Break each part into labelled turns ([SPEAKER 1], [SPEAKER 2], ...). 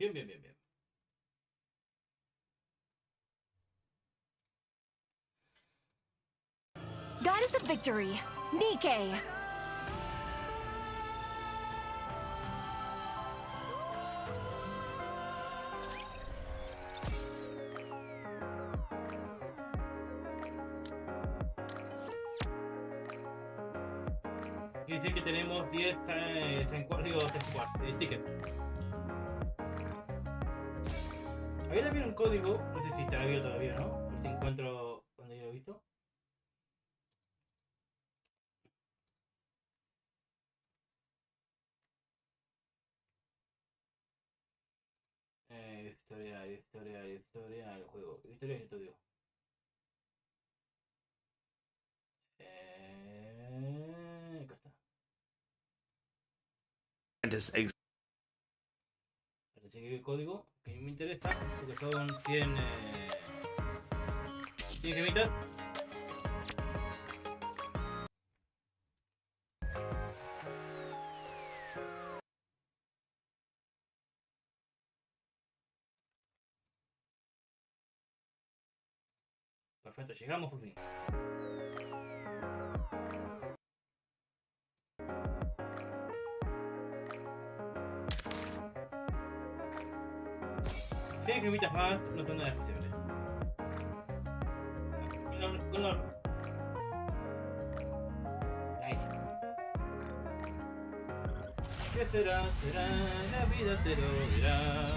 [SPEAKER 1] Bien, bien, bien, bien.
[SPEAKER 2] Goddess of Victory, Nikke.
[SPEAKER 1] Y dice que tenemos 10 tickets. Había también un código, no sé si estará vivo todavía, ¿no? A ver si encuentro donde yo lo he visto. Historia del juego. Historia de estudio. Acá está. Ahora seguir el código que me interesa, porque son 100 gemitas. Perfecto, llegamos por fin. Si hay gemitas más, no son nada especiales. Nice. ¿Qué será? Será la vida te lo dirá.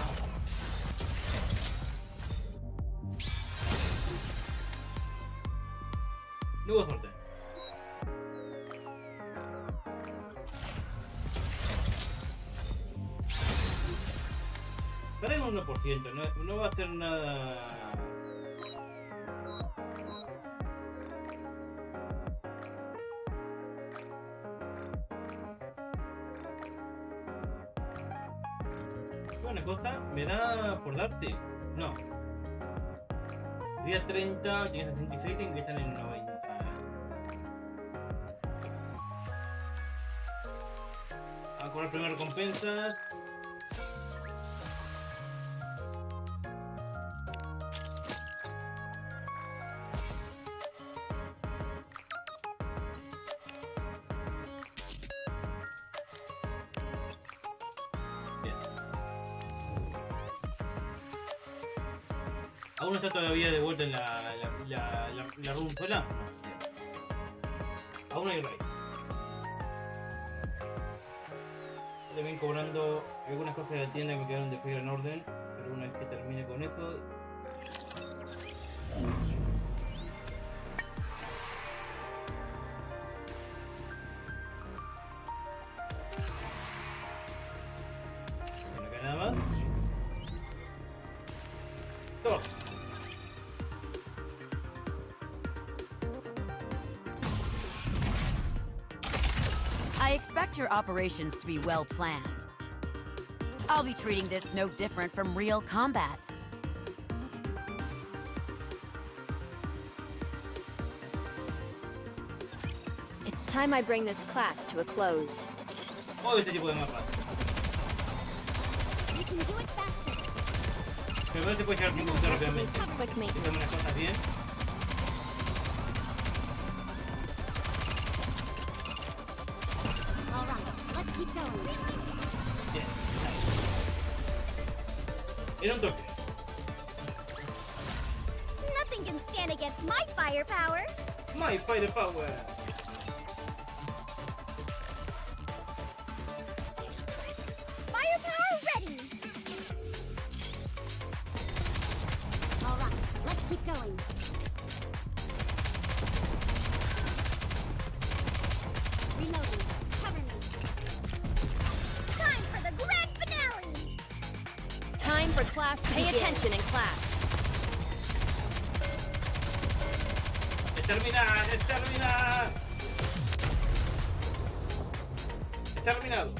[SPEAKER 1] No hubo suerte. Estará en un 1%, no va a ser nada. Una cosa, me da por darte. No. Día 30, tiene 76, tengo que estar en 90. A cobrar primero recompensas. ¿Aún no está todavía de vuelta en la room sola? Aún hay raid. También cobrando algunas cosas de la tienda que me quedaron después en orden, pero una vez que termine con eso. No queda nada más. Dos.
[SPEAKER 2] I expect your operations to be well planned. I'll be treating this no different from real combat.
[SPEAKER 3] It's time I bring this class to a close.
[SPEAKER 1] O este tipo de mapas.
[SPEAKER 3] You can do it faster.
[SPEAKER 1] Pero no te puedes llevar tiempo rápidamente.
[SPEAKER 3] Quick me.
[SPEAKER 1] Hacemos las cosas bien.
[SPEAKER 3] All right, let's keep going.
[SPEAKER 1] Bien. Era un toque.
[SPEAKER 3] Nothing can stand against my firepower.
[SPEAKER 1] My firepower.
[SPEAKER 3] Firepower ready. All right, let's keep going. Reloading. Cover me. Time for the grand finale. Time for class to pay attention in class.
[SPEAKER 1] Exterminar, exterminar. Exterminado.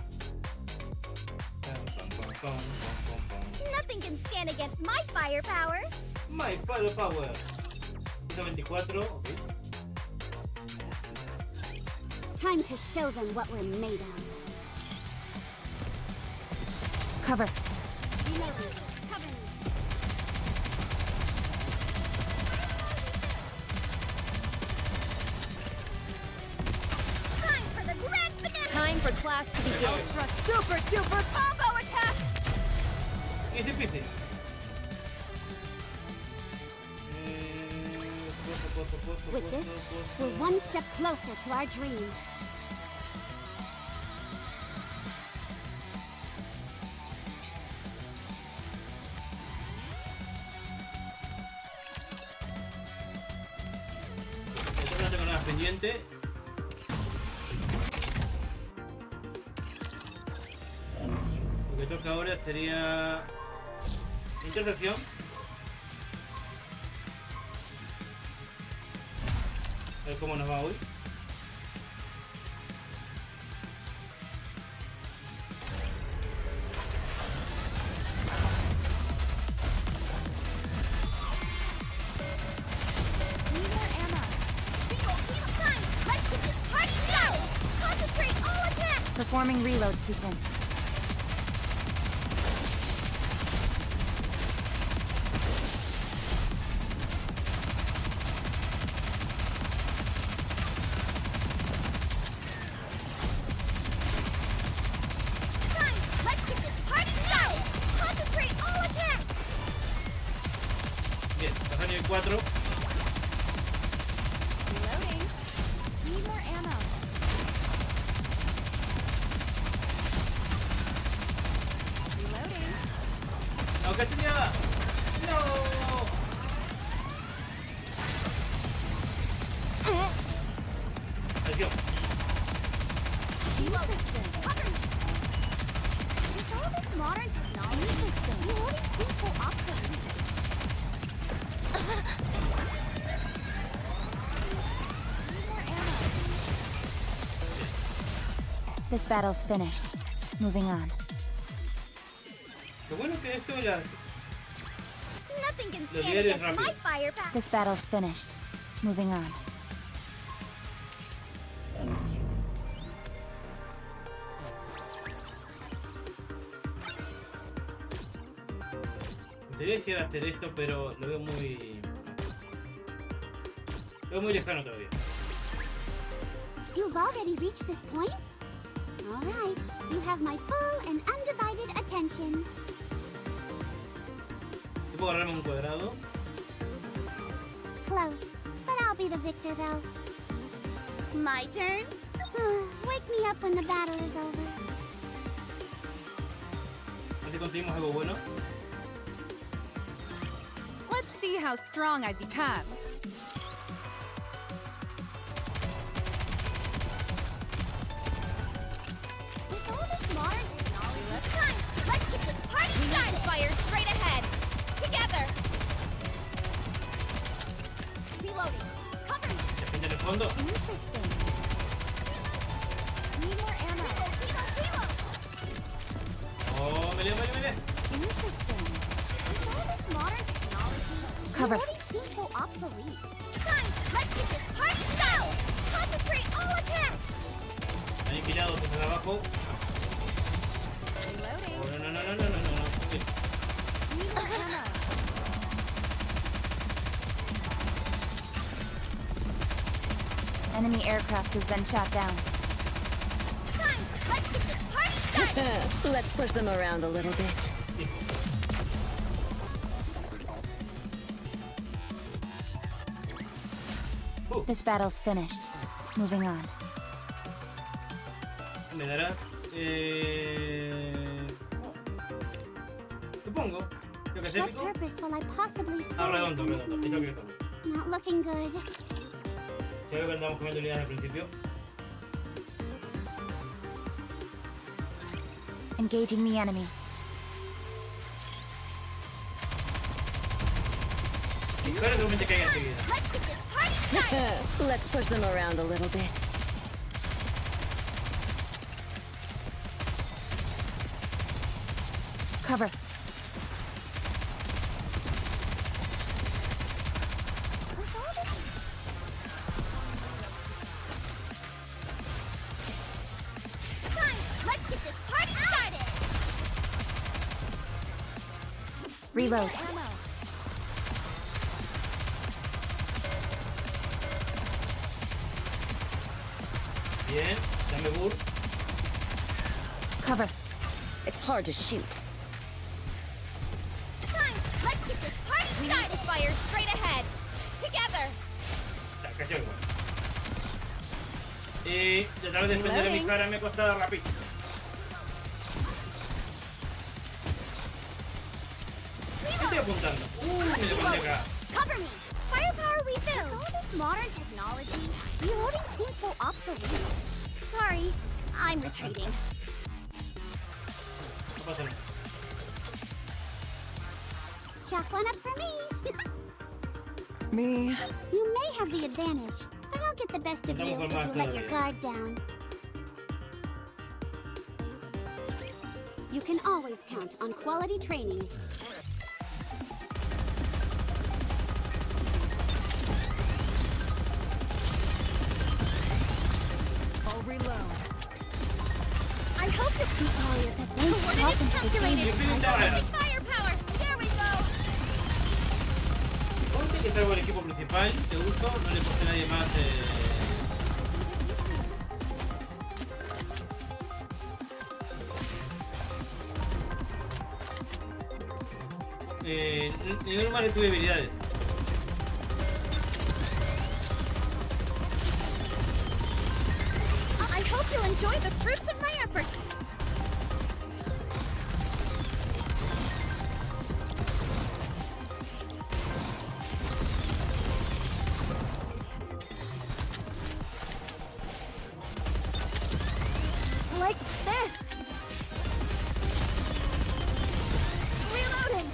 [SPEAKER 3] Nothing can stand against my firepower.
[SPEAKER 1] My firepower. 124, ok.
[SPEAKER 3] Time to show them what we're made of. Cover. Cover me. Time for the grand finale. Time for class to begin. Ultra super duper combo attack.
[SPEAKER 1] Es difícil.
[SPEAKER 3] With this, we're one step closer to our dream.
[SPEAKER 1] No tengo nada pendiente. Lo que toca ahora sería intersección. A ver cómo nos va hoy.
[SPEAKER 3] Performing reload sequence.
[SPEAKER 1] Bien, pasar nivel 4.
[SPEAKER 3] Reloading. Need more ammo. Reloading.
[SPEAKER 1] ¡No, castañada! ¡No! Atención.
[SPEAKER 3] Interesting. With all this modern technology, reloading seems so obsolete. Need more ammo.
[SPEAKER 4] This battle's finished. Moving on.
[SPEAKER 1] Lo bueno que esto ya...
[SPEAKER 3] Nothing can
[SPEAKER 1] Los
[SPEAKER 3] stand
[SPEAKER 1] diarios
[SPEAKER 3] against my
[SPEAKER 1] rápido.
[SPEAKER 3] fire pack.
[SPEAKER 4] This battle's finished. Moving on.
[SPEAKER 1] Me gustaría llegar a hacer esto, pero lo veo muy... Lo veo muy lejano todavía.
[SPEAKER 3] You've already reached this point? All right. You have my full and undivided attention.
[SPEAKER 1] ¿Te puedo agarrarme un cuadrado?
[SPEAKER 3] Close. But I'll be the victor, though. My turn? Wake me up when the battle is over.
[SPEAKER 1] A ver si conseguimos algo bueno.
[SPEAKER 5] Let's see how strong I become.
[SPEAKER 3] With all this modern technology, let's get this party started. Fire straight ahead. Together. Reloading. Cover me.
[SPEAKER 1] La gente en el fondo.
[SPEAKER 3] Interesting. Need more ammo. Reload.
[SPEAKER 1] Oh, me leo.
[SPEAKER 3] Interesting. With all this modern technology,
[SPEAKER 4] Cover.
[SPEAKER 3] reloading seems so obsolete. Time. Let's get this party started. Concentrate all attacks.
[SPEAKER 1] Han empilado desde abajo.
[SPEAKER 5] Reloading.
[SPEAKER 1] Oh, no. Ok.
[SPEAKER 3] Need more ammo.
[SPEAKER 4] Enemy aircraft has been shot down.
[SPEAKER 3] Time. Let's get this party started.
[SPEAKER 6] Let's push them around a little bit.
[SPEAKER 4] This battle's finished. Moving on.
[SPEAKER 1] Me dará... Supongo. Creo que es
[SPEAKER 3] What
[SPEAKER 1] épico.
[SPEAKER 3] purpose will I possibly serve?
[SPEAKER 1] Ah, redondo.
[SPEAKER 3] in this
[SPEAKER 1] Es lo
[SPEAKER 3] moment?
[SPEAKER 1] que toca.
[SPEAKER 3] Not looking good.
[SPEAKER 1] Ya veo que andamos comiendo unidades al principio.
[SPEAKER 4] Engaging the enemy.
[SPEAKER 1] Espero que seguramente caiga enseguida.
[SPEAKER 3] Let's get this party started.
[SPEAKER 6] Let's push them around a little bit.
[SPEAKER 4] Cover.
[SPEAKER 3] With all this time, let's get this party started.
[SPEAKER 4] Reload.
[SPEAKER 1] Bien, dame bur.
[SPEAKER 4] Cover.
[SPEAKER 6] It's hard to shoot.
[SPEAKER 3] Time! Let's get this party started! We need to fire straight ahead! Together!
[SPEAKER 1] Ya, caché igual. Y tratar de defender a mi cara me ha costado rápido. ¿Qué estoy apuntando? Me lo mandé acá.
[SPEAKER 3] Cover me! Firepower refilled! With all this modern technology, reloading seems so obsolete. Sorry, I'm retreating.
[SPEAKER 1] No pasa nada.
[SPEAKER 3] Chuck one up for me!
[SPEAKER 5] Me.
[SPEAKER 3] You may have the advantage, but I'll get the best of you if you let your guard down. You can always count on quality training.
[SPEAKER 5] I'll reload.
[SPEAKER 3] I hope you can all your coordinates calculated. Firepower! There we go!
[SPEAKER 1] Ponte que salgo el equipo principal, te gusto, no le puse a nadie más. Ninguno más le tuve habilidades.
[SPEAKER 3] I hope you'll enjoy the fruits of my efforts. Like this. Reloading.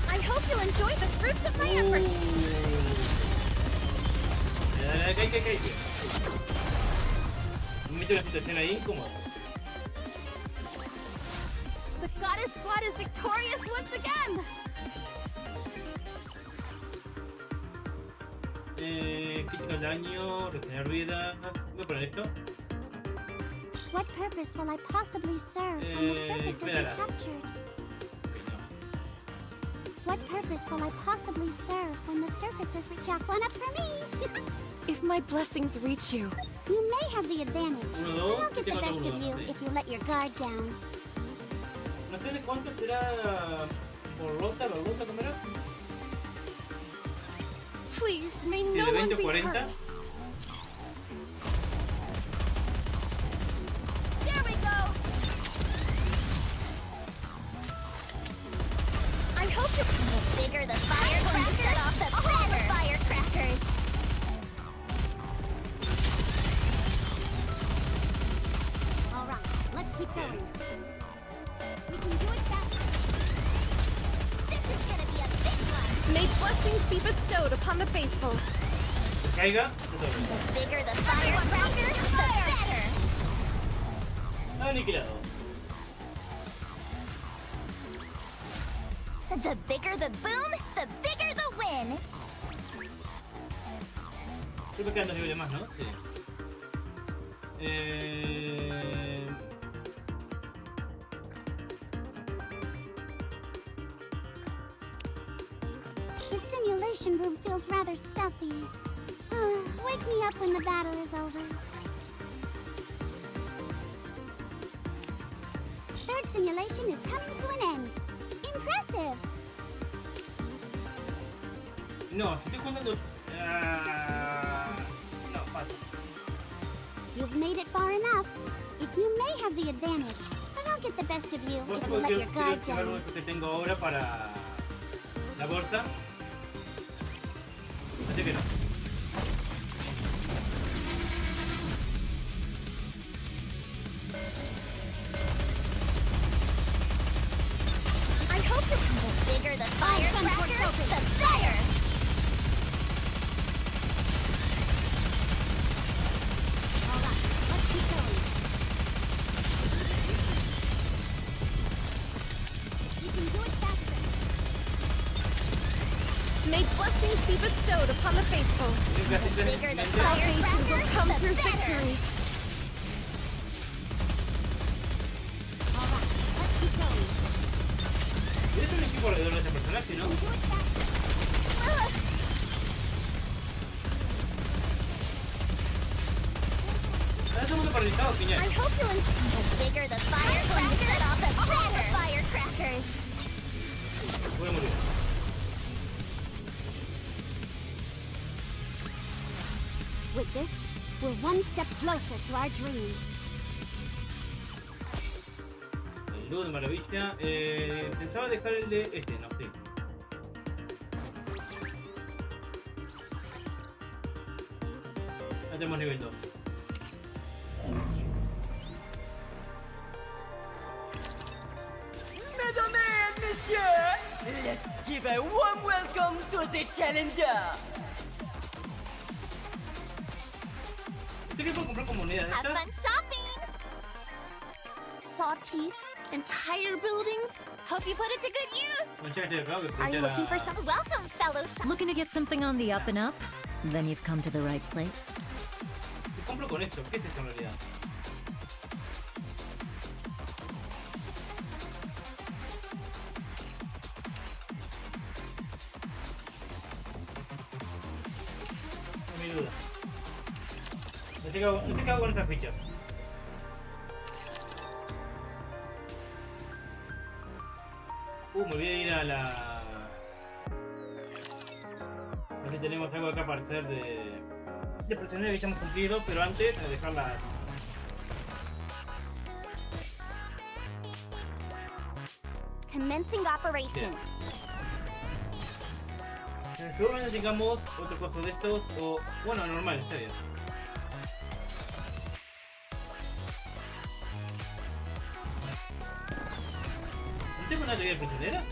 [SPEAKER 3] I hope you'll enjoy the fruits of my efforts.
[SPEAKER 1] Me meto en una situación ahí incómoda.
[SPEAKER 3] The goddess squad is victorious once again.
[SPEAKER 1] Crítica al daño, regenerar vida. Voy a poner esto.
[SPEAKER 3] What purpose will I possibly serve when the surfaces are captured? What purpose will I possibly serve when the surfaces reach up one up for me?
[SPEAKER 5] If my blessings reach you.
[SPEAKER 3] You may have the advantage, but
[SPEAKER 1] Uno,
[SPEAKER 3] I'll get the
[SPEAKER 1] tengo
[SPEAKER 3] best
[SPEAKER 1] uno,
[SPEAKER 3] of you
[SPEAKER 1] sí.
[SPEAKER 3] if you let your guard down.
[SPEAKER 1] No sé de cuánto será por lota, la lota, ¿cómo era?
[SPEAKER 5] Please, may
[SPEAKER 1] ¿De
[SPEAKER 5] no one
[SPEAKER 1] 20 o
[SPEAKER 5] be
[SPEAKER 1] 40?
[SPEAKER 5] hurt.
[SPEAKER 3] There we go! I hope you can. The bigger the firecrackers, the better! Firecrackers! Alright, let's keep going. We can do it faster. This is gonna be a big one!
[SPEAKER 5] May blessings be bestowed upon the faithful.
[SPEAKER 1] Que caiga.
[SPEAKER 3] The bigger the firecrackers, the better!
[SPEAKER 1] Aniquilado.
[SPEAKER 3] The bigger the boom, the bigger the win!
[SPEAKER 1] Creo que quedan 2 niveles más, ¿no? Sí.
[SPEAKER 3] The simulation room feels rather stuffy. Wake me up when the battle is over. Third simulation is coming to an end. Impressive!
[SPEAKER 1] No, si estoy contando. No, pasa.
[SPEAKER 3] You've made it far enough. If you may have the advantage, but I'll get the best of you if you let your guard
[SPEAKER 1] Quiero
[SPEAKER 3] down.
[SPEAKER 1] esto que tengo ahora para la bolsa. Así que no.
[SPEAKER 3] I hope you can. The bigger the firecrackers, the better! Alright, let's keep going. You can do it faster.
[SPEAKER 5] May blessings be bestowed upon the faithful.
[SPEAKER 3] The bigger the
[SPEAKER 5] Salvation will
[SPEAKER 3] firecrackers,
[SPEAKER 5] come
[SPEAKER 3] the
[SPEAKER 5] through
[SPEAKER 3] better!
[SPEAKER 5] victory.
[SPEAKER 3] Alright, let's keep going.
[SPEAKER 1] ¿Quieres un equipo alrededor de este personaje, ¿no? Está todo el mundo paralizado, piñal.
[SPEAKER 3] I hope you'll enjoy. The bigger the firecrackers, set off the firecrackers.
[SPEAKER 1] Voy a morir.
[SPEAKER 3] With this, we're one step closer to our dream.
[SPEAKER 1] El dúo de maravilla. Pensaba dejar el de este, no, sí. Ya tenemos nivel 2.
[SPEAKER 7] Mesdames et messieurs, let's give a warm welcome to the challenger.
[SPEAKER 1] ¿Usted qué puede comprar con monedas de
[SPEAKER 3] Have
[SPEAKER 1] estas?
[SPEAKER 3] fun shopping! Saw teeth, entire buildings. Hope you put it to good use.
[SPEAKER 1] Mucha gente de acá que
[SPEAKER 3] Are you
[SPEAKER 1] escucha
[SPEAKER 3] looking
[SPEAKER 1] la...
[SPEAKER 3] for some welcome, fellow shop?
[SPEAKER 4] Looking to get something on the up and up? Then you've come to the right place.
[SPEAKER 1] ¿Qué compro con esto? ¿Qué es esto en realidad? No hay duda. No te cago con estas fichas. Me olvidé de ir a la... A ver si tenemos algo acá para hacer de prisioneros que ya hemos cumplido, pero antes de dejarla...
[SPEAKER 3] Commencing operation.
[SPEAKER 1] Seguramente tengamos otro coso de estos, o... Bueno, normal, está bien. ¿No tengo una teoría prisionera?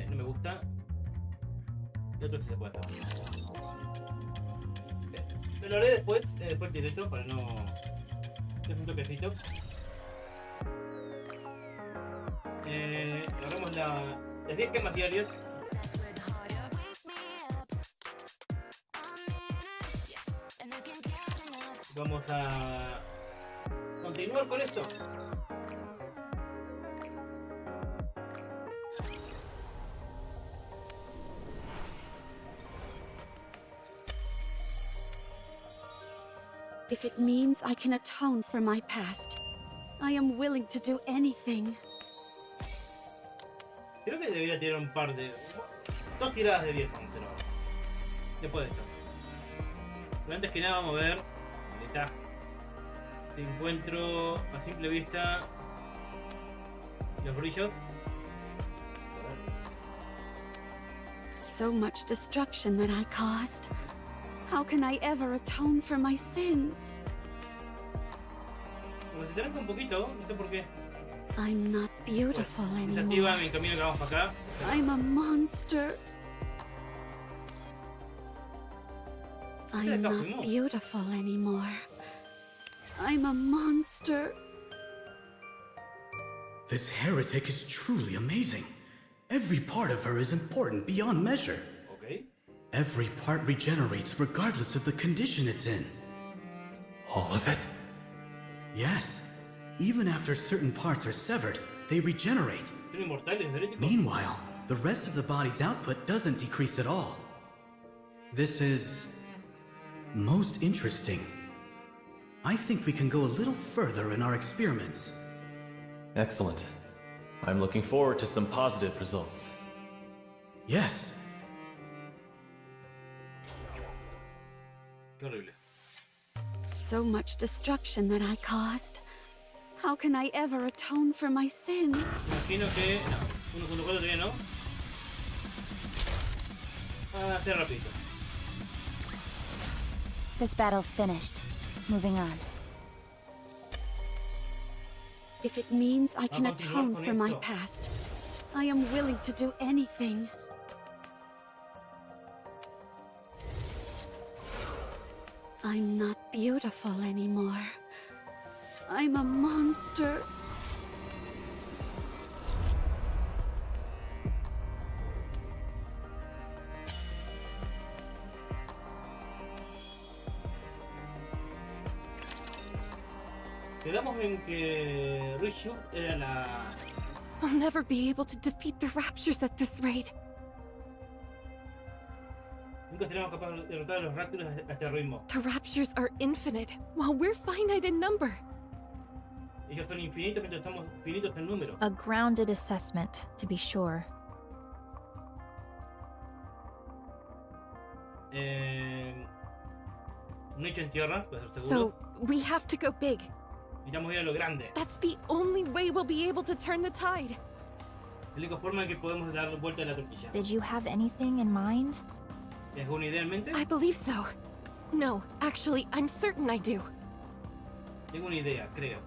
[SPEAKER 1] No me gusta. Y otro sí se puede hacer. Me lo haré después directo para no... Es un toquecito. Hagamos las 10 gemas diarias. Vamos a continuar con esto.
[SPEAKER 8] If it means I can atone for my past, I am willing to do anything.
[SPEAKER 1] Creo que debería tirar un par de... 2 tiradas de 10, pero... Después de esto. Pero antes que nada vamos a ver... Ahí está. Si encuentro a simple vista... Los brillos.
[SPEAKER 8] So much destruction that I caused. How can I ever atone for my sins?
[SPEAKER 1] Como se tranca un poquito, no sé por qué.
[SPEAKER 8] I'm not beautiful
[SPEAKER 1] Activa
[SPEAKER 8] anymore.
[SPEAKER 1] mi camino que vamos para acá.
[SPEAKER 8] I'm a monster. I'm not beautiful anymore. I'm a monster.
[SPEAKER 9] This heretic is truly amazing. Every part of her is important beyond measure.
[SPEAKER 1] Ok.
[SPEAKER 9] Every part regenerates regardless of the condition it's in. All of it? Yes. Even after certain parts are severed, they regenerate.
[SPEAKER 1] ¿Son inmortales, heréticos?
[SPEAKER 9] Meanwhile, the rest of the body's output doesn't decrease at all. This is... most interesting. I think we can go a little further in our experiments.
[SPEAKER 10] Excellent. I'm looking forward to some positive results.
[SPEAKER 9] Yes.
[SPEAKER 1] Qué horrible.
[SPEAKER 8] So much destruction that I caused. How can I ever atone for my sins?
[SPEAKER 1] Imagino que... No, 1.4 todavía no. Hacer rapidito.
[SPEAKER 4] This battle's finished. Moving on.
[SPEAKER 8] If it means I can
[SPEAKER 1] Vamos a
[SPEAKER 8] atone
[SPEAKER 1] continuar
[SPEAKER 8] for
[SPEAKER 1] con
[SPEAKER 8] my
[SPEAKER 1] esto.
[SPEAKER 8] past, I am willing to do anything. I'm not beautiful anymore. I'm a monster.
[SPEAKER 1] Quedamos en que Rishu era la...
[SPEAKER 5] I'll never be able to defeat the Raptures at this rate.
[SPEAKER 1] Nunca seremos capaces de derrotar a los Raptures a este ritmo.
[SPEAKER 5] The Raptures are infinite, while we're finite in number.
[SPEAKER 1] Ellos son infinitos mientras estamos finitos en número.
[SPEAKER 4] A grounded assessment, to be sure.
[SPEAKER 1] Un hecho en tierra, puede ser seguro.
[SPEAKER 5] So, we have to go big.
[SPEAKER 1] Necesitamos ir a lo grande.
[SPEAKER 5] That's the only way we'll be able to turn the tide.
[SPEAKER 1] La única forma en que podemos dar vuelta a la tortilla.
[SPEAKER 4] Did you have anything in mind?
[SPEAKER 1] ¿Tienes alguna idea en mente?
[SPEAKER 5] I believe so. No, actually, I'm certain I do.
[SPEAKER 1] Tengo una idea, creo.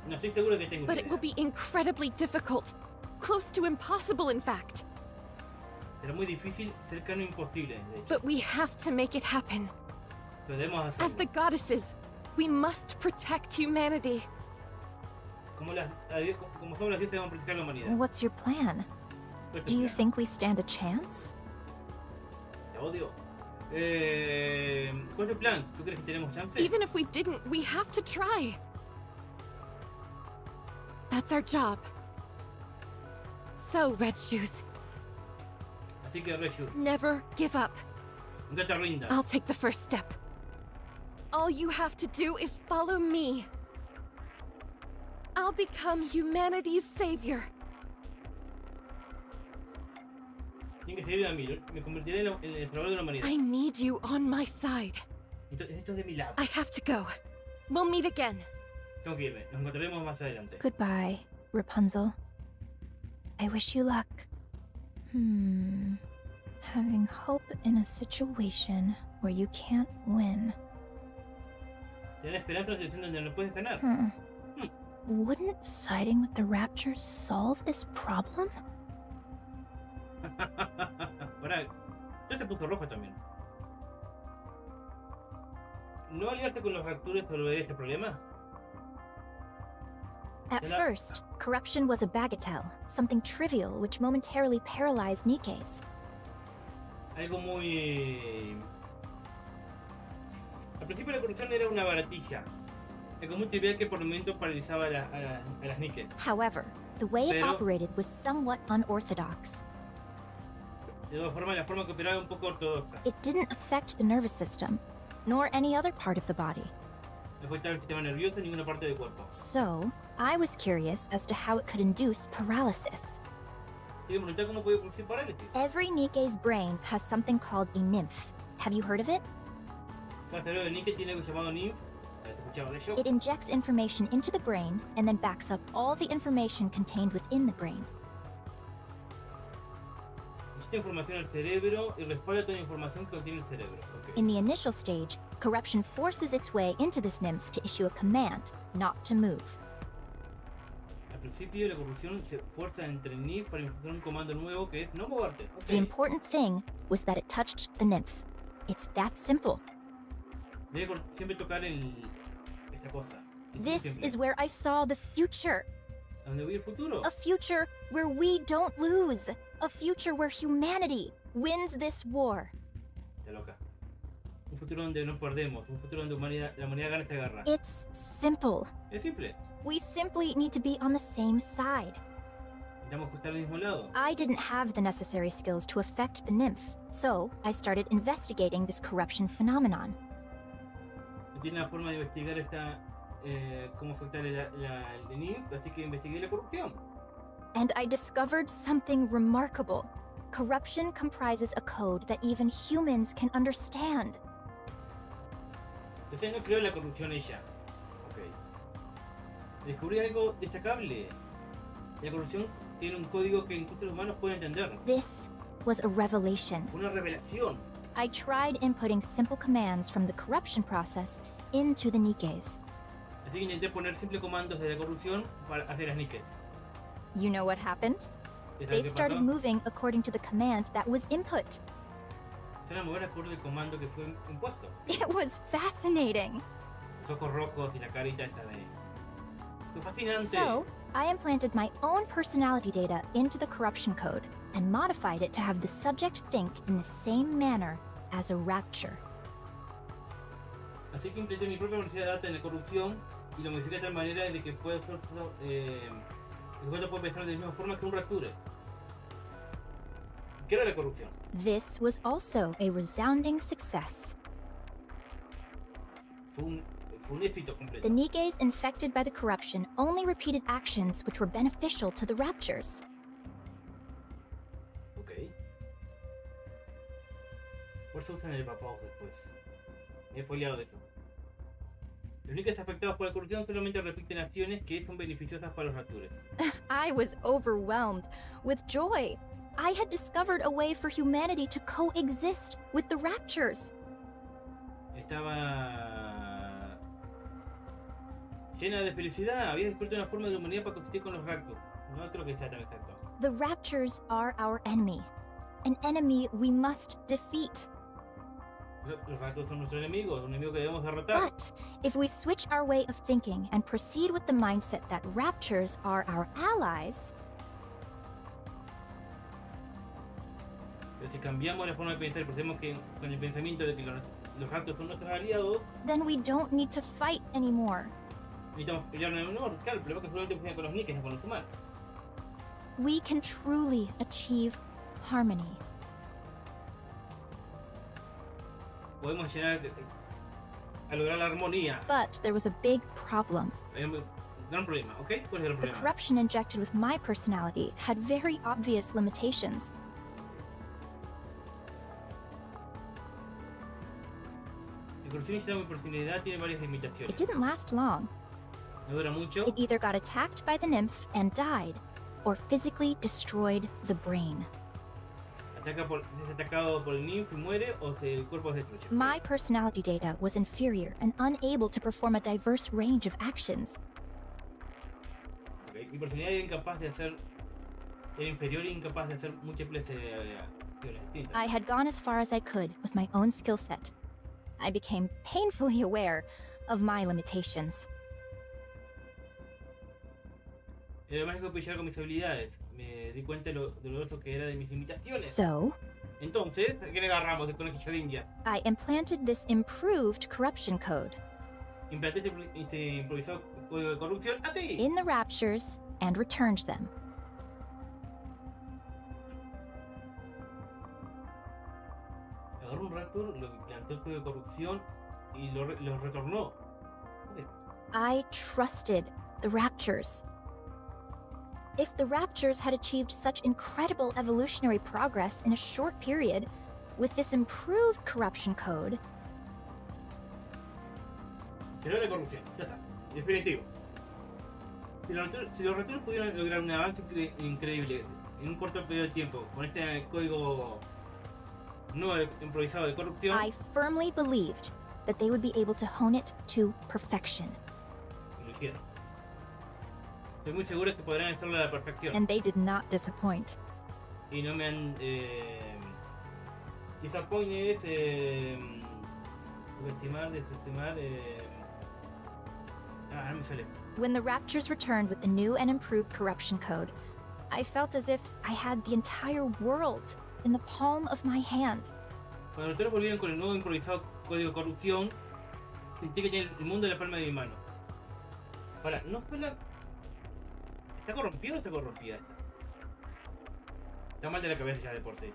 [SPEAKER 1] No estoy seguro que tengo una
[SPEAKER 5] But
[SPEAKER 1] idea.
[SPEAKER 5] it will be incredibly difficult. Close to impossible, in fact.
[SPEAKER 1] Será muy difícil, cercano a imposible, de hecho.
[SPEAKER 5] But we have to make it happen.
[SPEAKER 1] Pero debemos
[SPEAKER 5] As
[SPEAKER 1] hacerlo.
[SPEAKER 5] the goddesses, we must protect humanity.
[SPEAKER 1] Como somos las dioses, debemos proteger a la humanidad.
[SPEAKER 4] What's your plan?
[SPEAKER 1] ¿Cuál es
[SPEAKER 4] Do
[SPEAKER 1] tu
[SPEAKER 4] you
[SPEAKER 1] plan?
[SPEAKER 4] think we stand a chance?
[SPEAKER 1] Te odio. ¿Cuál es el plan? ¿Tú crees que tenemos chance?
[SPEAKER 5] Even if we didn't, we have to try. That's our job. So, Red Shoes,
[SPEAKER 1] Así que, Reshu,
[SPEAKER 5] never give up.
[SPEAKER 1] nunca te rindas.
[SPEAKER 5] I'll take the first step. All you have to do is follow me. I'll become humanity's savior.
[SPEAKER 1] Tienes que seguir a mí. Me convertiré en el salvador de la humanidad.
[SPEAKER 5] I need you on my side.
[SPEAKER 1] Esto es de mi lado.
[SPEAKER 5] I have to go. We'll meet again.
[SPEAKER 1] Tengo que irme. Nos encontraremos más adelante.
[SPEAKER 4] Goodbye, Rapunzel. I wish you luck. Having hope in a situation where you can't win.
[SPEAKER 1] Tener esperanza en una situación donde no puedes ganar.
[SPEAKER 4] Wouldn't siding with the Raptures solve this problem?
[SPEAKER 1] Pará, ya se puso rojo también. ¿No aliarte con los Raptures resolvería este problema?
[SPEAKER 4] At first, corruption was a bagatelle, something trivial which momentarily paralyzed Nikkes.
[SPEAKER 1] Algo muy... Al principio la corrupción era una baratilla. Algo muy trivial que por el momento paralizaba a las Nikkes.
[SPEAKER 4] However, the way it
[SPEAKER 1] Pero-
[SPEAKER 4] operated was somewhat unorthodox.
[SPEAKER 1] De todas formas, la forma que operaba era un poco ortodoxa.
[SPEAKER 4] It didn't affect the nervous system, nor any other part of the body.
[SPEAKER 1] No afectaba el sistema nervioso ni ninguna parte del cuerpo.
[SPEAKER 4] So, I was curious as to how it could induce paralysis.
[SPEAKER 1] Y me pregunté cómo podía producir parálisis.
[SPEAKER 4] Every Nikke's brain has something called a nymph. Have you heard of it?
[SPEAKER 1] Cada cerebro de Nikke tiene algo llamado NIF. ¿Has escuchado de ello?
[SPEAKER 4] It injects information into the brain and then backs up all the information contained within the brain.
[SPEAKER 1] Necesita información al cerebro y respalda toda la información que contiene el cerebro. Ok.
[SPEAKER 4] In the initial stage, corruption forces its way into this nymph to issue a command, not to move.
[SPEAKER 1] Al principio, la corrupción se fuerza entre NIF para impulsar un comando nuevo que es no moverte. Ok.
[SPEAKER 4] The important thing was that it touched the nymph. It's that simple.
[SPEAKER 1] Debe siempre tocar esta cosa. Es muy
[SPEAKER 4] This
[SPEAKER 1] simple.
[SPEAKER 4] is where I saw the future.
[SPEAKER 1] ¿A dónde voy el futuro?
[SPEAKER 4] A future where we don't lose. A future where humanity wins this war.
[SPEAKER 1] Está loca. Un futuro donde no perdemos. Un futuro donde la humanidad gana esta guerra.
[SPEAKER 4] It's simple.
[SPEAKER 1] Es simple.
[SPEAKER 4] We simply need to be on the same side.
[SPEAKER 1] Necesitamos estar al mismo lado.
[SPEAKER 4] I didn't have the necessary skills to affect the nymph, so I started investigating this corruption phenomenon.
[SPEAKER 1] No tiene una forma de investigar cómo afectar el NIF, así que investigué la corrupción.
[SPEAKER 4] And I discovered something remarkable. Corruption comprises a code that even humans can understand.
[SPEAKER 1] Entonces no creó la corrupción ella. Ok. Descubrí algo destacable. La corrupción tiene un código que incluso los humanos pueden entender.
[SPEAKER 4] This was a revelation.
[SPEAKER 1] Una revelación.
[SPEAKER 4] I tried inputting simple commands from the corruption process into the Nikkes.
[SPEAKER 1] Así que intenté poner simples comandos de la corrupción para hacer las Nikkes.
[SPEAKER 4] You know what happened?
[SPEAKER 1] ¿Sabes
[SPEAKER 4] They
[SPEAKER 1] qué
[SPEAKER 4] started
[SPEAKER 1] pasó?
[SPEAKER 4] moving according to the command that was input.
[SPEAKER 1] Se van a mover acorde al comando que fue impuesto.
[SPEAKER 4] It was fascinating.
[SPEAKER 1] Los ojos rojos y la carita esta de... ¡Fue fascinante!
[SPEAKER 4] So, I implanted my own personality data into the corruption code and modified it to have the subject think in the same manner as a rapture.
[SPEAKER 1] Así que implementé mi propia velocidad de data en la corrupción y lo modifica de tal manera de que puede ser, el jugador puede pensar de la misma forma que un Rapture. ¿Qué era la corrupción?
[SPEAKER 4] This was also a resounding success.
[SPEAKER 1] Fue un éxito completo.
[SPEAKER 4] The Nikkes infected by the corruption only repeated actions which were beneficial to the Raptures.
[SPEAKER 1] Ok. Por eso usan el papao después. Me he spoileado de eso. Los Nikkes afectados por la corrupción solamente repiten acciones que son beneficiosas para los Raptures.
[SPEAKER 4] I was overwhelmed with joy. I had discovered a way for humanity to coexist with the Raptures.
[SPEAKER 1] Estaba llena de felicidad. Había descubierto una forma de la humanidad para coexistir con los Raptures. No creo que sea tan exacto.
[SPEAKER 4] The Raptures are our enemy. An enemy we must defeat.
[SPEAKER 1] Los Raptures son nuestro enemigo, un enemigo que debemos derrotar.
[SPEAKER 4] But if we switch our way of thinking and proceed with the mindset that Raptures are our allies,
[SPEAKER 1] Pero si cambiamos la forma de pensar y procedemos con el pensamiento de que los Raptures son nuestros aliados,
[SPEAKER 4] then we don't need to fight anymore.
[SPEAKER 1] necesitamos pelear en el honor. Claro, el problema es que solamente funciona con los Nikkes, no con los humanos.
[SPEAKER 4] We can truly achieve harmony.
[SPEAKER 1] Podemos llegar a lograr la armonía.
[SPEAKER 4] But there was a big problem.
[SPEAKER 1] Hay un gran problema, ¿ok? ¿Cuál es el
[SPEAKER 4] The
[SPEAKER 1] problema?
[SPEAKER 4] corruption injected with my personality had very obvious limitations.
[SPEAKER 1] La corrupción inyectada en mi personalidad tiene varias
[SPEAKER 4] It
[SPEAKER 1] limitaciones.
[SPEAKER 4] didn't last long.
[SPEAKER 1] No dura mucho.
[SPEAKER 4] It either got attacked by the nymph and died, or physically destroyed the brain.
[SPEAKER 1] Es atacado por el ninf y muere o el cuerpo es destruye.
[SPEAKER 4] My personality data was inferior and unable to perform a diverse range of actions.
[SPEAKER 1] Okay. Mi personalidad era incapaz de hacer. Era inferior e incapaz de hacer múltiples acciones distintas.
[SPEAKER 4] I had gone as far as I could with my own skill set. I became painfully aware of my limitations.
[SPEAKER 1] Era más que pillar con mis habilidades. Me di cuenta de lo doloroso que era de mis limitaciones.
[SPEAKER 4] So,
[SPEAKER 1] Entonces, ¿a qué le agarramos de conejillo de India?
[SPEAKER 4] I implanted this improved corruption code
[SPEAKER 1] Implanté este improvisado código de corrupción a ti.
[SPEAKER 4] in the Raptures and returned them.
[SPEAKER 1] Agarró un Rapture, lo implantó el código de corrupción y lo retornó.
[SPEAKER 4] I trusted the Raptures. If the Raptures had achieved such incredible evolutionary progress in a short period, with this improved corruption code,
[SPEAKER 1] Pero la corrupción, ya está. Definitivo. Si los Raptures pudieran lograr un avance increíble en un corto periodo de tiempo con este código nuevo improvisado de corrupción,
[SPEAKER 4] I firmly believed that they would be able to hone it to perfection.
[SPEAKER 1] y lo hicieron. Estoy muy seguro que podrán hacerlo a la perfección.
[SPEAKER 4] And they did not disappoint.
[SPEAKER 1] Y no me han. Disappointed es. Subestimar, desestimar. No me sale.
[SPEAKER 4] When the Raptures returned with the new and improved corruption code, I felt as if I had the entire world in the palm of my hand.
[SPEAKER 1] Cuando los Raptures volvieron con el nuevo improvisado código de corrupción, sentí que tenía el mundo en la palma de mi mano. Ahora, no fue la. ¿Está corrompida o está corrompida esta? Está mal de la cabeza ya de por sí.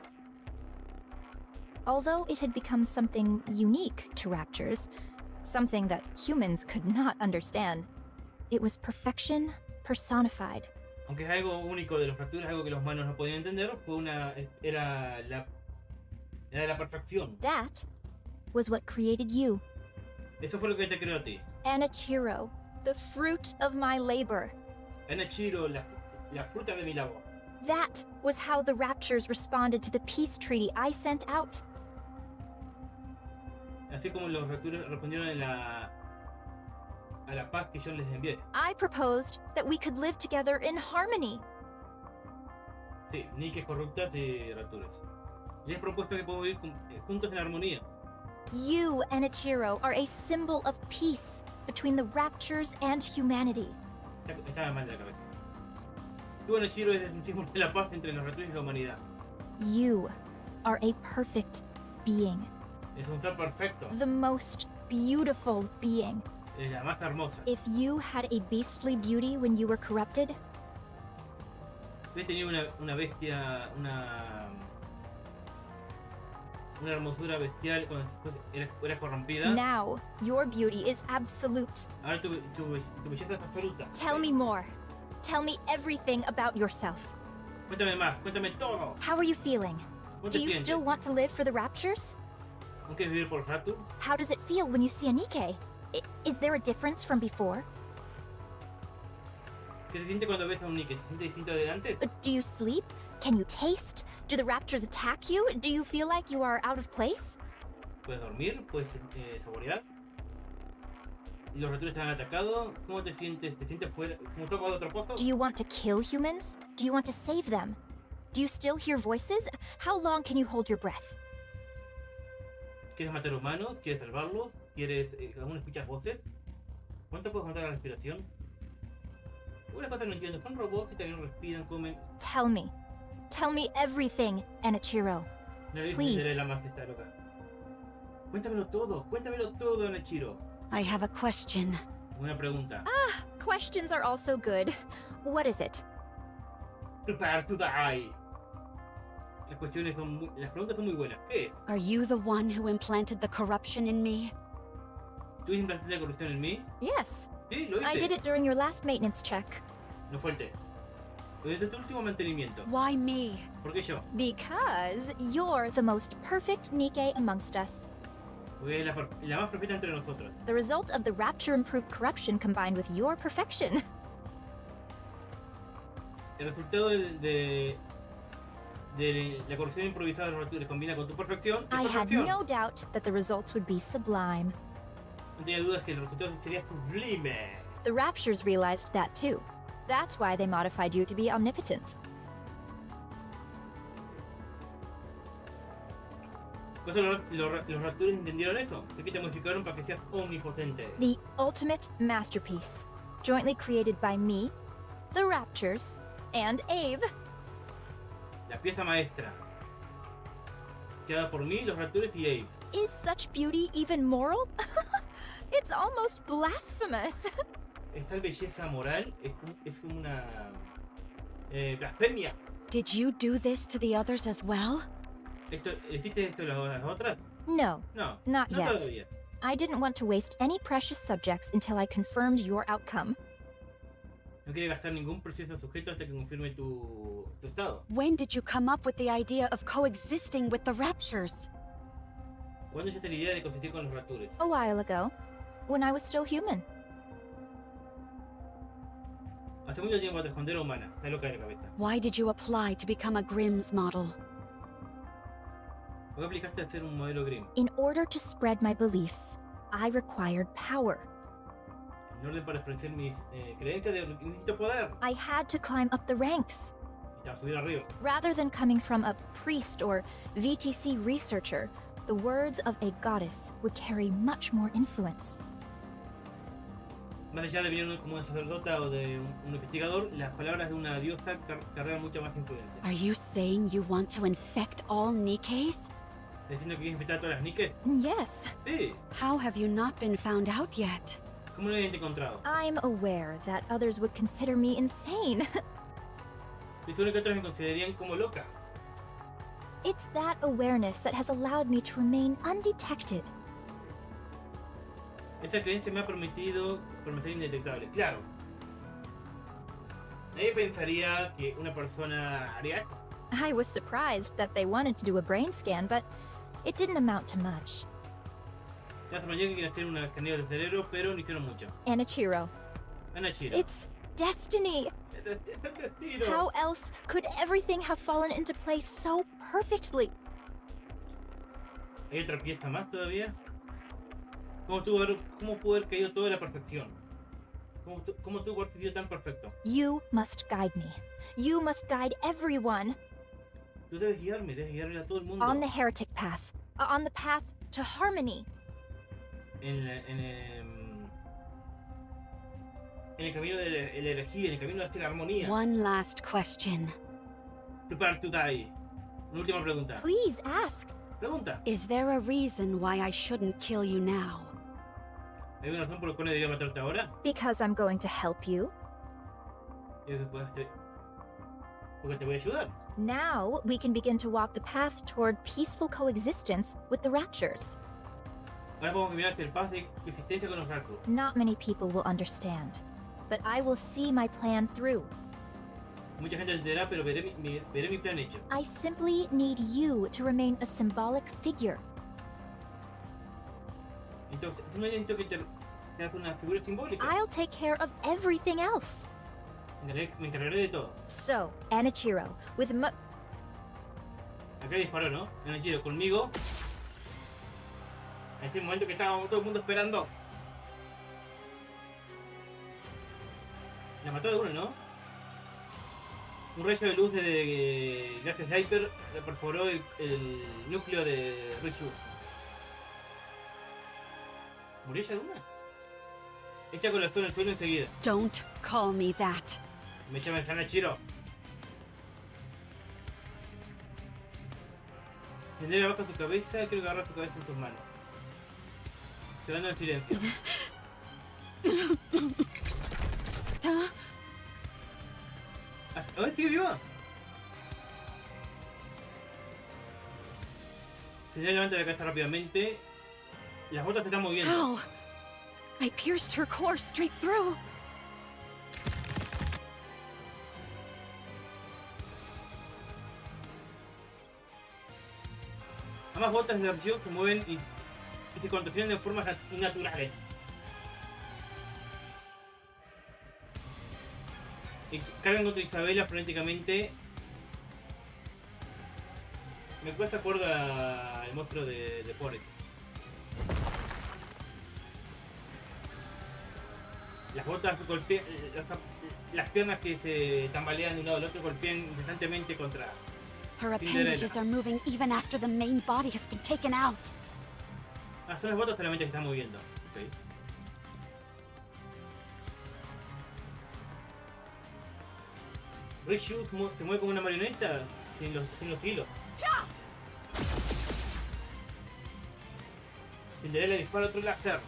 [SPEAKER 4] Although it had become something unique to Raptures, something that humans could not understand, it was perfection personified.
[SPEAKER 1] Aunque es algo único de los Raptures, algo que los humanos no podían entender, era la perfección.
[SPEAKER 4] That was what created you.
[SPEAKER 1] Eso fue lo que te creó a ti.
[SPEAKER 4] Aniversario, the fruit of my labor.
[SPEAKER 1] Aniversario, la fruta de mi labor.
[SPEAKER 4] That was how the Raptures responded to the peace treaty I sent out.
[SPEAKER 1] Así como los Raptures respondieron a la paz que yo les envié.
[SPEAKER 4] I proposed that we could live together in harmony.
[SPEAKER 1] Sí, Nikkes corruptas y Raptures. Les he propuesto que podemos vivir juntos en armonía.
[SPEAKER 4] You, Aniversario, are a symbol of peace between the Raptures and humanity.
[SPEAKER 1] Estaba mal de la cabeza. Tú, Aniversario, eres un símbolo de la paz entre los Raptures y la humanidad.
[SPEAKER 4] You are a perfect being.
[SPEAKER 1] Es un ser perfecto.
[SPEAKER 4] The most beautiful being.
[SPEAKER 1] Es la más hermosa.
[SPEAKER 4] If you had a beastly beauty when you were corrupted,
[SPEAKER 1] Habías tenido una bestia, una hermosura bestial cuando eras corrompida.
[SPEAKER 4] now your beauty is absolute.
[SPEAKER 1] Ahora tu belleza es absoluta.
[SPEAKER 4] Tell me more. Tell me everything about yourself.
[SPEAKER 1] Cuéntame más, cuéntame todo.
[SPEAKER 4] How are you feeling?
[SPEAKER 1] ¿Cómo
[SPEAKER 4] Do
[SPEAKER 1] te
[SPEAKER 4] you
[SPEAKER 1] sientes?
[SPEAKER 4] still want to live for the Raptures?
[SPEAKER 1] ¿No quieres vivir por Rapture?
[SPEAKER 4] How does it feel when you see a Nikke? Is there a difference from before?
[SPEAKER 1] ¿Qué se siente cuando ves a un Nikke? ¿Se siente distinto de antes?
[SPEAKER 4] Do you sleep? Can you taste? Do the Raptures attack you? Do you feel like you are out of place?
[SPEAKER 1] ¿Puedes dormir? ¿Puedes saborear? ¿Y los Raptures te han atacado? ¿Cómo te sientes? ¿Te sientes fuera, como topo de otro pozo?
[SPEAKER 4] Do you want to kill humans? Do you want to save them? Do you still hear voices? How long can you hold your breath?
[SPEAKER 1] ¿Quieres matar humanos? ¿Quieres salvarlos? ¿Quieres... ¿Aún escuchas voces? ¿Cuánto puedes contar la respiración? Algunas cosas no entiendo. Son robots y también respiran, comen...
[SPEAKER 4] Tell me. Tell me everything, Aniversario.
[SPEAKER 1] No le
[SPEAKER 4] Please.
[SPEAKER 1] entenderé la más esta loca. Cuéntamelo todo, Nechiro.
[SPEAKER 8] I have a question.
[SPEAKER 1] Una pregunta.
[SPEAKER 4] Questions are also good. What is it?
[SPEAKER 1] Prepare to die. Las preguntas son muy buenas. ¿Qué es?
[SPEAKER 8] Are you the one who implanted the corruption in me?
[SPEAKER 1] ¿Tú implantaste la corrupción en mí?
[SPEAKER 4] Yes.
[SPEAKER 1] Sí, lo hice.
[SPEAKER 4] I did it during your last maintenance check.
[SPEAKER 1] No falté. Durante tu último mantenimiento.
[SPEAKER 8] Why me?
[SPEAKER 1] ¿Por qué yo?
[SPEAKER 4] Because you're the most perfect Nikke amongst us.
[SPEAKER 1] Porque es la más perfecta entre nosotros.
[SPEAKER 4] The result of the Rapture improved corruption combined with your perfection.
[SPEAKER 1] El resultado de la corrupción improvisada de los Raptures combina con tu perfección.
[SPEAKER 4] I had
[SPEAKER 1] perfección.
[SPEAKER 4] no doubt that the results would be sublime.
[SPEAKER 1] No tenía dudas que el resultado sería sublime.
[SPEAKER 4] The Raptures realized that too. That's why they modified you to be omnipotent.
[SPEAKER 1] Por eso los Raptures entendieron eso. Así que te modificaron para que seas omnipotente.
[SPEAKER 4] The ultimate masterpiece, jointly created by me, the Raptures, and Ave.
[SPEAKER 1] La pieza maestra. Creada por mí, los Raptures y Abe.
[SPEAKER 4] Is such beauty even moral? It's almost blasphemous.
[SPEAKER 1] Esa belleza moral es como una blasfemia.
[SPEAKER 8] Did you do this to the others as well?
[SPEAKER 1] ¿Hiciste esto a las otras?
[SPEAKER 4] No,
[SPEAKER 1] No,
[SPEAKER 4] not
[SPEAKER 1] no
[SPEAKER 4] yet.
[SPEAKER 1] todavía.
[SPEAKER 4] I didn't want to waste any precious subjects until I confirmed your outcome.
[SPEAKER 1] No quiere gastar ningún precioso sujeto hasta que confirme tu estado.
[SPEAKER 8] When did you come up with the idea of coexisting with the Raptures?
[SPEAKER 1] ¿Cuándo llegaste la idea de coexistir con los Raptures?
[SPEAKER 4] A while ago, when I was still human.
[SPEAKER 1] Hace mucho tiempo atrás, cuando era humana. Está loca de la cabeza.
[SPEAKER 8] Why did you apply to become a Grimm's model?
[SPEAKER 1] ¿Por qué aplicaste a ser un modelo Grimm?
[SPEAKER 4] In order to spread my beliefs, I required power.
[SPEAKER 1] En orden para expresar mis creencias, necesito poder.
[SPEAKER 4] I had to climb up the ranks.
[SPEAKER 1] Necesitaba subir arriba.
[SPEAKER 4] Rather than coming from a priest or VTC researcher, the words of a goddess would carry much more influence.
[SPEAKER 1] Más allá de venir como un sacerdote o de un investigador, las palabras de una diosa cargan mucha más influencia.
[SPEAKER 8] Are you saying you want to infect all Nikkes?
[SPEAKER 1] ¿Estás diciendo que quieres invitar a todas las Nikkes?
[SPEAKER 4] Yes,
[SPEAKER 1] Sí.
[SPEAKER 8] How have you not been found out yet?
[SPEAKER 1] ¿Cómo lo habían encontrado?
[SPEAKER 4] I'm aware that others would consider me insane.
[SPEAKER 1] Estoy seguro que otros me considerarían como loca.
[SPEAKER 4] It's that awareness that has allowed me to remain undetected.
[SPEAKER 1] Esa creencia me ha permitido permanecer indetectable. Claro. Nadie pensaría que una persona haría esto.
[SPEAKER 4] I was surprised that they wanted to do a brain scan, but it didn't amount to much.
[SPEAKER 1] Me sorprendió que quieran hacer un escaneo del cerebro, pero no hicieron mucho.
[SPEAKER 4] Aniversario,
[SPEAKER 1] Ana Chira.
[SPEAKER 4] it's destiny. How else could everything have fallen into place so perfectly?
[SPEAKER 1] ¿Hay otra pieza más todavía? ¿Cómo pudo haber caído toda la perfección? ¿Cómo tuvo haber sido tan perfecto?
[SPEAKER 4] You must guide me. You must guide everyone
[SPEAKER 1] Tú debes guiarme a todo el mundo.
[SPEAKER 4] on the heretic path, on the path to harmony.
[SPEAKER 1] En el camino de la herejía, en el camino de la armonía.
[SPEAKER 8] One last question.
[SPEAKER 1] Prepare to die. Una última pregunta.
[SPEAKER 4] Please ask.
[SPEAKER 1] Pregunta.
[SPEAKER 8] Is there a reason why I shouldn't kill you now?
[SPEAKER 1] ¿Hay una razón por la cual debería matarte ahora?
[SPEAKER 4] Because I'm going to help you.
[SPEAKER 1] Porque te voy a ayudar.
[SPEAKER 4] Now we can begin to walk the path toward peaceful coexistence with the Raptures.
[SPEAKER 1] Ahora podemos caminar hacia el paz de existencia con los Raptures.
[SPEAKER 4] Not many people will understand, but I will see my plan through.
[SPEAKER 1] Mucha gente entenderá, pero veré mi plan hecho.
[SPEAKER 4] I simply need you to remain a symbolic figure.
[SPEAKER 1] Entonces, necesito que te hagas una figura simbólica.
[SPEAKER 4] I'll take care of everything else.
[SPEAKER 1] Me encargaré de todo.
[SPEAKER 4] So, Anichiro, with
[SPEAKER 1] Acá disparó, ¿no? Anichiro, conmigo. En ese momento que estábamos todo el mundo esperando. La mató de uno, ¿no? Un rayo de luz de gas sniper le perforó el núcleo de Richard. ¿Murió ella de una? Ella colapsó en el suelo enseguida.
[SPEAKER 8] Don't call me that.
[SPEAKER 1] Me llama Anichiro. Tendré abajo tu cabeza y quiero agarrar tu cabeza en tus manos. Quedando en silencio. A ver, sigue viva. Señal, levanta la cabeza rápidamente. Las botas se están moviendo.
[SPEAKER 8] How? I pierced her core straight through.
[SPEAKER 1] Ambas botas de archivo se mueven y se contorsionan de formas innaturales. Y cargan contra Isabela frenéticamente. Me cuesta acuerda el monstruo de Forest. Las botas golpean, las piernas que se tambalean de un lado al otro golpean incesantemente contra
[SPEAKER 8] Her appendages are moving even after the main body has been taken out.
[SPEAKER 1] Ah, son las botas solamente que están moviendo. Okay. Rishu se mueve como una marioneta sin los hilos. Cinderella dispara otro láser,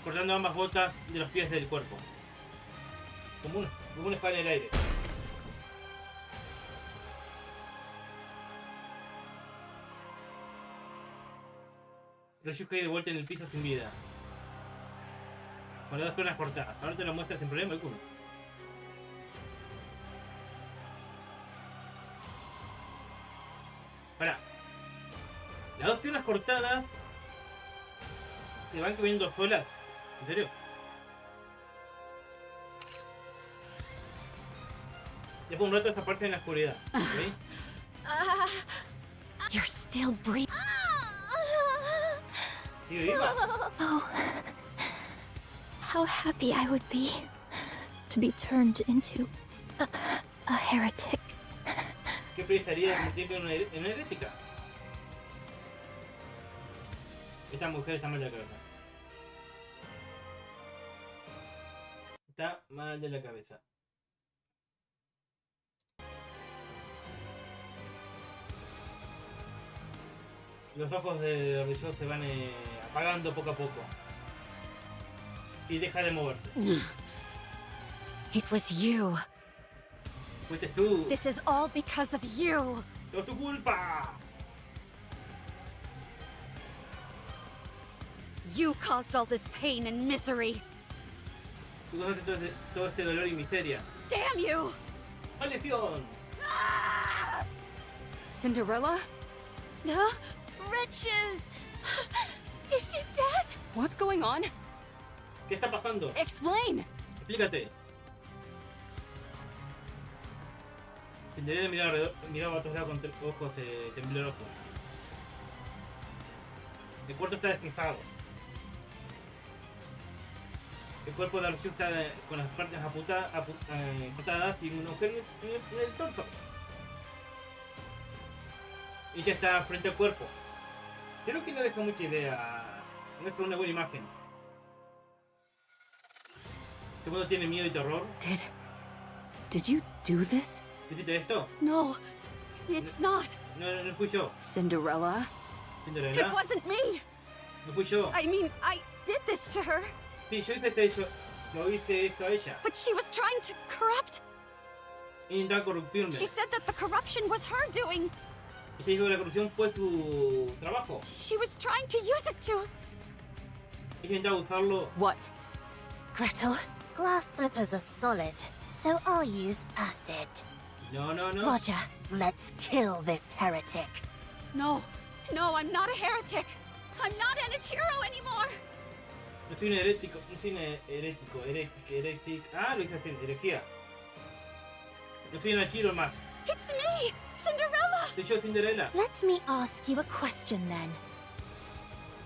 [SPEAKER 1] cortando ambas botas de los pies del cuerpo. Como una espada en el aire. Rishu cae de vuelta en el piso sin vida, con las dos piernas cortadas. Ahora te lo muestras sin problema alguno. Pará. Las dos piernas cortadas se van comiendo solas. ¿En serio? Ya por un rato esta parte en la oscuridad. ¿Okay?
[SPEAKER 8] You're still breathing.
[SPEAKER 1] ¿Sigue viva?
[SPEAKER 4] Oh, how happy I would be to be turned into a heretic.
[SPEAKER 1] ¿Qué feliz estaría convertirme en una herética? Esta mujer está mal de la cabeza. Está mal de la cabeza. Los ojos de Richard se van apagando poco a poco. Y deja de moverse.
[SPEAKER 8] It was you.
[SPEAKER 1] Fuiste tú.
[SPEAKER 8] This is all because of you.
[SPEAKER 1] ¡Todo es tu culpa!
[SPEAKER 8] You caused all this pain and misery.
[SPEAKER 1] Tú causaste todo este dolor y miseria.
[SPEAKER 8] Damn you!
[SPEAKER 1] ¡Maldición!
[SPEAKER 2] Cinderella?
[SPEAKER 8] Huh?
[SPEAKER 3] Riches!
[SPEAKER 8] Is she dead?
[SPEAKER 2] What's going on?
[SPEAKER 1] ¿Qué está pasando?
[SPEAKER 2] Explain!
[SPEAKER 1] Explícate. Cinderella miraba a todos lados con ojos temblorosos. El cuarto está destrozado. El cuerpo de Archie está con las partes amputadas y un agujero en el torso. Ella está frente al cuerpo. Creo que no deja mucha idea. No es una buena imagen. ¿Este mundo tiene miedo y terror?
[SPEAKER 2] Did you do this?
[SPEAKER 1] ¿Hiciste esto?
[SPEAKER 8] No, it's not.
[SPEAKER 1] No, no fui yo.
[SPEAKER 2] Cinderella?
[SPEAKER 8] It
[SPEAKER 1] ¿Cinderella?
[SPEAKER 8] wasn't me.
[SPEAKER 1] No fui yo.
[SPEAKER 8] I mean, I
[SPEAKER 5] did this to her.
[SPEAKER 1] Sí, yo hice lo hice esto a ella.
[SPEAKER 5] But she was trying to corrupt.
[SPEAKER 1] Intentaba corruptirme.
[SPEAKER 5] She said that the corruption was her doing.
[SPEAKER 1] Ella dijo que la corrupción fue su trabajo.
[SPEAKER 5] She was trying to use it to...
[SPEAKER 1] Ella intentaba usarlo.
[SPEAKER 6] What? Gretel?
[SPEAKER 3] Glass slippers are solid, so I'll use acid.
[SPEAKER 1] No, no, no.
[SPEAKER 3] Roger, let's kill this heretic.
[SPEAKER 5] No, no, I'm not a heretic. I'm not Aniversario anymore.
[SPEAKER 1] No soy un herético, no soy un heretic. Ah, lo dije así, herejía. No soy un Aniversario más.
[SPEAKER 5] It's me, Cinderella.
[SPEAKER 1] Soy yo, Cinderella.
[SPEAKER 3] Let me ask you a question then.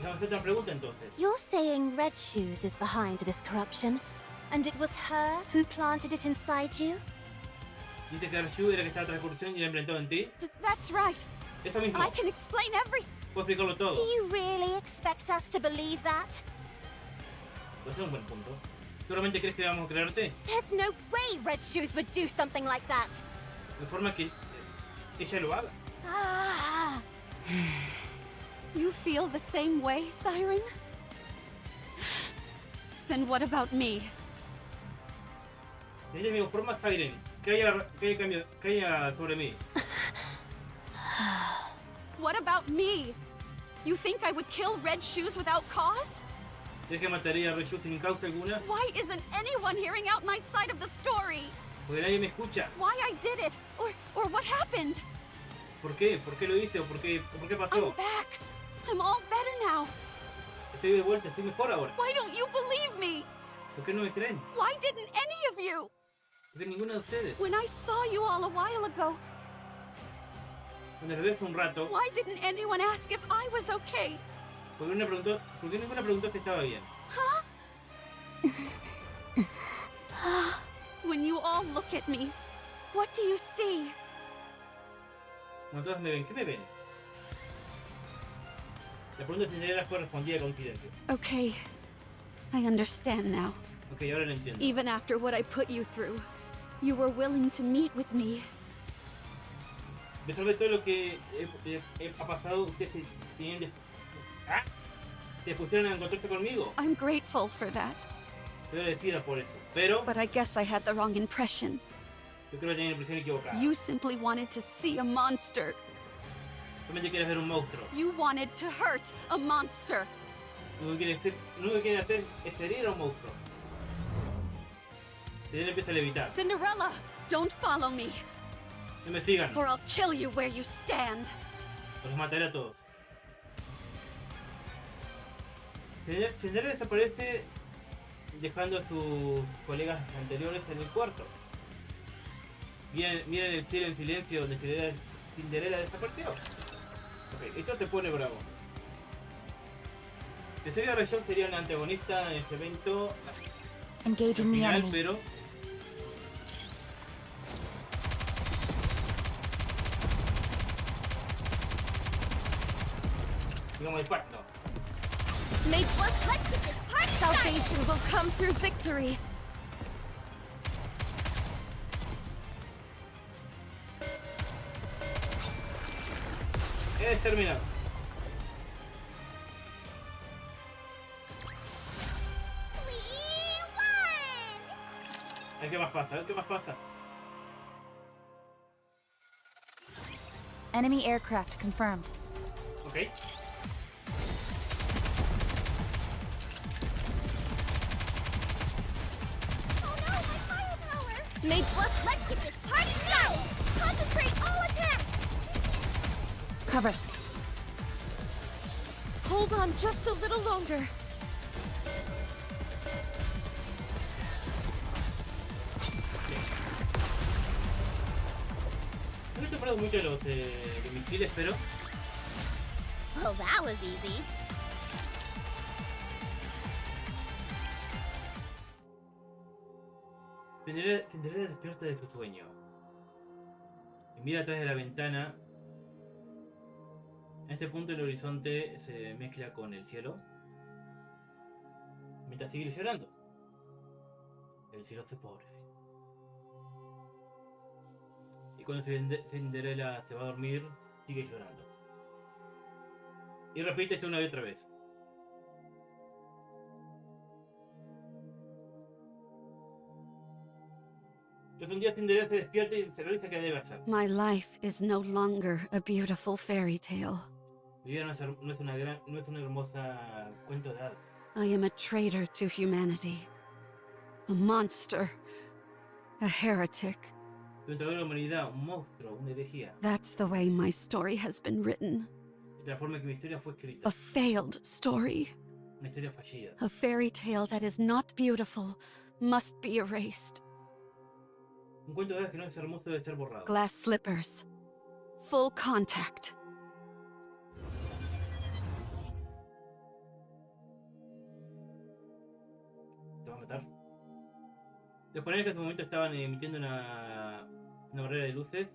[SPEAKER 1] Vamos a hacer otra pregunta entonces.
[SPEAKER 3] You're saying Red Shoes is behind this corruption, and it was her who planted it inside you?
[SPEAKER 1] Dice que Arshu era que estaba tras la corrupción y la implantó en ti.
[SPEAKER 5] That's right.
[SPEAKER 1] Esto mismo.
[SPEAKER 5] I can explain every...
[SPEAKER 1] Puedo explicarlo todo.
[SPEAKER 3] Do you really expect us to believe that?
[SPEAKER 1] Puede ser un buen punto. ¿Seguramente crees que vamos a creerte?
[SPEAKER 3] There's no way Red Shoes would do something like that.
[SPEAKER 1] De forma que ella lo haga.
[SPEAKER 3] Ah.
[SPEAKER 5] You feel the same way, Siren? Then what about me?
[SPEAKER 1] De la misma forma, Siren, que haya sobre mí.
[SPEAKER 5] What about me? You think I would kill Red Shoes without cause?
[SPEAKER 1] ¿Crees que mataría a Red Shoes sin causa alguna?
[SPEAKER 5] Why isn't anyone hearing out my side of the story?
[SPEAKER 1] Porque nadie me escucha.
[SPEAKER 5] Why I did it? Or what happened?
[SPEAKER 1] ¿Por qué? ¿Por qué lo hice? ¿O por qué pasó?
[SPEAKER 5] I'm back. I'm all better now.
[SPEAKER 1] Estoy de vuelta, estoy mejor ahora.
[SPEAKER 5] Why don't you believe me?
[SPEAKER 1] ¿Por qué no me creen?
[SPEAKER 5] Why didn't any of you?
[SPEAKER 1] Porque ninguno de ustedes.
[SPEAKER 5] When I saw you all a while ago,
[SPEAKER 1] Cuando lo vi hace un rato,
[SPEAKER 5] why didn't anyone ask if I was okay?
[SPEAKER 1] ¿por qué ninguna preguntó si estaba bien?
[SPEAKER 5] When you all look at me, what do you see?
[SPEAKER 1] Cuando todos me ven, ¿qué me ven? La pregunta tendría fue respondida con silencio.
[SPEAKER 5] Okay, I understand now.
[SPEAKER 1] Ok, ahora lo entiendo.
[SPEAKER 5] Even after what I put you through, you were willing to meet with me.
[SPEAKER 1] Después de todo lo que ha pasado, ustedes se pusieron a encontrarse conmigo.
[SPEAKER 5] I'm grateful for that.
[SPEAKER 1] Yo les pido por eso. Pero
[SPEAKER 5] But I guess I had the wrong impression.
[SPEAKER 1] yo creo que tenía la impresión equivocada.
[SPEAKER 5] You simply wanted to see a monster.
[SPEAKER 1] Solamente quieres ver un monstruo.
[SPEAKER 5] You wanted to hurt a monster.
[SPEAKER 1] Lo que quieren hacer es herir a un monstruo. Y él empieza a levitar.
[SPEAKER 5] Cinderella, don't follow me,
[SPEAKER 1] No me sigan,
[SPEAKER 5] or I'll kill you where you stand.
[SPEAKER 1] los mataré a todos. Cinderella desaparece dejando a sus colegas anteriores en el cuarto. Miren el cielo en silencio donde Cinderella desapareció. Ok, esto te pone bravo. Pensé que Ray sería un antagonista en este evento
[SPEAKER 4] Engaging the
[SPEAKER 1] final,
[SPEAKER 4] enemy.
[SPEAKER 1] pero digamos de pacto.
[SPEAKER 3] Let's get this party started.
[SPEAKER 5] Salvation will come through victory.
[SPEAKER 1] Es terminado.
[SPEAKER 3] We won!
[SPEAKER 1] A ver qué más pasa, a ver qué más pasa.
[SPEAKER 4] Enemy aircraft confirmed.
[SPEAKER 1] Ok.
[SPEAKER 3] Oh no, my firepower! Let's get this party started! Concentrate all attacks!
[SPEAKER 4] Cover.
[SPEAKER 5] Hold on just a little longer.
[SPEAKER 1] No me estoy parando mucho de los misiles, pero
[SPEAKER 3] Well, that was easy.
[SPEAKER 1] Cinderella despierta de su sueño y mira atrás de la ventana. En este punto el horizonte se mezcla con el cielo mientras sigue llorando. El cielo se pobre. Y cuando Cinderella se va a dormir, sigue llorando. Y repite esto una y otra vez. Pues un día Cinderella se despierta y se realiza qué debe hacer.
[SPEAKER 8] My life is no longer a beautiful fairy tale.
[SPEAKER 1] Mi vida no es una hermosa cuento de hadas.
[SPEAKER 8] I am a traitor to humanity. A monster. A heretic.
[SPEAKER 1] Soy un traidor de la humanidad, un monstruo, una herejía.
[SPEAKER 8] That's the way my story has been written.
[SPEAKER 1] De la forma que mi historia fue escrita.
[SPEAKER 8] A failed story.
[SPEAKER 1] Una historia fallida.
[SPEAKER 8] A fairy tale that is not beautiful must be erased.
[SPEAKER 1] Un cuento de hadas que no es hermoso debe ser borrado.
[SPEAKER 8] Glass slippers. Full contact.
[SPEAKER 1] Te va a matar. Los paneles que en ese momento estaban emitiendo una barrera de luces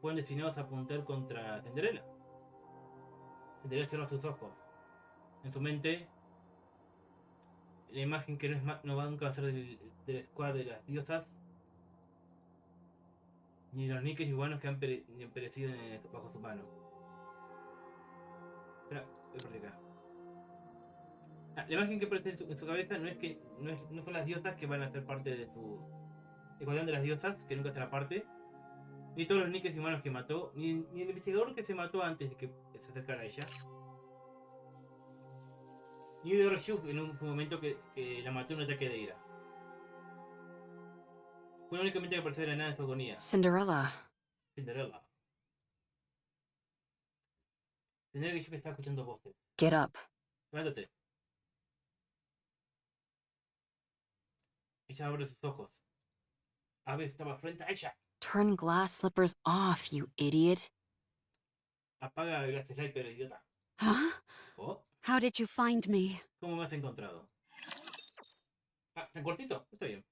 [SPEAKER 1] fueron destinados a apuntar contra Cinderella. Cinderella cerró sus ojos. En su mente, la imagen que no va nunca a ser del squad de las diosas, ni los Nikkes y humanos que han perecido bajo su mano. Espera, voy por acá. La imagen que aparece en su cabeza no son las diosas que van a ser parte de su escuadrón de las diosas, que nunca será parte, ni todos los Nikkes y humanos que mató, ni el investigador que se mató antes de que se acercara a ella, ni de Rashu en un momento que la mató en un ataque de ira. Fue únicamente que apareció de la nada en su agonía.
[SPEAKER 2] Cinderella.
[SPEAKER 1] Cinderella que yo que estaba escuchando voces.
[SPEAKER 2] Get up.
[SPEAKER 1] Levántate. Ella abre sus ojos. Ave estaba frente a ella.
[SPEAKER 2] Turn glass slippers off, you idiot.
[SPEAKER 1] Apaga el sniper, idiota.
[SPEAKER 8] Huh?
[SPEAKER 1] ¿Oh?
[SPEAKER 8] How did you find me?
[SPEAKER 1] ¿Cómo me has encontrado? Ah, ¿tan cortito? Está bien.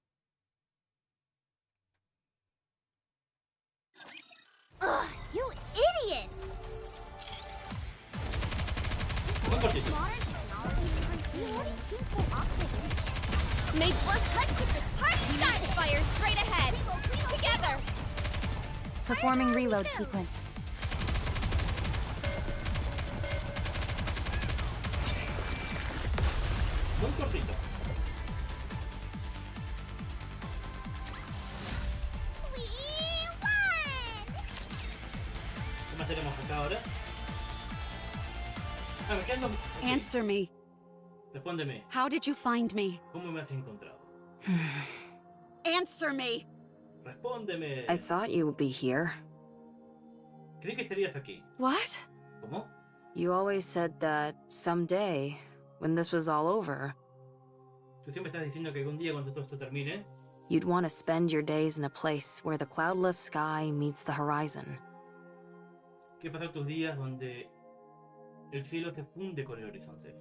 [SPEAKER 3] Ugh, you idiots!
[SPEAKER 1] Muy cortito.
[SPEAKER 3] Modern technology you already seem so obsolete. Let's get this party started! Fire straight ahead! Together!
[SPEAKER 4] Performing reload sequence.
[SPEAKER 1] Muy cortito.
[SPEAKER 3] We won!
[SPEAKER 1] ¿Qué más tenemos acá ahora? Ah, me quedan dos. Ok.
[SPEAKER 8] Answer me.
[SPEAKER 1] Respóndeme.
[SPEAKER 8] How did you find me?
[SPEAKER 1] ¿Cómo me has encontrado?
[SPEAKER 8] Answer me.
[SPEAKER 1] Respóndeme.
[SPEAKER 2] I thought you would be here.
[SPEAKER 1] Creí que estarías aquí.
[SPEAKER 8] What?
[SPEAKER 1] ¿Cómo?
[SPEAKER 2] You always said that someday, when this was all over,
[SPEAKER 1] Tú siempre estás diciendo que algún día cuando todo esto termine,
[SPEAKER 2] you'd want to spend your days in a place where the cloudless sky meets the horizon.
[SPEAKER 1] que pasar tus días donde el cielo se funde con el horizonte.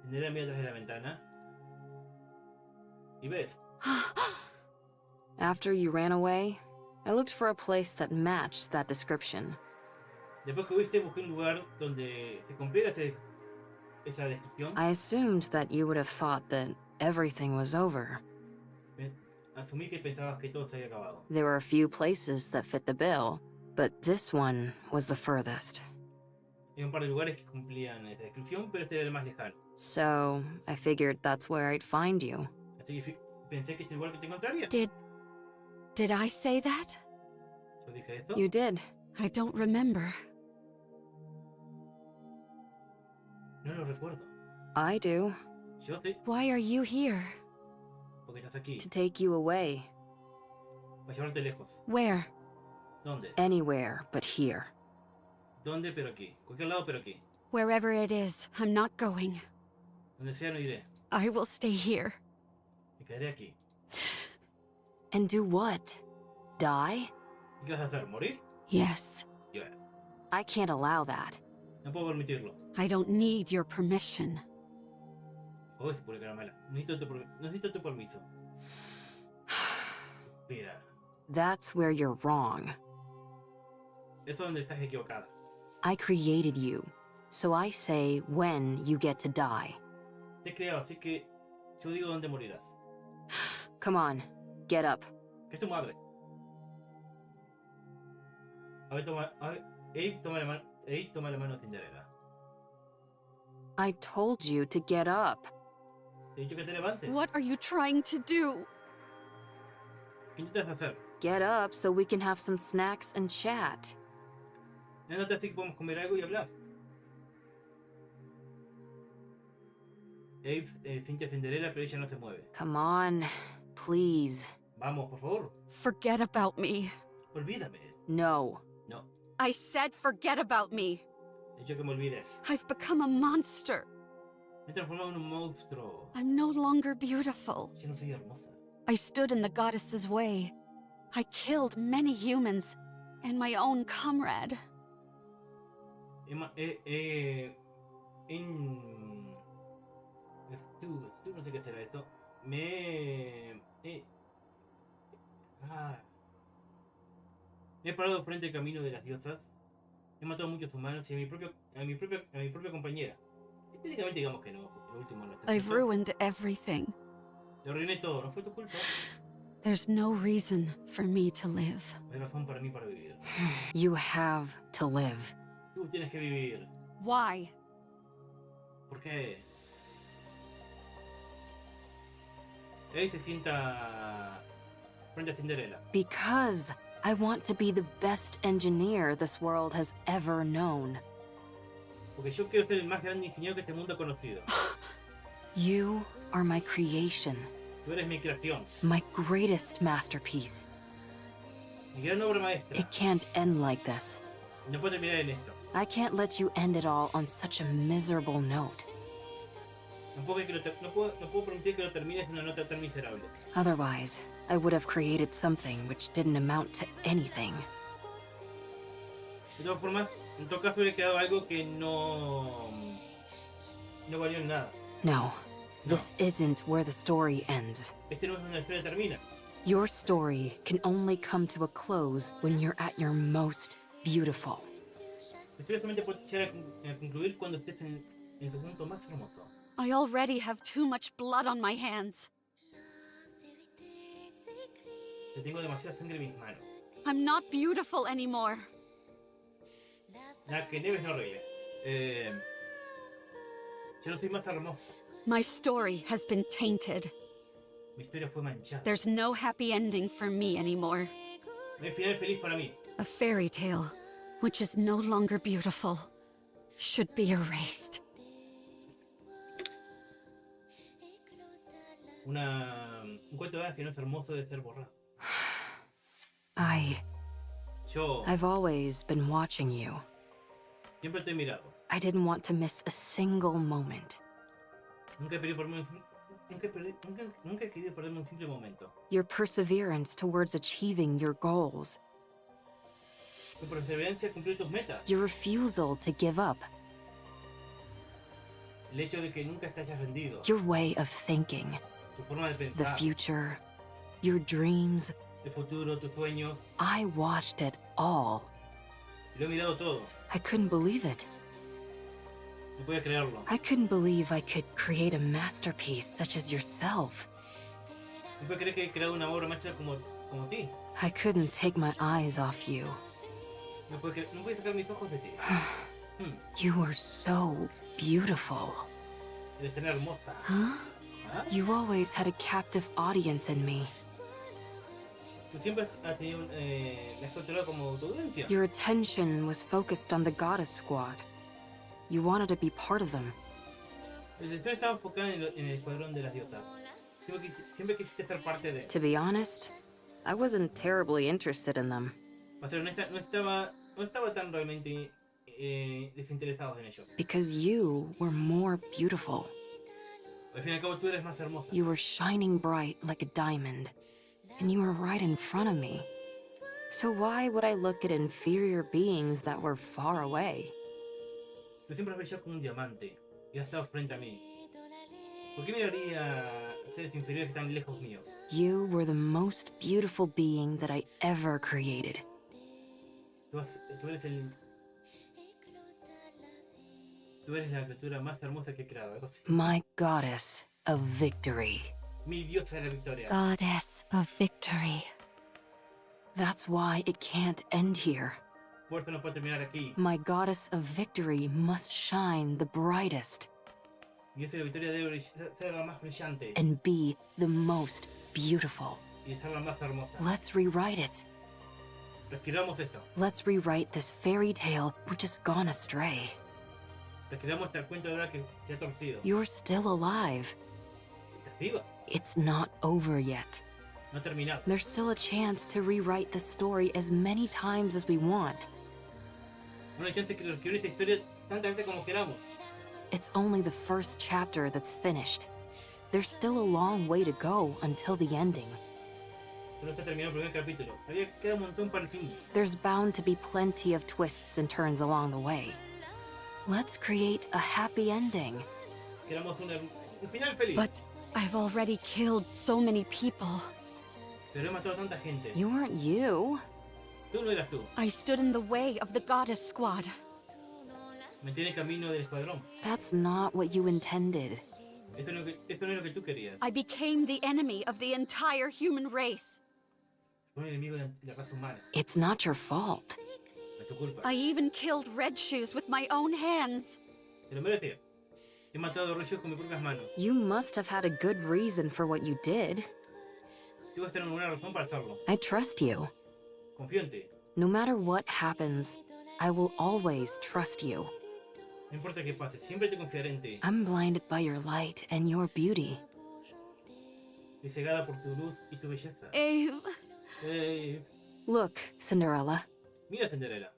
[SPEAKER 1] Cinderella mira atrás de la ventana y ves.
[SPEAKER 2] After you ran away, I looked for a place that matched that description.
[SPEAKER 1] Después que huiste, busqué un lugar donde se cumpliera esa descripción.
[SPEAKER 2] I assumed that you would have thought that everything was over.
[SPEAKER 1] Asumí que pensabas que todo se había acabado.
[SPEAKER 2] There were a few places that fit the bill, but this one was the furthest.
[SPEAKER 1] Hay un par de lugares que cumplían esa descripción, pero este era el más lejano.
[SPEAKER 2] So, I figured that's where I'd find you.
[SPEAKER 1] Así que pensé que este lugar que te encontraría.
[SPEAKER 8] Did I say that?
[SPEAKER 1] Yo dije esto.
[SPEAKER 2] You did.
[SPEAKER 8] I don't remember.
[SPEAKER 1] No lo recuerdo.
[SPEAKER 2] I do.
[SPEAKER 1] Yo sí,
[SPEAKER 8] Why are you here?
[SPEAKER 1] porque estás aquí.
[SPEAKER 2] To take you away.
[SPEAKER 1] Para llevarte lejos.
[SPEAKER 8] Where?
[SPEAKER 1] ¿Dónde?
[SPEAKER 2] Anywhere but here.
[SPEAKER 1] ¿Dónde? Pero aquí. Cualquier lado, pero aquí.
[SPEAKER 8] Wherever it is, I'm not going.
[SPEAKER 1] Donde sea, no iré.
[SPEAKER 8] I will stay here.
[SPEAKER 1] Me quedaré aquí.
[SPEAKER 2] And do what? Die?
[SPEAKER 1] ¿Y qué vas a hacer? ¿Morir?
[SPEAKER 8] Yes.
[SPEAKER 1] Yo,
[SPEAKER 2] I can't allow that.
[SPEAKER 1] no puedo permitirlo.
[SPEAKER 8] I don't need your permission.
[SPEAKER 1] Oh, se pone cara mala. Necesito tu permiso. Mira,
[SPEAKER 2] That's where you're wrong.
[SPEAKER 1] esto es donde estás equivocada.
[SPEAKER 2] I created you, so I say when you get to die.
[SPEAKER 1] Te he creado, así que yo digo dónde morirás.
[SPEAKER 2] Come on, get up.
[SPEAKER 1] Que es tu madre. A ver, toma la mano de Cinderella.
[SPEAKER 2] I told you to get up.
[SPEAKER 1] Te he dicho que te levantes.
[SPEAKER 8] What are you trying to do?
[SPEAKER 1] ¿Qué intentas hacer?
[SPEAKER 2] Get up so we can have some snacks and chat.
[SPEAKER 1] Levántate así que podemos comer algo y hablar. Abe finge Cinderella, pero ella no se mueve.
[SPEAKER 2] Come on, please.
[SPEAKER 1] Vamos, por favor.
[SPEAKER 8] Forget about me.
[SPEAKER 1] Olvídame.
[SPEAKER 2] No.
[SPEAKER 1] No,
[SPEAKER 8] I said forget about me.
[SPEAKER 1] he dicho que me olvides.
[SPEAKER 8] I've become a monster.
[SPEAKER 1] Me he transformado en un monstruo.
[SPEAKER 8] I'm no longer beautiful.
[SPEAKER 1] Ya no soy hermosa.
[SPEAKER 8] I stood in the goddess's way. I killed many humans and my own comrade.
[SPEAKER 1] Tú no sé qué será esto. Me he parado frente al camino de las diosas. He matado a muchos humanos y a mi propia compañera. Y técnicamente digamos que no, porque lo último no está.
[SPEAKER 8] I've ruined everything.
[SPEAKER 1] Lo arruiné todo, no fue tu culpa.
[SPEAKER 8] There's no reason for me to live.
[SPEAKER 1] No hay razón para mí para vivir.
[SPEAKER 2] You have to live.
[SPEAKER 1] Tú tienes que vivir.
[SPEAKER 8] Why?
[SPEAKER 1] ¿Por qué? Él se sienta frente a Cinderella.
[SPEAKER 2] Because I want to be the best engineer this world has ever known.
[SPEAKER 1] Porque yo quiero ser el más grande ingeniero que este mundo ha conocido.
[SPEAKER 2] You are my creation,
[SPEAKER 1] Tú eres mi creación,
[SPEAKER 2] my greatest masterpiece.
[SPEAKER 1] mi gran obra maestra.
[SPEAKER 2] It can't end like this.
[SPEAKER 1] No puedo terminar en esto.
[SPEAKER 2] I can't let you end it all on such a miserable note.
[SPEAKER 1] No puedo permitir que lo termines en una nota tan miserable.
[SPEAKER 2] Otherwise, I would have created something which didn't amount to anything.
[SPEAKER 1] De todas formas, en todo caso hubiera quedado algo que no valió en nada.
[SPEAKER 2] No, this isn't where the story ends.
[SPEAKER 1] Este no es donde la historia termina.
[SPEAKER 2] Your story can only come to a close when you're at your most beautiful.
[SPEAKER 1] La historia solamente puede llegar a concluir cuando estés en tu punto más hermoso.
[SPEAKER 8] I already have too much blood on my hands.
[SPEAKER 1] Yo tengo demasiada sangre en mis manos.
[SPEAKER 8] I'm not beautiful anymore.
[SPEAKER 1] Nada, que Neves no arregle. Yo no soy más hermosa.
[SPEAKER 8] My story has been tainted.
[SPEAKER 1] Mi historia fue manchada.
[SPEAKER 8] There's no happy ending for me anymore.
[SPEAKER 1] No hay final feliz para mí.
[SPEAKER 8] A fairy tale, which is no longer beautiful, should be erased.
[SPEAKER 1] Un cuento de hadas que no es hermoso debe ser borrado.
[SPEAKER 2] I've always been watching you.
[SPEAKER 1] Siempre te he mirado.
[SPEAKER 2] I didn't want to miss a single moment.
[SPEAKER 1] Nunca he querido perderme un simple momento.
[SPEAKER 2] Your perseverance towards achieving your goals.
[SPEAKER 1] Tu perseverancia a cumplir tus metas.
[SPEAKER 2] Your refusal to give up.
[SPEAKER 1] El hecho de que nunca te hayas rendido.
[SPEAKER 2] Your way of thinking.
[SPEAKER 1] Tu forma de
[SPEAKER 2] The
[SPEAKER 1] pensar.
[SPEAKER 2] future. Your dreams.
[SPEAKER 1] El futuro, tus sueños.
[SPEAKER 2] I watched it all.
[SPEAKER 1] Lo he mirado todo.
[SPEAKER 2] I couldn't believe it.
[SPEAKER 1] No podía creerlo.
[SPEAKER 2] I couldn't believe I could create a masterpiece such as yourself.
[SPEAKER 1] No puedo creer que he creado una obra maestra como ti.
[SPEAKER 2] I couldn't take my eyes off you.
[SPEAKER 1] No puedo sacar mis ojos de ti.
[SPEAKER 2] You are so beautiful.
[SPEAKER 1] Eres tan hermosa.
[SPEAKER 2] Huh?
[SPEAKER 1] ¿Ah?
[SPEAKER 2] You always had a captive audience in me.
[SPEAKER 1] Tú siempre has tenido me has controlado como tu audiencia.
[SPEAKER 2] Your attention was focused on the goddess squad. You wanted to be part of them.
[SPEAKER 1] La atención estaba enfocada en el escuadrón de las diosas. Siempre quisiste ser parte de.
[SPEAKER 2] To be honest, I wasn't terribly interested in them.
[SPEAKER 1] Para ser honesta, no estaba tan realmente desinteresados en ellos.
[SPEAKER 2] Because you were more beautiful.
[SPEAKER 1] Al fin y al cabo tú eres más hermosa.
[SPEAKER 2] You were shining bright like a diamond. And you were right in front of me. So why would I look at inferior beings that were far away?
[SPEAKER 1] Tú siempre has brillado como un diamante y has estado frente a mí. ¿Por qué miraría a seres inferiores que están lejos mío?
[SPEAKER 2] You were the most beautiful being that I ever created.
[SPEAKER 1] Tú eres la criatura más hermosa que he creado, algo así.
[SPEAKER 2] My goddess of victory.
[SPEAKER 1] Mi diosa de la victoria.
[SPEAKER 8] Goddess of victory.
[SPEAKER 2] That's why it can't end here.
[SPEAKER 1] Por eso no puede terminar aquí.
[SPEAKER 2] My goddess of victory must shine the brightest.
[SPEAKER 1] Y esa victoria debe ser la más brillante.
[SPEAKER 2] and be the most beautiful.
[SPEAKER 1] Y ser la más hermosa.
[SPEAKER 2] Let's rewrite it.
[SPEAKER 1] Respiramos esto.
[SPEAKER 2] Let's rewrite this fairy tale which has gone astray.
[SPEAKER 1] Respiramos este cuento de verdad que se ha torcido.
[SPEAKER 2] You're still alive.
[SPEAKER 1] ¿Estás viva?
[SPEAKER 2] It's not over yet.
[SPEAKER 1] No ha terminado.
[SPEAKER 2] There's still a chance to rewrite the story as many times as we want.
[SPEAKER 1] Una chance de reescribir esta historia tantas veces como queramos.
[SPEAKER 2] It's only the first chapter that's finished. There's still a long way to go until the ending.
[SPEAKER 1] Solo está terminado el primer capítulo. Todavía queda un montón para el fin.
[SPEAKER 2] There's bound to be plenty of twists and turns along the way. Let's create a happy ending.
[SPEAKER 1] Queramos un final feliz.
[SPEAKER 8] But I've already killed so many people.
[SPEAKER 1] Pero he matado a tanta gente.
[SPEAKER 2] You weren't you.
[SPEAKER 1] Tú no eras tú.
[SPEAKER 8] I stood in the way of the goddess squad.
[SPEAKER 1] Me tiene camino del escuadrón.
[SPEAKER 2] That's not what you intended.
[SPEAKER 1] Esto no es lo que tú querías.
[SPEAKER 8] I became the enemy of the entire human race.
[SPEAKER 1] Un enemigo de la raza humana.
[SPEAKER 2] It's not your fault.
[SPEAKER 1] No es tu culpa.
[SPEAKER 8] I even killed Red Shoes with my own hands.
[SPEAKER 1] Te lo mereces. He matado a Reyes con mis propias manos.
[SPEAKER 2] You must have had a good reason for what you did.
[SPEAKER 1] Tú vas a tener una buena razón para hacerlo.
[SPEAKER 2] I trust you.
[SPEAKER 1] Confío en ti.
[SPEAKER 2] No matter what happens, I will always trust you.
[SPEAKER 1] No importa qué pase, siempre te confiaré en ti.
[SPEAKER 2] I'm blinded by your light and your beauty.
[SPEAKER 1] Y cegada por tu luz y tu belleza.
[SPEAKER 8] Ave,
[SPEAKER 2] Look, Cinderella.
[SPEAKER 1] Mira, Cinderella.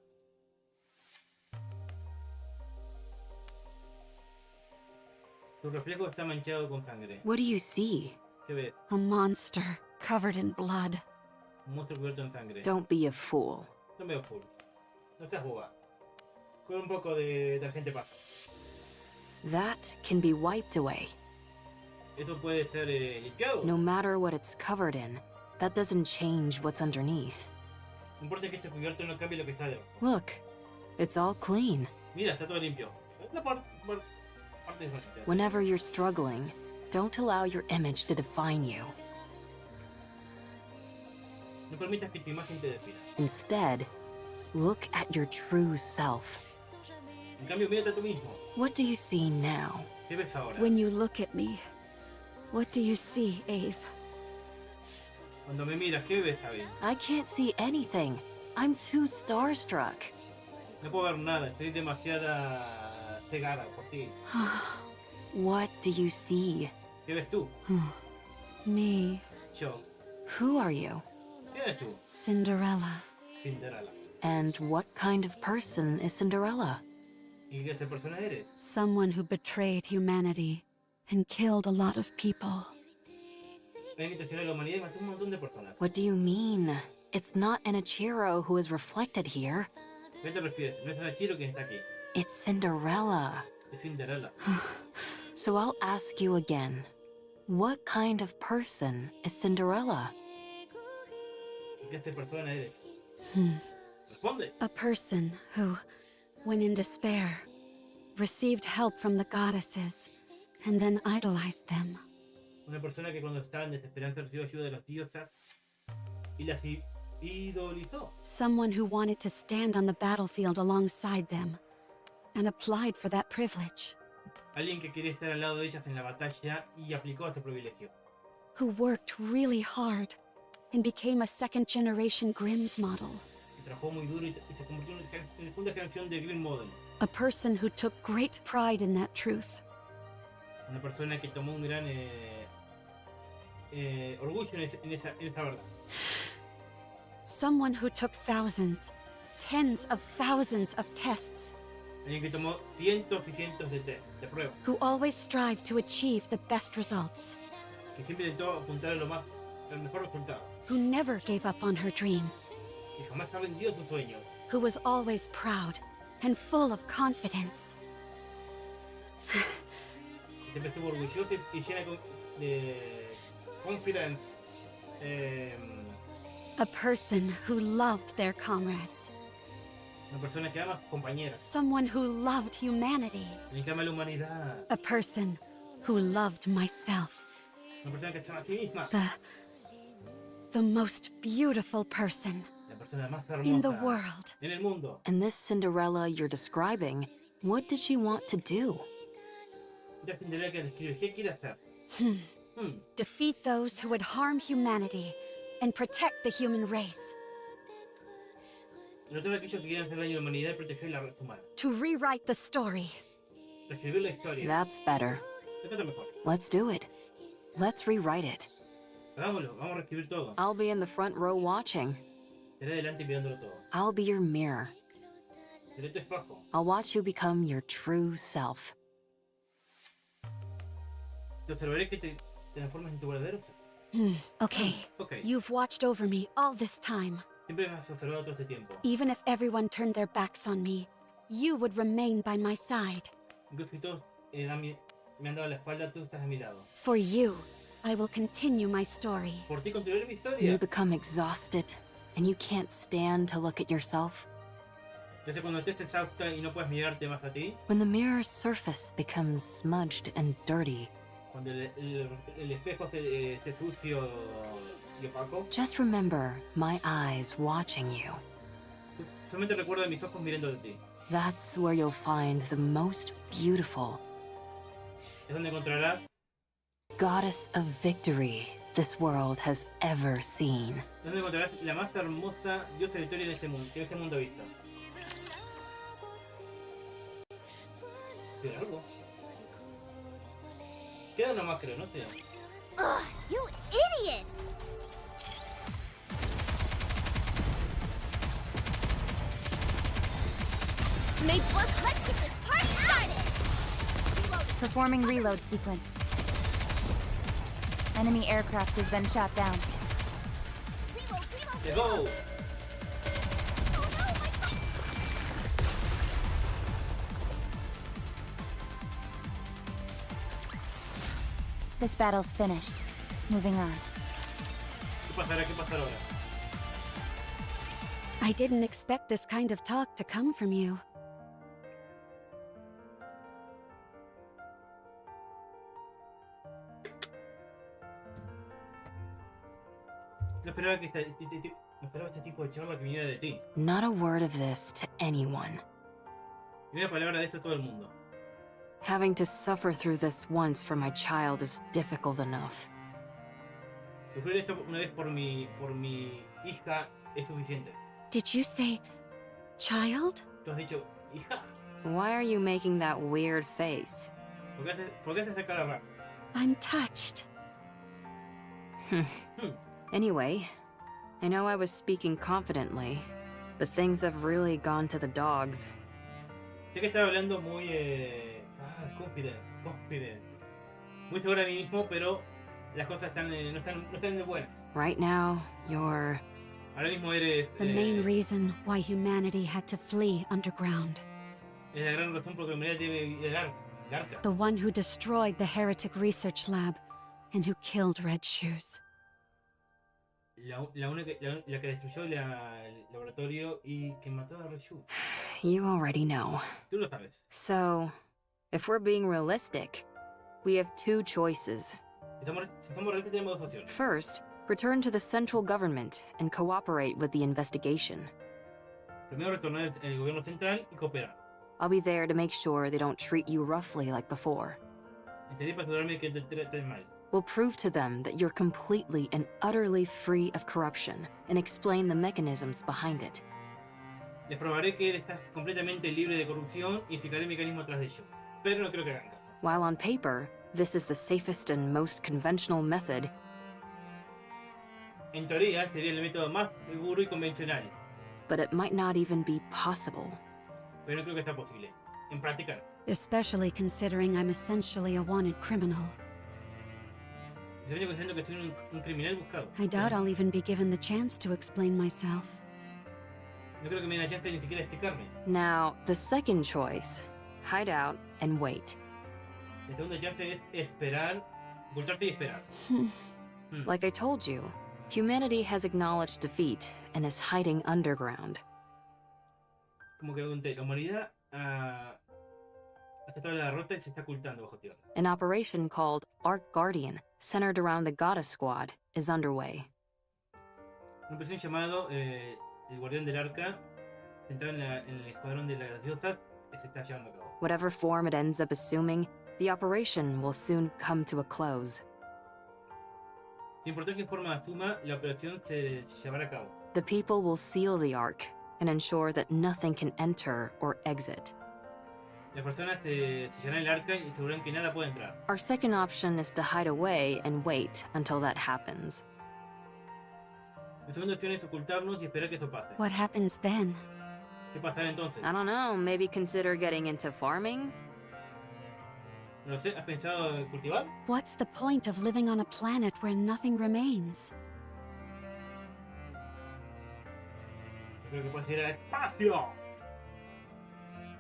[SPEAKER 1] Tu reflejo está manchado con sangre.
[SPEAKER 2] What do you see?
[SPEAKER 1] ¿Qué ves?
[SPEAKER 8] a monster covered in blood.
[SPEAKER 1] Un monstruo cubierto en sangre.
[SPEAKER 2] Don't be a fool.
[SPEAKER 1] No me full. No seas boba. Con un poco de detergente pasa.
[SPEAKER 2] That can be wiped away.
[SPEAKER 1] Eso puede ser limpiado.
[SPEAKER 2] No matter what it's covered in, that doesn't change what's underneath.
[SPEAKER 1] No importa que esté cubierto, no cambie lo que está debajo.
[SPEAKER 2] Look, it's all clean.
[SPEAKER 1] Mira, está todo limpio. La parte de fácil.
[SPEAKER 2] Whenever you're struggling, don't allow your image to define you.
[SPEAKER 1] No permitas que tu imagen te defina.
[SPEAKER 2] Instead, look at your true self.
[SPEAKER 1] En cambio, mírate a tú mismo.
[SPEAKER 2] What do you see now?
[SPEAKER 1] ¿Qué ves ahora?
[SPEAKER 8] When you look at me, what do you see, Ave?
[SPEAKER 1] Cuando me miras, ¿qué ves, Abby?
[SPEAKER 2] I can't see anything. I'm too starstruck.
[SPEAKER 1] No puedo ver nada, estoy demasiada cegada por ti.
[SPEAKER 2] What do you see?
[SPEAKER 1] ¿Qué ves tú?
[SPEAKER 8] Me,
[SPEAKER 1] Yo.
[SPEAKER 2] Who are you?
[SPEAKER 1] ¿Quién eres tú?
[SPEAKER 8] Cinderella.
[SPEAKER 1] Cinderella.
[SPEAKER 2] And what kind of person is Cinderella?
[SPEAKER 1] ¿Y qué clase de persona eres?
[SPEAKER 8] Someone who betrayed humanity and killed a lot of people.
[SPEAKER 1] Alguien que traicionó a la humanidad y mató un montón de personas.
[SPEAKER 2] What do you mean? It's not Aniversario who is reflected here.
[SPEAKER 1] ¿Qué te refieres? No es Aniversario quien está aquí.
[SPEAKER 2] It's Cinderella.
[SPEAKER 1] Es Cinderella.
[SPEAKER 2] So I'll ask you again. What kind of person is Cinderella?
[SPEAKER 1] ¿Qué clase de persona eres? Responde.
[SPEAKER 8] A person who, when in despair, received help from the goddesses and then idolized them.
[SPEAKER 1] Una persona que cuando estaba en desesperanza recibió ayuda de las diosas y las idolizó.
[SPEAKER 8] Someone who wanted to stand on the battlefield alongside them and applied for that privilege.
[SPEAKER 1] Alguien que quería estar al lado de ellas en la batalla y aplicó ese privilegio.
[SPEAKER 8] Who worked really hard and became a second-generation Grimm's model.
[SPEAKER 1] Que trabajó muy duro y se convirtió en la segunda generación de Green Model.
[SPEAKER 8] A person who took great pride in that truth.
[SPEAKER 1] Una persona que tomó un gran orgullo en esa verdad.
[SPEAKER 8] Someone who took thousands, tens of thousands of tests.
[SPEAKER 1] Alguien que tomó cientos y cientos de test, de pruebas.
[SPEAKER 8] Who always strived to achieve the best results.
[SPEAKER 1] Que siempre intentó apuntar a al mejor resultado.
[SPEAKER 8] Who never gave up on her dreams.
[SPEAKER 1] Y jamás ha vendido sus sueños.
[SPEAKER 8] Who was always proud and full of confidence.
[SPEAKER 1] Siempre estuvo orgullosa y llena de confidence.
[SPEAKER 8] A person who loved their comrades.
[SPEAKER 1] Una persona que ama a sus compañeros.
[SPEAKER 8] Someone who loved humanity.
[SPEAKER 1] Alguien que ama a la humanidad.
[SPEAKER 8] A person who loved myself.
[SPEAKER 1] Una persona que se ama a sí misma.
[SPEAKER 8] The most beautiful person
[SPEAKER 1] La persona más hermosa
[SPEAKER 8] in the world.
[SPEAKER 1] En el mundo.
[SPEAKER 2] And this Cinderella you're describing, what did she want to do?
[SPEAKER 1] ya sin idea que describe. ¿Qué quiere hacer?
[SPEAKER 8] Defeat those who would harm humanity and protect the human race.
[SPEAKER 1] Derrotar a aquellos que quieran hacer daño a la humanidad y proteger la raza humana.
[SPEAKER 8] To rewrite the story.
[SPEAKER 1] Reescribir la historia.
[SPEAKER 2] That's better.
[SPEAKER 1] Esto está mejor.
[SPEAKER 2] Let's do it. Let's rewrite it.
[SPEAKER 1] Hagámoslo, vamos a reescribir todo.
[SPEAKER 2] I'll be in the front row watching.
[SPEAKER 1] Seré adelante mirándolo todo.
[SPEAKER 2] I'll be your mirror.
[SPEAKER 1] Seré tu espejo.
[SPEAKER 2] I'll watch you become your true self.
[SPEAKER 1] Te observaré que te transformes en tu verdadero ser.
[SPEAKER 8] Okay.
[SPEAKER 1] Ok.
[SPEAKER 8] You've watched over me all this time.
[SPEAKER 1] Siempre me has observado todo este tiempo.
[SPEAKER 8] Even if everyone turned their backs on me, you would remain by my side.
[SPEAKER 1] Incluso si todos me han dado la espalda, tú estás a mi lado.
[SPEAKER 8] For you, I will continue my story.
[SPEAKER 1] Por ti continuaré mi
[SPEAKER 2] You
[SPEAKER 1] historia.
[SPEAKER 2] become exhausted, and you can't stand to look at yourself.
[SPEAKER 1] Ya sé cuando estés exhausta y no puedes mirarte más a ti,
[SPEAKER 2] When the mirror's surface becomes smudged and dirty,
[SPEAKER 1] cuando el espejo esté sucio y opaco,
[SPEAKER 2] just remember my eyes watching you.
[SPEAKER 1] solamente recuerda mis ojos mirando de ti.
[SPEAKER 2] That's where you'll find the most beautiful
[SPEAKER 1] Es donde encontrarás
[SPEAKER 2] goddess of victory this world has ever seen.
[SPEAKER 1] donde encontrarás la más hermosa diosa de victoria de este mundo, que este mundo ha visto. Queda algo. Queda uno más, creo, ¿no? Te...
[SPEAKER 3] Ugh, you idiots! Make work, let's get this party started!
[SPEAKER 11] Performing reload sequence. Enemy aircraft has been shot down.
[SPEAKER 3] Reload, reload,
[SPEAKER 1] ¡Let's
[SPEAKER 3] reload!
[SPEAKER 1] go!
[SPEAKER 3] Oh no, my phone!
[SPEAKER 11] This battle's finished. Moving on.
[SPEAKER 1] ¿Qué pasará? ¿Qué pasará ahora?
[SPEAKER 8] I didn't expect this kind of talk to come from you.
[SPEAKER 1] No esperaba que no esperaba este tipo de charla que viniera de ti.
[SPEAKER 2] Not a word of this to anyone.
[SPEAKER 1] Ni una palabra de esto a todo el mundo.
[SPEAKER 2] Having to suffer through this once for my child is difficult enough.
[SPEAKER 1] Sufrir esto una vez por mi hija es suficiente.
[SPEAKER 8] Did you say child?
[SPEAKER 1] Tú has dicho, hija,
[SPEAKER 2] Why are you making that weird face?
[SPEAKER 1] ¿por qué haces esa cara rara?
[SPEAKER 8] I'm touched.
[SPEAKER 2] Anyway, I know I was speaking confidently, but things have really gone to the dogs.
[SPEAKER 1] Sé que estaba hablando muy... cúspide. Muy segura de mí mismo, pero las cosas no están de buenas.
[SPEAKER 2] Right now, you're...
[SPEAKER 1] Ahora mismo eres...
[SPEAKER 8] The main reason why humanity had to flee underground.
[SPEAKER 1] Es la gran razón por la que la humanidad debe ir al Arca.
[SPEAKER 8] The one who destroyed the heretic research lab and who killed Red Shoes.
[SPEAKER 1] La que destruyó el laboratorio y que mató a Reshu.
[SPEAKER 2] You already know.
[SPEAKER 1] Tú lo sabes.
[SPEAKER 2] So, if we're being realistic, we have two choices.
[SPEAKER 1] Si somos realistas tenemos dos opciones.
[SPEAKER 2] First, return to the central government and cooperate with the investigation.
[SPEAKER 1] Primero retornar al gobierno central y cooperar.
[SPEAKER 2] I'll be there to make sure they don't treat you roughly like before.
[SPEAKER 1] Estaré para asegurarme que te traten mal.
[SPEAKER 2] We'll prove to them that you're completely and utterly free of corruption and explain the mechanisms behind it.
[SPEAKER 1] Les probaré que estás completamente libre de corrupción y explicaré el mecanismo atrás de ello. Pero no creo que hagan caso.
[SPEAKER 2] While on paper, this is the safest and most conventional method,
[SPEAKER 1] En teoría, sería el método más seguro y convencional.
[SPEAKER 2] but it might not even be possible.
[SPEAKER 1] Pero no creo que sea posible. En práctica,
[SPEAKER 8] Especially considering I'm essentially a wanted criminal.
[SPEAKER 1] estoy considerando que soy un criminal buscado.
[SPEAKER 8] I doubt I'll even be given the chance to explain myself.
[SPEAKER 1] No creo que me den la chance ni siquiera de explicarme.
[SPEAKER 2] Now, the second choice, hide out and wait.
[SPEAKER 1] La segunda chance es esperar, ocultarte y esperar.
[SPEAKER 2] Like I told you, humanity has acknowledged defeat and is hiding underground.
[SPEAKER 1] Como que conté, la humanidad ha aceptado la derrota y se está ocultando bajo tierra.
[SPEAKER 2] An operation called Arc Guardian, centered around the Goddess Squad, is underway.
[SPEAKER 1] Una operación llamado el Guardián del Arca, centrada en el escuadrón de las diosas, se está llevando a cabo.
[SPEAKER 2] Whatever form it ends up assuming, The operation will soon come to a close.
[SPEAKER 1] Sin importar qué forma asuma, la operación se llevará a cabo.
[SPEAKER 2] The people will seal the Ark and ensure that nothing can enter or exit.
[SPEAKER 1] Las personas se sellarán el arca y asegurarán que nada puede entrar.
[SPEAKER 2] Our second option is to hide away and wait until that happens.
[SPEAKER 1] La segunda opción es ocultarnos y esperar que esto pase.
[SPEAKER 8] What happens then?
[SPEAKER 1] ¿Qué pasará entonces?
[SPEAKER 2] I don't know, maybe consider getting into farming?
[SPEAKER 1] No lo sé, ¿has pensado en cultivar?
[SPEAKER 8] What's the point of living on a planet where nothing remains?
[SPEAKER 1] Yo creo que puedes ir al espacio.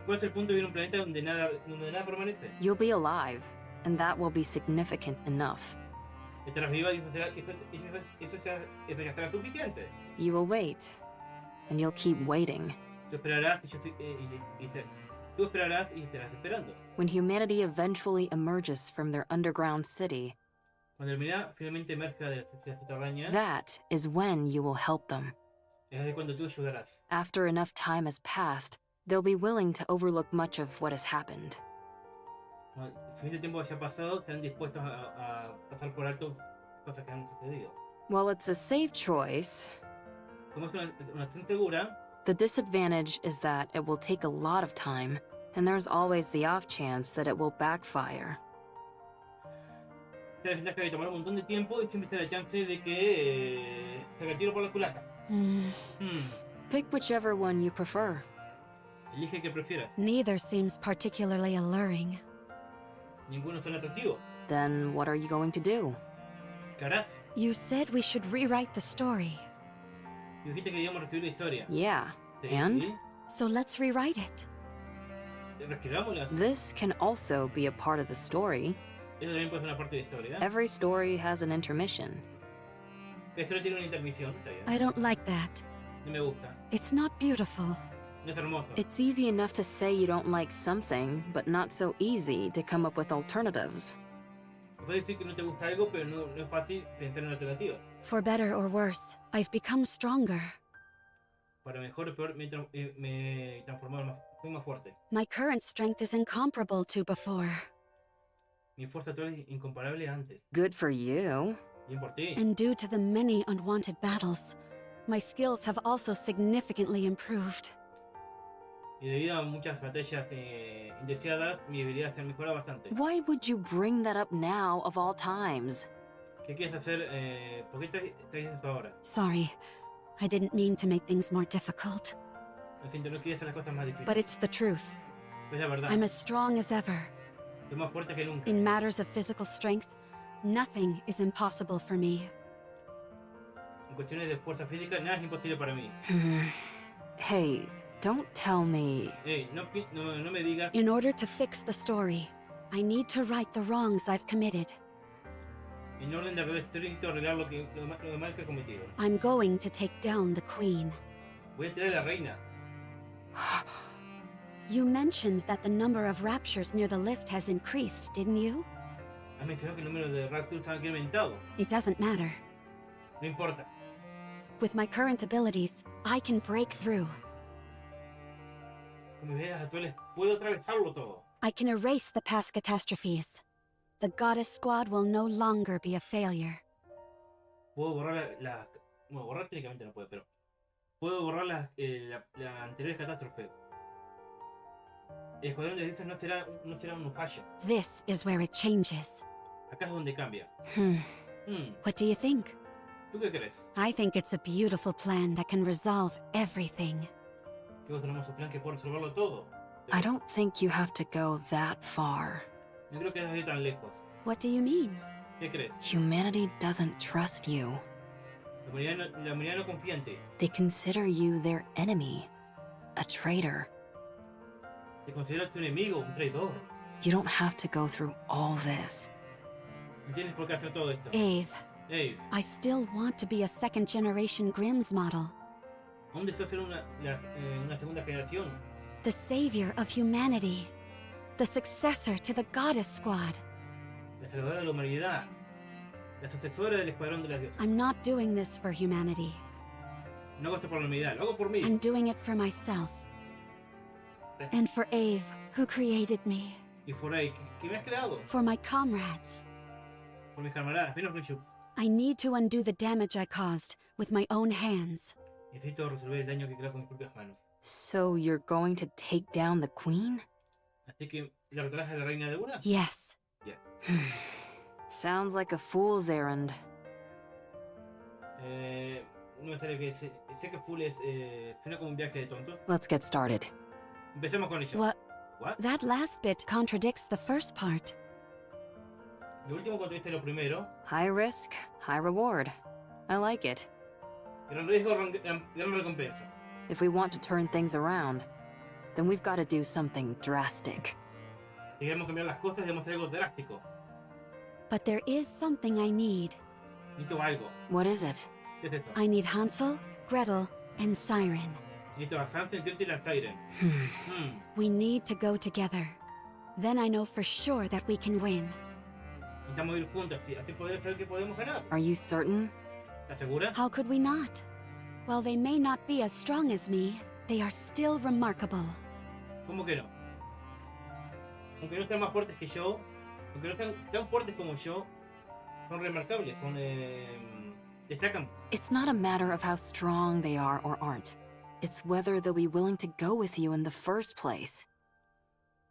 [SPEAKER 1] ¿Cuál es el punto de vivir en un planeta donde nada permanece?
[SPEAKER 2] You'll be alive, and that will be significant enough.
[SPEAKER 1] Estarás viva y eso ya será suficiente.
[SPEAKER 2] You will wait, and you'll keep waiting.
[SPEAKER 1] Tú esperarás tú esperarás y estarás esperando.
[SPEAKER 2] When humanity eventually emerges from their underground city,
[SPEAKER 1] Cuando la humanidad finalmente emerja de la ciudad subterránea,
[SPEAKER 2] that is when you will help them.
[SPEAKER 1] es de cuando tú ayudarás.
[SPEAKER 2] After enough time has passed, they'll be willing to overlook much of what has happened.
[SPEAKER 1] Cuando el suficiente tiempo haya pasado, estarán dispuestos a pasar por alto cosas que han sucedido.
[SPEAKER 2] While it's a safe choice,
[SPEAKER 1] Como es una acción segura,
[SPEAKER 2] the disadvantage is that it will take a lot of time, and there's always the off chance that it will backfire.
[SPEAKER 1] la ventaja de tomar un montón de tiempo y siempre está la chance de que se haga el tiro por la culata.
[SPEAKER 2] Pick whichever one you prefer.
[SPEAKER 1] Elige el que prefieras.
[SPEAKER 8] Neither seems particularly alluring.
[SPEAKER 1] Ninguno son atractivos.
[SPEAKER 2] Then what are you going to do?
[SPEAKER 1] ¿Qué harás?
[SPEAKER 8] You said we should rewrite the story.
[SPEAKER 1] Y dijiste que debíamos reescribir la historia.
[SPEAKER 2] Yeah,
[SPEAKER 1] ¿Sí?
[SPEAKER 2] and?
[SPEAKER 8] So let's rewrite it.
[SPEAKER 1] Reescribámoslas.
[SPEAKER 2] This can also be a part of the story.
[SPEAKER 1] Eso también puede ser una parte de la historia.
[SPEAKER 2] Every story has an intermission.
[SPEAKER 1] La historia tiene una intermisión, está bien.
[SPEAKER 8] I don't like that.
[SPEAKER 1] No me gusta.
[SPEAKER 8] It's not beautiful.
[SPEAKER 1] No es hermoso.
[SPEAKER 2] It's easy enough to say you don't like something, but not so easy to come up with alternatives.
[SPEAKER 1] Puedes decir que no te gusta algo, pero no es fácil pensar en alternativas.
[SPEAKER 8] For better or worse, I've become stronger.
[SPEAKER 1] Para mejor o peor, me he transformado soy más fuerte.
[SPEAKER 8] My current strength is incomparable to before.
[SPEAKER 1] Mi fuerza actual es incomparable a antes.
[SPEAKER 2] Good for you.
[SPEAKER 1] Bien por ti.
[SPEAKER 8] And due to the many unwanted battles, my skills have also significantly improved.
[SPEAKER 1] Y debido a muchas batallas indeseadas, mi habilidad se ha mejorado bastante.
[SPEAKER 2] Why would you bring that up now of all times?
[SPEAKER 1] ¿Qué quieres hacer? ¿Por qué traes esto ahora?
[SPEAKER 8] Sorry, I didn't mean to make things more difficult.
[SPEAKER 1] Lo siento, no quería hacer las cosas más difíciles.
[SPEAKER 8] But it's the truth.
[SPEAKER 1] Es la verdad.
[SPEAKER 8] I'm as strong as ever.
[SPEAKER 1] Soy más fuerte que nunca.
[SPEAKER 8] In matters of physical strength, nothing is impossible for me.
[SPEAKER 1] En cuestiones de fuerza física, nada es imposible para mí.
[SPEAKER 2] Hey, don't tell me.
[SPEAKER 1] Hey, no me digas.
[SPEAKER 8] In order to fix the story, I need to right the wrongs I've committed.
[SPEAKER 1] En orden de arreglar estoy necesito arreglar lo mal que he cometido.
[SPEAKER 8] I'm going to take down the queen.
[SPEAKER 1] Voy a tirar a la reina.
[SPEAKER 8] You mentioned that the number of raptures near the lift has increased, didn't you?
[SPEAKER 1] Has mencionado que el número de Raptures ha incrementado.
[SPEAKER 8] It doesn't matter.
[SPEAKER 1] No importa.
[SPEAKER 8] With my current abilities, I can break through.
[SPEAKER 1] Con mis habilidades actuales puedo atravesarlo todo.
[SPEAKER 8] I can erase the past catastrophes. The Goddess Squad will no longer be a failure.
[SPEAKER 1] Puedo borrar bueno, borrar técnicamente no puedo, pero puedo borrar la anterior catástrofe. El escuadrón de listas no será un fallo.
[SPEAKER 8] This is where it changes.
[SPEAKER 1] Acá es donde cambia.
[SPEAKER 8] What do you think?
[SPEAKER 1] ¿Tú qué crees?
[SPEAKER 8] I think it's a beautiful plan that can resolve everything.
[SPEAKER 1] Luego tenemos un plan que puede resolverlo todo.
[SPEAKER 2] I don't think you have to go that far.
[SPEAKER 1] No creo que debas ir tan lejos.
[SPEAKER 8] What do you mean?
[SPEAKER 1] ¿Qué crees?
[SPEAKER 2] Humanity doesn't trust you.
[SPEAKER 1] La humanidad no confía en ti.
[SPEAKER 2] They consider you their enemy, a traitor.
[SPEAKER 1] Te consideras tu enemigo, un traidor.
[SPEAKER 2] You don't have to go through all this.
[SPEAKER 1] No tienes por qué hacer todo esto.
[SPEAKER 8] Ave,
[SPEAKER 1] Ave,
[SPEAKER 8] I still want to be a second-generation Grimm's model.
[SPEAKER 1] aún deseas ser una segunda generación.
[SPEAKER 8] The savior of humanity. The successor to the Goddess Squad.
[SPEAKER 1] La salvadora de la humanidad. La sucesora del escuadrón de las diosas.
[SPEAKER 8] I'm not doing this for humanity.
[SPEAKER 1] No hago esto por la humanidad, lo hago por mí.
[SPEAKER 8] I'm doing it for myself. And for Ave, who created me.
[SPEAKER 1] Y por ahí, ¿qué me has creado?
[SPEAKER 8] For my comrades.
[SPEAKER 1] Por mis camaradas, menos Rishu.
[SPEAKER 8] I need to undo the damage I caused with my own hands.
[SPEAKER 1] Necesito resolver el daño que he creado con mis propias manos.
[SPEAKER 2] So you're going to take down the queen?
[SPEAKER 1] Así que, ¿derrotarás a la reina de una?
[SPEAKER 8] Yes.
[SPEAKER 1] Yeah.
[SPEAKER 2] Sounds like a fool's errand.
[SPEAKER 1] No me sale que sé que full es suena como un viaje de tontos.
[SPEAKER 2] Let's get started.
[SPEAKER 1] Empecemos con ello.
[SPEAKER 8] What?
[SPEAKER 1] What?
[SPEAKER 8] That last bit contradicts the first part.
[SPEAKER 1] Lo último cuando viste lo primero.
[SPEAKER 2] High risk, high reward. I like it.
[SPEAKER 1] Gran riesgo, gran recompensa.
[SPEAKER 2] If we want to turn things around, then we've got to do something drastic.
[SPEAKER 1] Si queremos cambiar las cosas, debemos hacer algo drástico.
[SPEAKER 8] But there is something I need.
[SPEAKER 1] Necesito algo.
[SPEAKER 2] What is it?
[SPEAKER 1] ¿Qué es esto?
[SPEAKER 8] I need Hansel, Gretel, and Siren.
[SPEAKER 1] Necesito a Hansel, Gretel y a Siren.
[SPEAKER 8] We need to go together. Then I know for sure that we can win.
[SPEAKER 1] Necesitamos ir juntas, así podemos saber que podemos ganar.
[SPEAKER 2] Are you certain?
[SPEAKER 1] ¿Estás segura?
[SPEAKER 8] How could we not? While they may not be as strong as me, they are still remarkable.
[SPEAKER 1] ¿Cómo que no? Aunque no sean más fuertes que yo, aunque no sean tan fuertes como yo, son remarcables, son destacan.
[SPEAKER 2] It's not a matter of how strong they are or aren't. It's whether they'll be willing to go with you in the first place.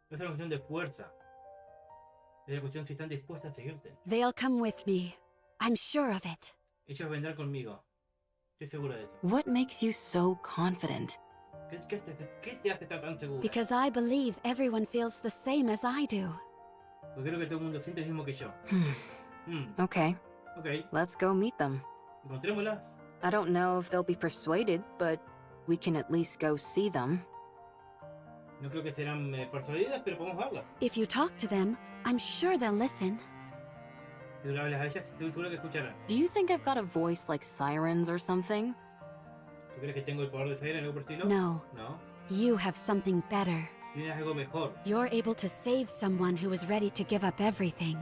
[SPEAKER 1] No es una cuestión de fuerza. Es una cuestión si están dispuestas a seguirte.
[SPEAKER 8] They'll come with me. I'm sure of it.
[SPEAKER 1] Ellos vendrán conmigo. Estoy segura de eso.
[SPEAKER 2] What makes you so confident?
[SPEAKER 1] ¿Qué te hace estar tan segura?
[SPEAKER 8] Because I believe everyone feels the same as I do.
[SPEAKER 1] Porque creo que todo el mundo siente lo mismo que yo.
[SPEAKER 2] Okay.
[SPEAKER 1] Ok,
[SPEAKER 2] Let's go meet them.
[SPEAKER 1] encontrémoslas.
[SPEAKER 2] I don't know if they'll be persuaded, but we can at least go see them.
[SPEAKER 1] No creo que serán persuadidas, pero podemos verlas.
[SPEAKER 8] If you talk to them, I'm sure they'll listen.
[SPEAKER 1] Si tú le hablas a ellas, estoy seguro que escucharán.
[SPEAKER 2] Do you think I've got a voice like sirens or something?
[SPEAKER 1] ¿Tú crees que tengo el poder de Siren, algo por el estilo?
[SPEAKER 8] No,
[SPEAKER 1] No.
[SPEAKER 8] you have something better.
[SPEAKER 1] Tienes algo mejor.
[SPEAKER 8] You're able to save someone who was ready to give up everything.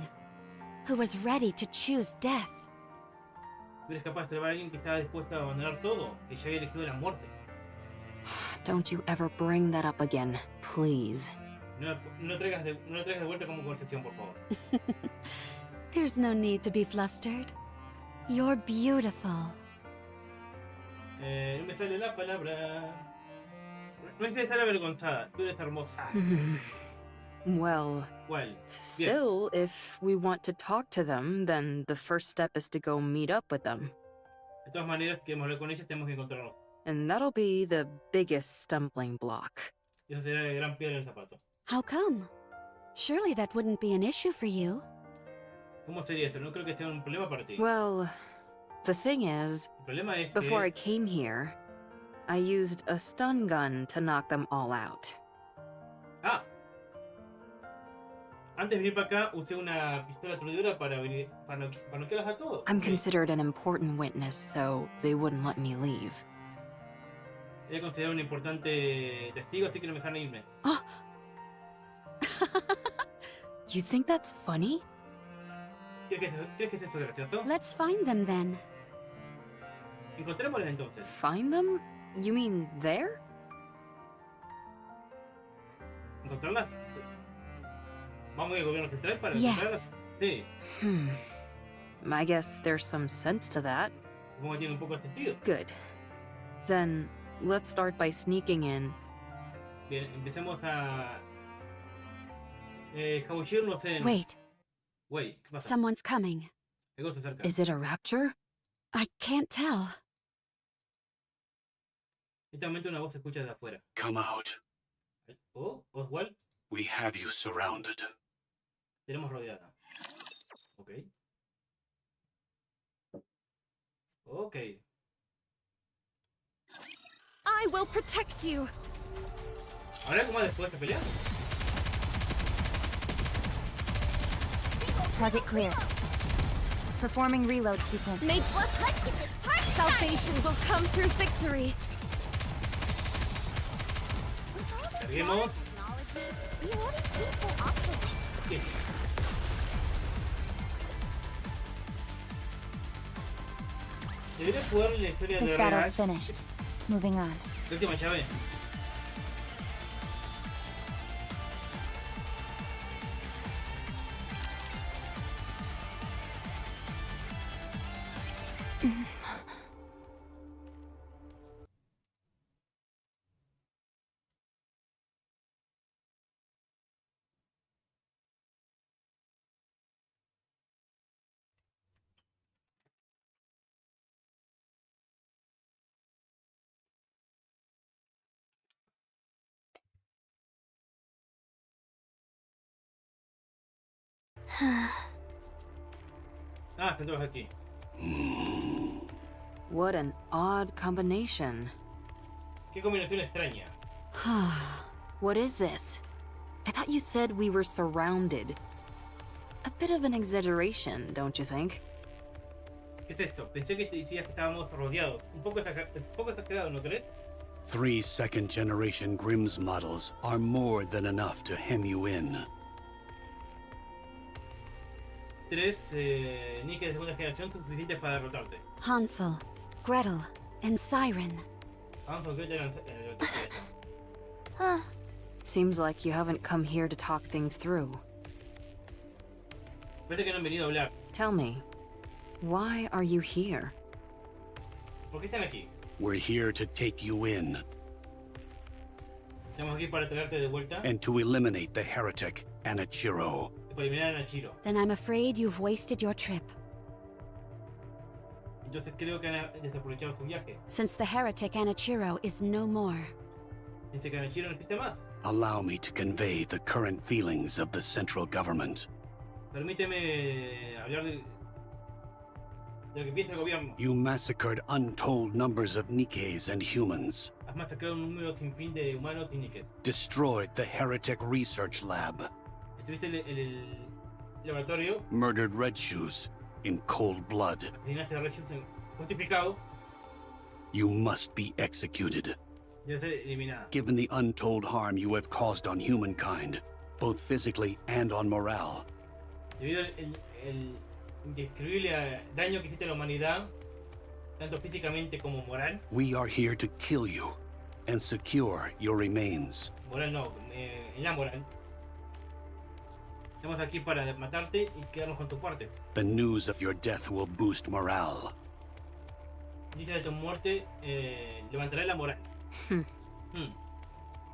[SPEAKER 8] Who was ready to choose death.
[SPEAKER 1] Tú eres capaz de salvar a alguien que estaba dispuesto a abandonar todo, que ya había elegido la muerte.
[SPEAKER 2] Don't you ever bring that up again, please.
[SPEAKER 1] No traigas de vuelta como concepción, por favor.
[SPEAKER 8] There's no need to be flustered. You're beautiful.
[SPEAKER 1] No me sale la palabra. No es que estar avergonzada, tú eres hermosa.
[SPEAKER 2] Well,
[SPEAKER 1] ¿Cuál?
[SPEAKER 2] still, if we want to talk to them, then the first step is to go meet up with them.
[SPEAKER 1] De todas maneras, queremos hablar con ellas, tenemos que encontrarnos.
[SPEAKER 2] And that'll be the biggest stumbling block.
[SPEAKER 1] Y eso será la gran piedra en el zapato.
[SPEAKER 8] How come? Surely that wouldn't be an issue for you.
[SPEAKER 1] ¿Cómo sería esto? No creo que sea un problema para ti.
[SPEAKER 2] Well, the thing is,
[SPEAKER 1] El problema es
[SPEAKER 2] before I
[SPEAKER 1] que...
[SPEAKER 2] came here, I used a stun gun to knock them all out.
[SPEAKER 1] Ah. Antes de venir para acá, usé una pistola aturdidora para noquearlas a todos.
[SPEAKER 2] I'm
[SPEAKER 1] Ok.
[SPEAKER 2] considered an important witness, so they wouldn't let me leave.
[SPEAKER 1] Era considerado un importante testigo, así que no me dejaron irme.
[SPEAKER 2] You think that's funny?
[SPEAKER 1] ¿Crees que es esto gracioso?
[SPEAKER 8] Let's find them then.
[SPEAKER 1] Encontrémoslas entonces.
[SPEAKER 2] Find them? You mean there?
[SPEAKER 1] ¿Encontrarlas? ¿Vamos al gobierno central para
[SPEAKER 8] Yes.
[SPEAKER 1] encontrarlas? Sí.
[SPEAKER 2] I guess there's some sense to that.
[SPEAKER 1] Supongo que tiene un poco de sentido.
[SPEAKER 2] Good. Then, let's start by sneaking in.
[SPEAKER 1] Bien, empecemos a... escabullirnos en...
[SPEAKER 8] Wait,
[SPEAKER 1] Wait, ¿qué pasa?
[SPEAKER 8] someone's coming.
[SPEAKER 1] Algo se acerca.
[SPEAKER 2] Is it a rapture?
[SPEAKER 8] I can't tell.
[SPEAKER 1] En este momento una voz se escucha desde afuera.
[SPEAKER 12] Come out.
[SPEAKER 1] Oh, Oswald,
[SPEAKER 12] We have you surrounded.
[SPEAKER 1] tenemos rodeada. Ok. Ok.
[SPEAKER 5] I will protect you.
[SPEAKER 1] ¿Habrá algo más después de esta pelea?
[SPEAKER 11] Target clear. Performing reload sequence.
[SPEAKER 5] Let's get this party Salvation will come through victory.
[SPEAKER 1] Carguemos.
[SPEAKER 3] We already seem so awkward.
[SPEAKER 1] Sí. Debería jugar la historia
[SPEAKER 11] This
[SPEAKER 1] de
[SPEAKER 11] battle's
[SPEAKER 1] Real.
[SPEAKER 11] finished. Moving on.
[SPEAKER 1] La última llave. Ah, están todos aquí.
[SPEAKER 2] What an odd combination.
[SPEAKER 1] Qué combinación extraña.
[SPEAKER 2] What is this? I thought you said we were surrounded. A bit of an exaggeration, don't you think?
[SPEAKER 1] ¿Qué es esto? Pensé que te decías que estábamos rodeados. Un poco exagerado, ¿no crees?
[SPEAKER 12] 3 second-generation Grimm's models are more than enough to hem you in.
[SPEAKER 1] 3 Nikkes de segunda generación son suficientes para derrotarte.
[SPEAKER 8] Hansel, Gretel, and Siren.
[SPEAKER 1] Hansel, Gretel,
[SPEAKER 2] Seems like you haven't come here to talk things through.
[SPEAKER 1] Parece que no han venido a hablar.
[SPEAKER 2] Tell me, why are you here?
[SPEAKER 1] ¿Por qué están aquí?
[SPEAKER 12] We're here to take you in
[SPEAKER 1] Estamos aquí para traerte de vuelta.
[SPEAKER 12] and to eliminate the heretic Anichiro.
[SPEAKER 1] Para eliminar a Nachiro.
[SPEAKER 8] Then I'm afraid you've wasted your trip.
[SPEAKER 1] Entonces creo que han desaprovechado su viaje.
[SPEAKER 8] Since the heretic Anichiro is no more,
[SPEAKER 1] Dice que Nachiro no existe más.
[SPEAKER 12] Allow me to convey the current feelings of the central government.
[SPEAKER 1] Permíteme hablar de lo que piensa el gobierno.
[SPEAKER 12] You massacred untold numbers of Nikkes and humans,
[SPEAKER 1] Has masacrado un número sin fin de humanos y Nikkes.
[SPEAKER 12] destroyed the heretic research lab,
[SPEAKER 1] Estuviste en el laboratorio,
[SPEAKER 12] murdered Red Shoes in cold blood.
[SPEAKER 1] asesinaste a Raptures justificado,
[SPEAKER 12] You must be executed.
[SPEAKER 1] debe ser eliminada.
[SPEAKER 12] Given the untold harm you have caused on humankind, both physically and on morale,
[SPEAKER 1] Debido al indescribible daño que hiciste a la humanidad, tanto físicamente como moral.
[SPEAKER 12] we are here to kill you and secure your remains.
[SPEAKER 1] Moral no, en la moral. Estamos aquí para matarte y quedarnos con tu parte.
[SPEAKER 12] The news of your death will boost morale.
[SPEAKER 1] Dice de tu muerte, levantará la moral.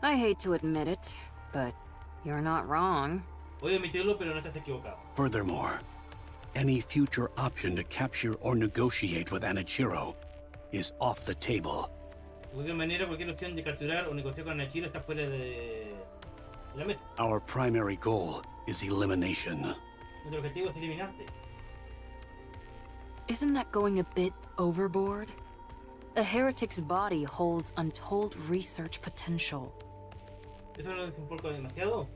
[SPEAKER 2] I hate to admit it, but you're not wrong.
[SPEAKER 1] Odio admitirlo, pero no estás equivocado.
[SPEAKER 12] Furthermore, any future option to capture or negotiate with Anichiro is off the table.
[SPEAKER 1] De cualquier manera, cualquier opción de capturar o negociar con Nachiro está fuera de la meta.
[SPEAKER 12] Our primary goal is elimination.
[SPEAKER 1] Nuestro objetivo es eliminarte.
[SPEAKER 2] Isn't that going a bit overboard? The heretic's body holds untold research potential.
[SPEAKER 1] ¿Eso no es un poco demasiado?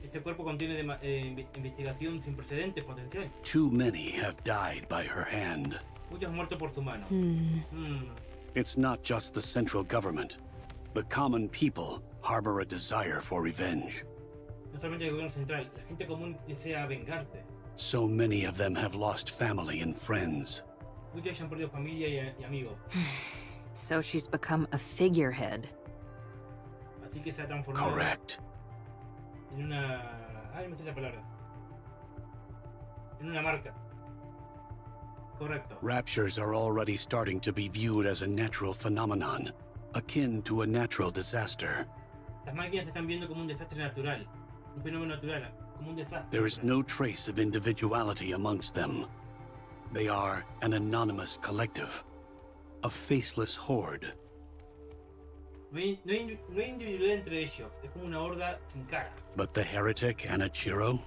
[SPEAKER 1] Este cuerpo contiene investigación sin precedentes potencial.
[SPEAKER 12] Too many have died by her hand.
[SPEAKER 1] Muchos muertos por su mano.
[SPEAKER 12] It's not just the central government. The common people harbor a desire for revenge.
[SPEAKER 1] No solamente el gobierno central, la gente común desea vengarse.
[SPEAKER 12] So many of them have lost family and friends.
[SPEAKER 1] Muchos han perdido familia y amigos.
[SPEAKER 2] So she's become a figurehead.
[SPEAKER 1] Así que se ha transformado
[SPEAKER 12] Correct.
[SPEAKER 1] en una... Ay, me sé la palabra. En una marca. Correcto.
[SPEAKER 12] Raptures are already starting to be viewed as a natural phenomenon, akin to a natural disaster.
[SPEAKER 1] Las máquinas se están viendo como un desastre natural. Un fenómeno natural. Como un desastre.
[SPEAKER 12] There is no trace of individuality amongst them. They are an anonymous collective, a faceless horde.
[SPEAKER 1] No hay individualidad entre ellos. Es como una horda sin cara.
[SPEAKER 12] But the heretic Anichiro,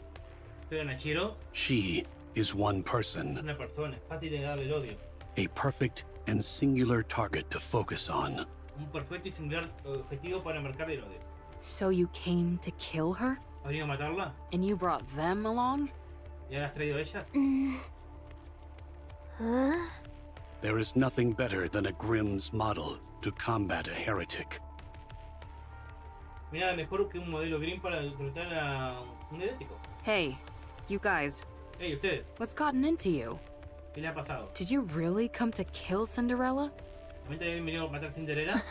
[SPEAKER 1] Pero Nachiro
[SPEAKER 12] she is one
[SPEAKER 1] es
[SPEAKER 12] person,
[SPEAKER 1] una persona. Es fácil de darle el odio.
[SPEAKER 12] a perfect and singular target to focus on.
[SPEAKER 1] Un perfecto y singular objetivo para marcarle el odio.
[SPEAKER 2] So you came to kill her?
[SPEAKER 1] ¿Has venido a matarla?
[SPEAKER 2] And you brought them along?
[SPEAKER 1] ¿Ya la has traído a ella?
[SPEAKER 12] There is nothing better than a Grimm's model to combat a heretic.
[SPEAKER 1] Mira, mejor que un modelo Green para derrotar a un herético.
[SPEAKER 2] Hey, you guys,
[SPEAKER 1] Hey, ustedes,
[SPEAKER 2] what's gotten into you?
[SPEAKER 1] ¿qué le ha pasado?
[SPEAKER 2] Did you really come to kill Cinderella?
[SPEAKER 1] ¿Realmente habían venido a matar a Cinderella?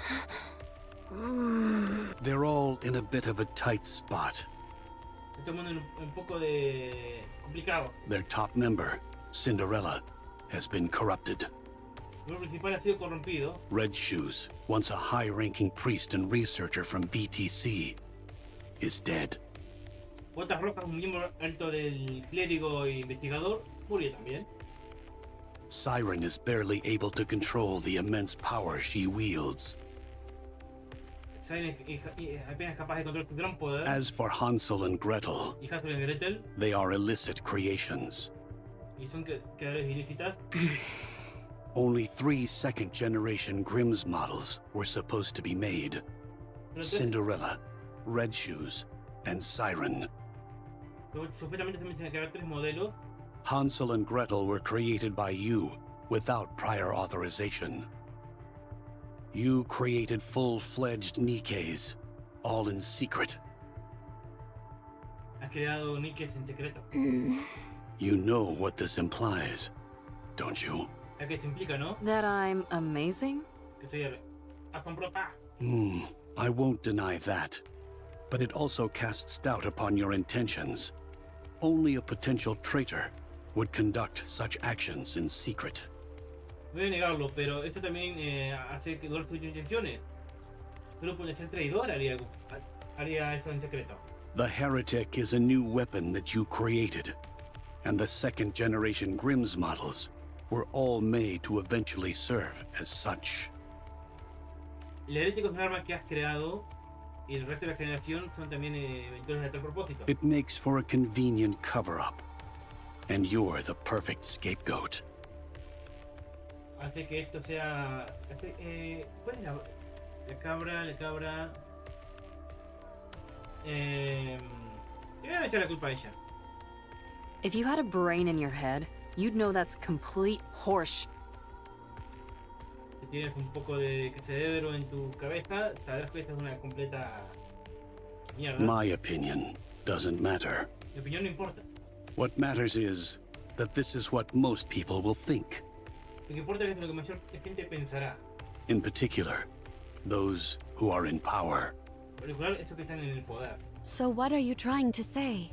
[SPEAKER 12] They're all in a bit of a tight spot.
[SPEAKER 1] Este mundo es un poco de complicado.
[SPEAKER 12] Their top member, Cinderella, has been corrupted.
[SPEAKER 1] El grupo principal ha sido corrompido.
[SPEAKER 12] Red Shoes, once a high-ranking priest and researcher from BTC, is dead.
[SPEAKER 1] Botas Rojas, un miembro alto del clérigo e investigador, murió también.
[SPEAKER 12] Siren is barely able to control the immense power she wields.
[SPEAKER 1] Siren es apenas capaz de controlar su gran poder.
[SPEAKER 12] As for Hansel and Gretel,
[SPEAKER 1] Y Hansel y Gretel,
[SPEAKER 12] they are illicit creations.
[SPEAKER 1] y son creadores ilícitas.
[SPEAKER 12] Only 3 second-generation Grimm's models were supposed to be made. Cinderella, Red Shoes, and Siren.
[SPEAKER 1] Supuestamente también tienen que haber 3 modelos.
[SPEAKER 12] Hansel and Gretel were created by you without prior authorization. You created full-fledged Nikkes, all in secret.
[SPEAKER 1] Has creado Nikkes en secreto.
[SPEAKER 12] You know what this implies, don't you?
[SPEAKER 1] ¿Sabes qué esto implica, no?
[SPEAKER 2] That I'm amazing?
[SPEAKER 1] Que soy asombrosa.
[SPEAKER 12] I won't deny that. But it also casts doubt upon your intentions. Only a potential traitor would conduct such actions in secret.
[SPEAKER 1] No voy a negarlo, pero esto también hace que dudar tus intenciones. Solo por ser traidor haría esto en secreto.
[SPEAKER 12] The heretic is a new weapon that you created, and the second-generation Grimm's models were all made to eventually serve as such.
[SPEAKER 1] El herético es un arma que has creado y el resto de la generación son también inventores de tal propósito.
[SPEAKER 12] It makes for a convenient cover-up, and you're the perfect scapegoat.
[SPEAKER 1] Hace que esto sea... ¿Cuál es la cabra? La cabra... Le voy a echar la culpa a ella.
[SPEAKER 2] If you had a brain in your head, you'd know that's complete horse.
[SPEAKER 1] Si tienes un poco de cerebro en tu cabeza, sabrás que esta es una completa mierda.
[SPEAKER 12] My opinion doesn't matter.
[SPEAKER 1] Mi opinión no importa.
[SPEAKER 12] What matters is that this is what most people will think.
[SPEAKER 1] Lo que importa es lo que mayor gente pensará.
[SPEAKER 12] In particular, those who are in power.
[SPEAKER 1] En particular, esos que están en el poder.
[SPEAKER 8] So what are you trying to say?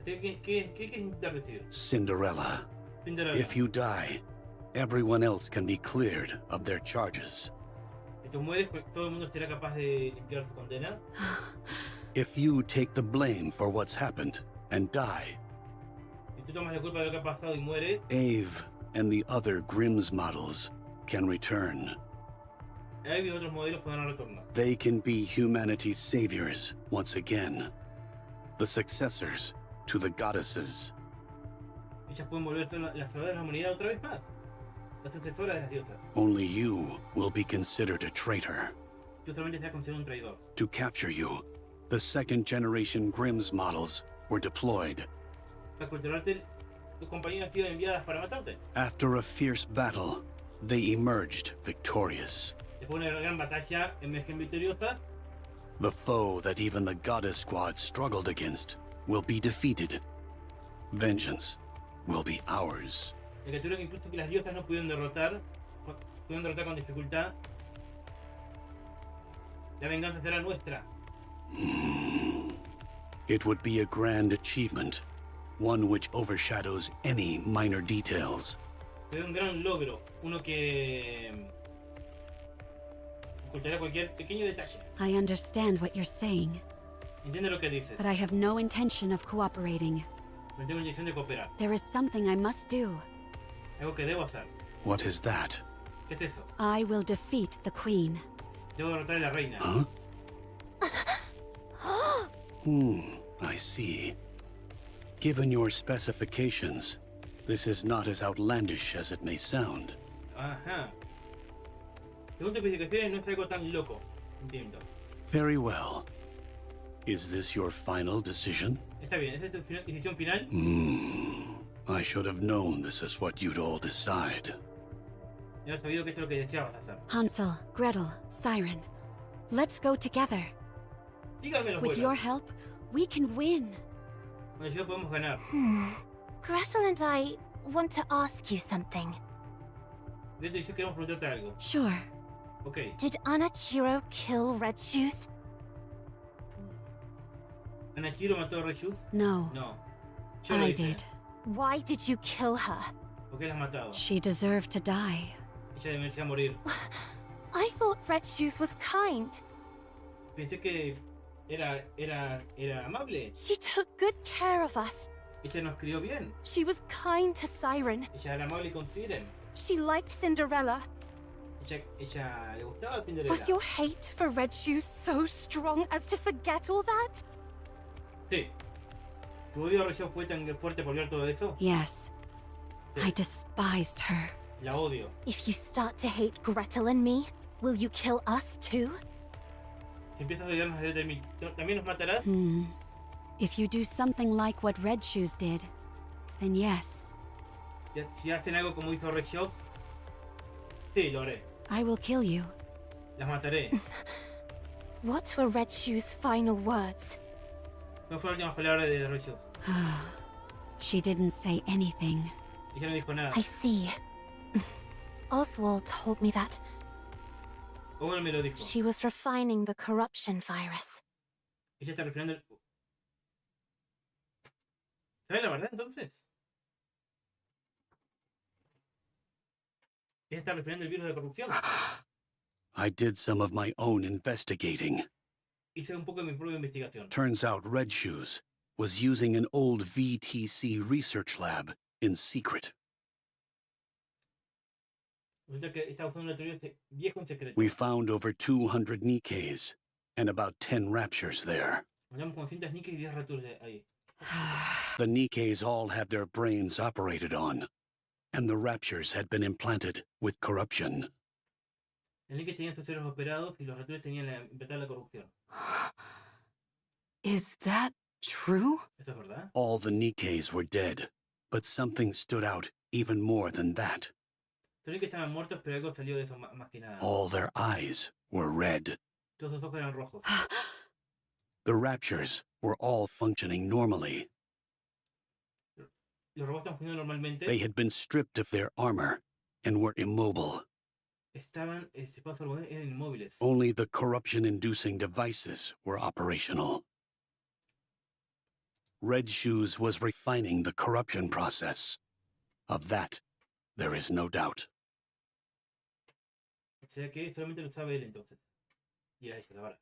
[SPEAKER 1] ¿Qué quieres intentar decir?
[SPEAKER 12] Cinderella, if you die, everyone else can be cleared of their charges.
[SPEAKER 1] Si tú mueres, todo el mundo será capaz de limpiar su condena.
[SPEAKER 12] If you take the blame for what's happened and die,
[SPEAKER 1] Si tú tomas la culpa de lo que ha pasado y mueres,
[SPEAKER 12] Ave and the other Grimm's models can return.
[SPEAKER 1] Ave y otros modelos podrán retornar.
[SPEAKER 12] They can be humanity's saviors once again. The successors to the goddesses.
[SPEAKER 1] Ellas pueden volver a ser las salvadoras de la humanidad otra vez más. Las sucesoras de las diosas.
[SPEAKER 12] Only you will be considered a traitor.
[SPEAKER 1] Tú solamente serás considerado un traidor.
[SPEAKER 12] To capture you, the second-generation Grimm's models were deployed.
[SPEAKER 1] Para capturarte, tus compañeras han sido enviadas para matarte.
[SPEAKER 12] After a fierce battle, they emerged victorious.
[SPEAKER 1] Después de una gran batalla, emergen victoriosas.
[SPEAKER 12] The foe that even the goddess squad struggled against will be defeated. Vengeance will be ours.
[SPEAKER 1] La captura que incluso que las diosas no pudieron derrotar con dificultad. La venganza será nuestra.
[SPEAKER 12] It would be a grand achievement, one which overshadows any minor details.
[SPEAKER 1] Fue un gran logro, uno que ocultará cualquier pequeño detalle.
[SPEAKER 8] I understand what you're saying,
[SPEAKER 1] Entiende lo que dices,
[SPEAKER 8] but I have no intention of cooperating.
[SPEAKER 1] no tengo intención de cooperar.
[SPEAKER 8] There is something I must do.
[SPEAKER 1] Algo que debo hacer.
[SPEAKER 12] What is that?
[SPEAKER 1] ¿Qué es eso?
[SPEAKER 8] I will defeat the queen.
[SPEAKER 1] Debo derrotar a la reina.
[SPEAKER 12] Huh? I see. Given your specifications, this is not as outlandish as it may sound.
[SPEAKER 1] Ajá. Según tus especificaciones, no es algo tan loco. Entiendo.
[SPEAKER 12] Very well. Is this your final decision?
[SPEAKER 1] Está bien, ¿esa es tu decisión final?
[SPEAKER 12] I should have known this is what you'd all decide.
[SPEAKER 1] Ya has sabido que esto es lo que deseabas hacer.
[SPEAKER 8] Hansel, Gretel, Siren, let's go together.
[SPEAKER 1] Díganmelo,
[SPEAKER 8] With
[SPEAKER 1] abuela.
[SPEAKER 8] your help, we can win.
[SPEAKER 1] Con ayuda podemos ganar.
[SPEAKER 11] Gretel and I want to ask you something.
[SPEAKER 1] De hecho, yo queremos preguntarte algo.
[SPEAKER 8] Sure.
[SPEAKER 1] Ok.
[SPEAKER 11] Did Anachiro kill Red Shoes?
[SPEAKER 1] ¿Anachiro mató a Reshu?
[SPEAKER 8] No,
[SPEAKER 1] No. Yo lo
[SPEAKER 8] I
[SPEAKER 1] hice.
[SPEAKER 8] did.
[SPEAKER 11] Why did you kill her?
[SPEAKER 1] ¿Por qué la has matado?
[SPEAKER 8] She deserved to die.
[SPEAKER 1] Ella merecía morir.
[SPEAKER 11] I thought Red Shoes was kind.
[SPEAKER 1] Pensé que era amable.
[SPEAKER 11] She took good care of us.
[SPEAKER 1] Ella nos crió bien.
[SPEAKER 11] She was kind to Siren.
[SPEAKER 1] Ella era amable con Siren.
[SPEAKER 11] She liked Cinderella.
[SPEAKER 1] ella le gustaba Cinderella.
[SPEAKER 5] Was your hate for Red Shoes so strong as to forget all that?
[SPEAKER 1] Sí. ¿Tu odio a Red Shoes fue tan fuerte por ver todo eso?
[SPEAKER 8] Yes.
[SPEAKER 1] Sí.
[SPEAKER 8] I despised her.
[SPEAKER 1] La odio.
[SPEAKER 5] If you start to hate Gretel and me, will you kill us too?
[SPEAKER 1] Si empiezas a odiarnos de mí, ¿también nos matarás?
[SPEAKER 8] If you do something like what Red Shoes did, then yes.
[SPEAKER 1] Si hacen algo como hizo Red Shoes, sí, lo haré.
[SPEAKER 8] I will kill you.
[SPEAKER 1] Las mataré.
[SPEAKER 5] What were Red Shoes' final words?
[SPEAKER 1] No fueron las últimas palabras de Red Shoes.
[SPEAKER 8] She didn't say anything.
[SPEAKER 1] Ella no dijo nada.
[SPEAKER 5] I see. Oswald told me that
[SPEAKER 1] Owen me lo dijo.
[SPEAKER 5] she was refining the corruption virus.
[SPEAKER 1] Ella está refinando el... ¿Sabes la verdad entonces? Ella está refinando el virus de corrupción.
[SPEAKER 12] I did some of my own investigating.
[SPEAKER 1] Hice un poco de mi propia investigación.
[SPEAKER 12] Turns out Red Shoes was using an old VTC research lab in secret.
[SPEAKER 1] Resulta que está usando una teoría viejo en secreto.
[SPEAKER 12] We found over 200 Nikkes and about 10 Raptures there.
[SPEAKER 1] Hablamos con 100 Nikkes y 10 Raptures ahí.
[SPEAKER 12] The Nikkes all had their brains operated on, and the Raptures had been implanted with corruption.
[SPEAKER 1] El Nikke tenía sus cerebros operados y los Raptures tenían implantada la corrupción.
[SPEAKER 2] Is that true?
[SPEAKER 1] ¿Eso es verdad?
[SPEAKER 12] All the Nikkes were dead, but something stood out even more than that.
[SPEAKER 1] Los Nikkes estaban muertos, pero algo salió de eso más que nada.
[SPEAKER 12] All their eyes were red.
[SPEAKER 1] Todos sus ojos eran rojos.
[SPEAKER 12] The Raptures were all functioning normally.
[SPEAKER 1] Los robots estaban funcionando normalmente.
[SPEAKER 12] They had been stripped of their armor and were immobile.
[SPEAKER 1] Estaban, eran inmóviles.
[SPEAKER 12] Only the corruption-inducing devices were operational. Red Shoes was refining the corruption process. Of that, there is no doubt.
[SPEAKER 1] O sea que solamente lo sabe él entonces. Y era ella, la verdad.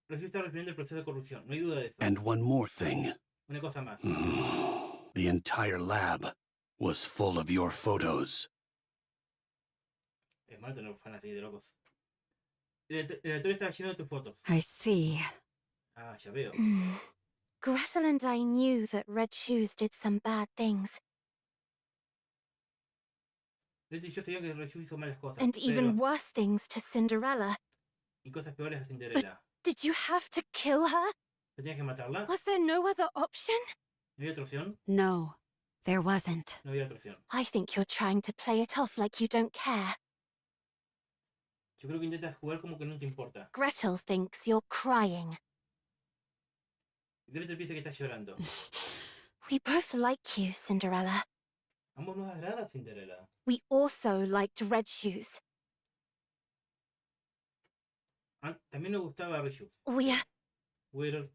[SPEAKER 1] Recién está refiriendo el proceso de corrupción, no hay duda de eso.
[SPEAKER 12] And one more thing.
[SPEAKER 1] Una cosa más.
[SPEAKER 12] The entire lab was full of your photos.
[SPEAKER 1] Es malo tener fan así de locos. El laboratorio estaba lleno de tus fotos.
[SPEAKER 8] I see.
[SPEAKER 1] Ah, ya veo.
[SPEAKER 5] Gretel and I knew that Red Shoes did some bad things.
[SPEAKER 1] Leti y yo sabíamos que Red Shoes hizo malas cosas.
[SPEAKER 5] And even worse things to Cinderella.
[SPEAKER 1] Y cosas peores a Cinderella.
[SPEAKER 5] Did you have to kill her?
[SPEAKER 1] ¿Pero tenías que matarla?
[SPEAKER 5] Was there no other option?
[SPEAKER 1] ¿No había otra opción?
[SPEAKER 8] No, there wasn't.
[SPEAKER 1] No había otra opción.
[SPEAKER 5] I think you're trying to play it off like you don't care.
[SPEAKER 1] Yo creo que intentas jugar como que no te importa.
[SPEAKER 5] Gretel thinks you're crying.
[SPEAKER 1] Gretel piensa que estás llorando.
[SPEAKER 5] We both like you, Cinderella.
[SPEAKER 1] Ambos nos agrada Cinderella.
[SPEAKER 5] We also liked Red Shoes.
[SPEAKER 1] También nos gustaba Red Shoes.
[SPEAKER 5] We're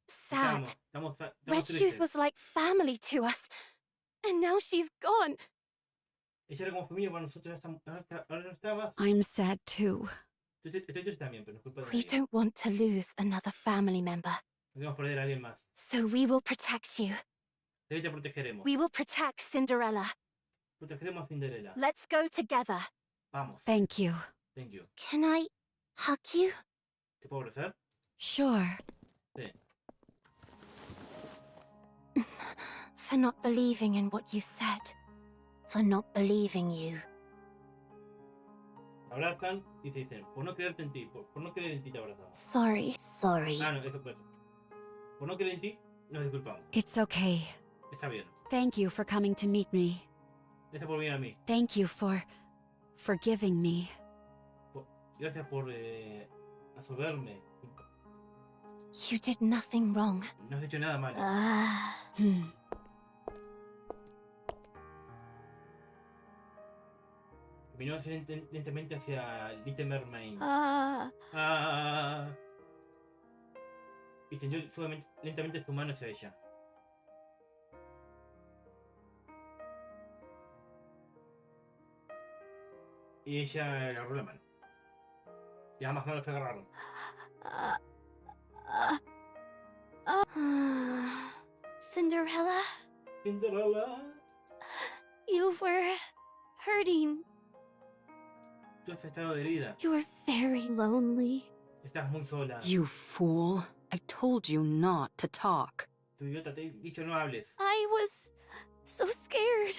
[SPEAKER 5] sad.
[SPEAKER 1] Estamos
[SPEAKER 5] Red Shoes was like family to us. And now she's gone.
[SPEAKER 1] Ella era como familia para nosotros, ahora no está más.
[SPEAKER 8] I'm sad too.
[SPEAKER 1] Estoy triste también, pero no es culpa de
[SPEAKER 5] We
[SPEAKER 1] nadie.
[SPEAKER 5] don't want to lose another family member.
[SPEAKER 1] No queremos perder a alguien más.
[SPEAKER 5] So we will protect you.
[SPEAKER 1] Te protegeremos.
[SPEAKER 5] We will protect Cinderella.
[SPEAKER 1] Protegeremos a Cinderella.
[SPEAKER 5] Let's go together.
[SPEAKER 1] Vamos.
[SPEAKER 8] Thank you.
[SPEAKER 1] Thank you.
[SPEAKER 5] Can I hug you?
[SPEAKER 1] ¿Te puedo abrazar?
[SPEAKER 8] Sure.
[SPEAKER 1] Sí.
[SPEAKER 5] For not believing in what you said. For not believing you.
[SPEAKER 1] Abrazan y se dicen, por no creerte en ti, por no creer en ti te abrazamos.
[SPEAKER 5] Sorry.
[SPEAKER 1] Ah, no, eso. Por no creer en ti, nos disculpamos.
[SPEAKER 8] It's okay.
[SPEAKER 1] Está bien.
[SPEAKER 8] Thank you for coming to meet me.
[SPEAKER 1] Gracias por venir a mí.
[SPEAKER 8] Thank you for forgiving me.
[SPEAKER 1] Gracias por absolverme.
[SPEAKER 5] You did nothing wrong.
[SPEAKER 1] No has hecho nada malo. Caminó lentamente hacia Little Mermaid. Y tendió lentamente su mano hacia ella. Y ella le agarró la mano. Y ambas manos se agarraron.
[SPEAKER 3] Cinderella,
[SPEAKER 1] Cinderella,
[SPEAKER 3] you were hurting
[SPEAKER 1] Tú has estado herida.
[SPEAKER 4] You were very lonely.
[SPEAKER 1] Estás muy sola.
[SPEAKER 2] You fool. I told you not to talk.
[SPEAKER 1] Tu idiota, te he dicho no hables.
[SPEAKER 4] I was so scared.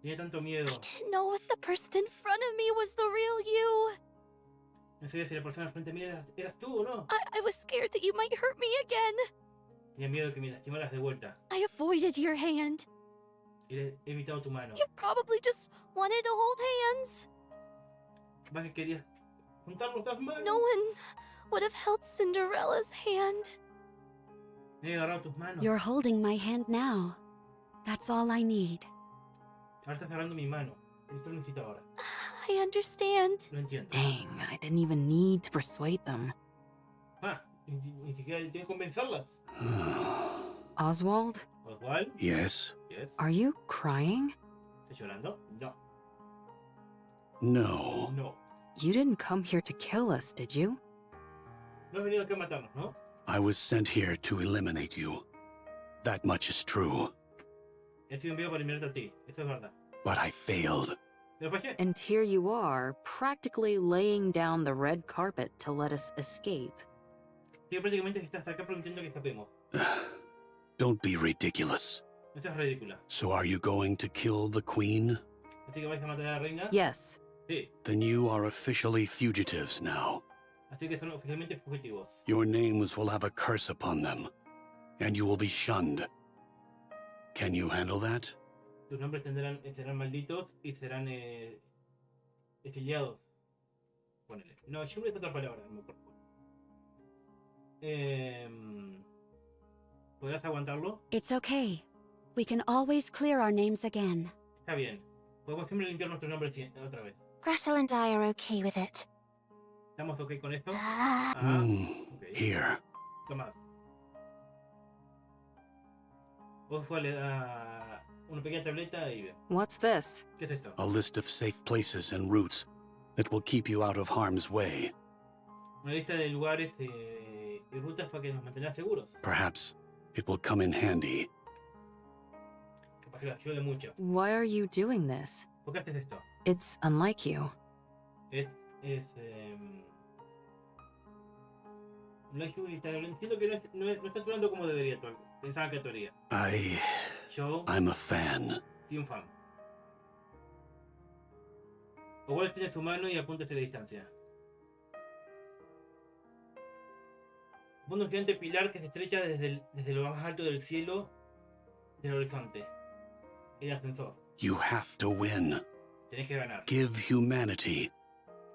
[SPEAKER 1] Tenía tanto miedo.
[SPEAKER 4] I didn't know if the person in front of me was the real you.
[SPEAKER 1] No sabía si la persona frente a mí eras tú o no.
[SPEAKER 4] I was scared that you might hurt me again.
[SPEAKER 1] Tenía miedo que me lastimaras de vuelta.
[SPEAKER 4] I avoided your hand.
[SPEAKER 1] He evitado tu mano.
[SPEAKER 4] You probably just wanted to hold hands.
[SPEAKER 1] ¿Vas que querías juntarnos las manos?
[SPEAKER 4] No one would have held Cinderella's hand.
[SPEAKER 1] Me he agarrado tus manos.
[SPEAKER 8] You're holding my hand now. That's all I need.
[SPEAKER 1] Ahora estás agarrando mi mano. Esto lo necesito ahora.
[SPEAKER 4] I understand.
[SPEAKER 1] Lo entiendo.
[SPEAKER 2] Dang, I didn't even need to persuade them.
[SPEAKER 1] Ah, ni siquiera tengo que convencerlas.
[SPEAKER 2] Oswald?
[SPEAKER 1] Oswald?
[SPEAKER 12] Yes?
[SPEAKER 1] Yes.
[SPEAKER 2] Are you crying?
[SPEAKER 1] ¿Estás llorando? No.
[SPEAKER 12] No.
[SPEAKER 1] No.
[SPEAKER 2] You didn't come here to kill us, did you?
[SPEAKER 1] No has venido aquí a matarnos, ¿no?
[SPEAKER 12] I was sent here to eliminate you. That much is true.
[SPEAKER 1] He sido enviado para eliminarte a ti. Eso es verdad.
[SPEAKER 12] But I failed.
[SPEAKER 1] Pero fallé.
[SPEAKER 2] And here you are, practically laying down the red carpet to let us escape.
[SPEAKER 1] Sí, prácticamente estás acá permitiendo que escapemos.
[SPEAKER 12] Don't be ridiculous.
[SPEAKER 1] Eso es ridícula.
[SPEAKER 12] So are you going to kill the queen?
[SPEAKER 1] Así que vais a matar a la reina.
[SPEAKER 2] Yes.
[SPEAKER 1] Sí.
[SPEAKER 12] Then you are officially fugitives now.
[SPEAKER 1] Así que son oficialmente fugitivos.
[SPEAKER 12] Your names will have a curse upon them, and you will be shunned. Can you handle that?
[SPEAKER 1] Tus nombres serán malditos y serán exiliados. Ponele. No, shun es otra palabra, no me acuerdo. ¿Podrás aguantarlo?
[SPEAKER 8] It's okay. We can always clear our names again.
[SPEAKER 1] Está bien. Podemos siempre limpiar nuestros nombres otra vez.
[SPEAKER 11] Gretel and I are okay with it.
[SPEAKER 1] ¿Estamos ok con esto? Ok.
[SPEAKER 12] Here.
[SPEAKER 1] Toma. Oswald le da una pequeña tableta y ve.
[SPEAKER 2] What's this?
[SPEAKER 1] ¿Qué es esto?
[SPEAKER 12] A list of safe places and routes that will keep you out of harm's way.
[SPEAKER 1] Una lista de lugares y rutas para que nos mantenga seguros.
[SPEAKER 12] Perhaps it will come in handy.
[SPEAKER 1] Capaz que lo ayude mucho.
[SPEAKER 2] Why are you doing this?
[SPEAKER 1] ¿Por qué haces esto?
[SPEAKER 2] It's unlike you.
[SPEAKER 1] No es siento que no está actuando como debería. Pensaba que actuaría.
[SPEAKER 12] I'm a fan.
[SPEAKER 1] Y un fan. Igual tiene su mano y apunta hacia la distancia. Un gigante pilar que se estrecha desde lo más alto del cielo del horizonte. El ascensor.
[SPEAKER 12] You have to win.
[SPEAKER 1] Tenés que ganar.
[SPEAKER 12] Give humanity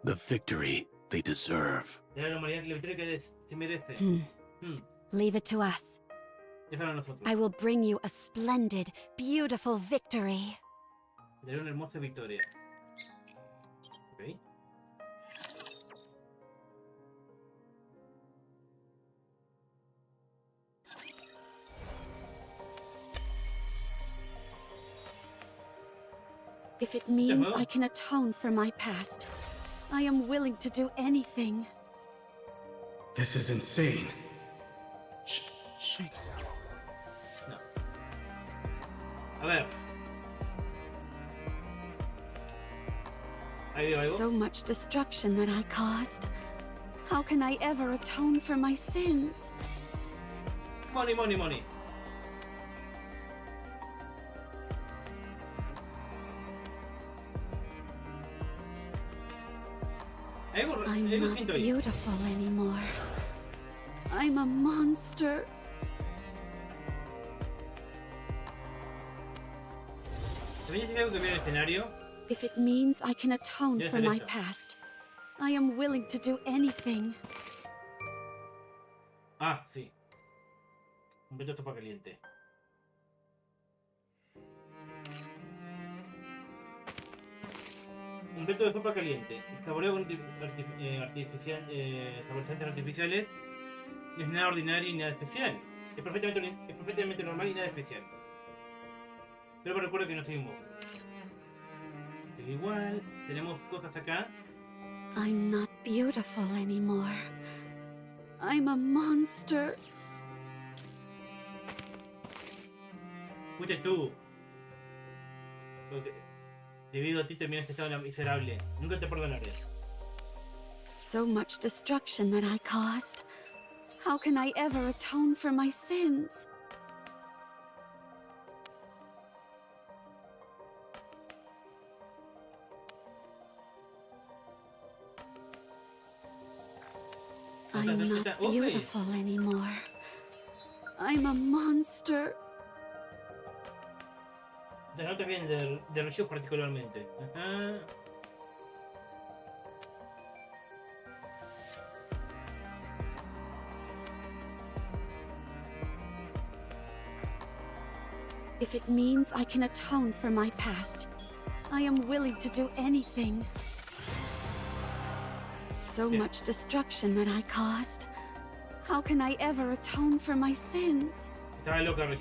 [SPEAKER 12] the victory they deserve.
[SPEAKER 1] Dale a la humanidad la victoria que se merece.
[SPEAKER 8] Leave it to us.
[SPEAKER 1] Déjalo a nosotros.
[SPEAKER 8] I will bring you a splendid, beautiful victory.
[SPEAKER 1] Daré una hermosa victoria. Ok.
[SPEAKER 8] If it means I can atone for my past, I am willing to do anything.
[SPEAKER 9] This is insane.
[SPEAKER 1] No. A ver. ¿Hay algo?
[SPEAKER 8] So much destruction that I caused. How can I ever atone for my sins?
[SPEAKER 1] Money, money, money.
[SPEAKER 8] I'm not beautiful anymore. I'm a monster.
[SPEAKER 1] ¿También dice algo que viene el escenario?
[SPEAKER 8] If it means I can atone for my
[SPEAKER 1] eso.
[SPEAKER 8] past, I am willing to do anything.
[SPEAKER 1] Ah, sí. Un veto sopa caliente. Un veto de sopa caliente. Saborea con saborizantes artificiales. No es nada ordinario y nada especial. Es perfectamente normal y nada especial. Pero me recuerdo que no soy un monstruo. Pero igual, tenemos cosas acá.
[SPEAKER 8] I'm not beautiful anymore. I'm a monster.
[SPEAKER 1] Fuiste tú. Porque debido a ti terminaste estado miserable. Nunca te perdonaré.
[SPEAKER 8] So much destruction that I caused. How can I ever atone for my sins? I'm not beautiful anymore. I'm a monster.
[SPEAKER 1] Te notas bien de rayos particularmente. Ajá.
[SPEAKER 8] If it means I can atone for my past, I am willing to do anything. So much destruction that I caused. How can I ever atone for my sins?
[SPEAKER 1] Estaba loca, Rayo.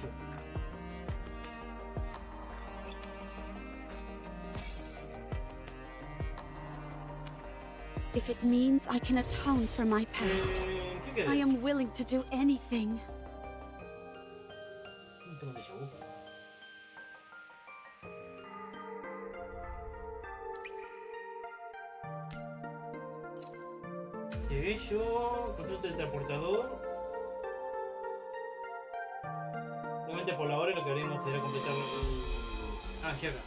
[SPEAKER 8] If it means I can atone for my past, I am willing to do anything.
[SPEAKER 1] Tengo déjà vu. Qué bello, control del transportador. Obviamente por la hora lo que haremos será completar... Ah, ya acá.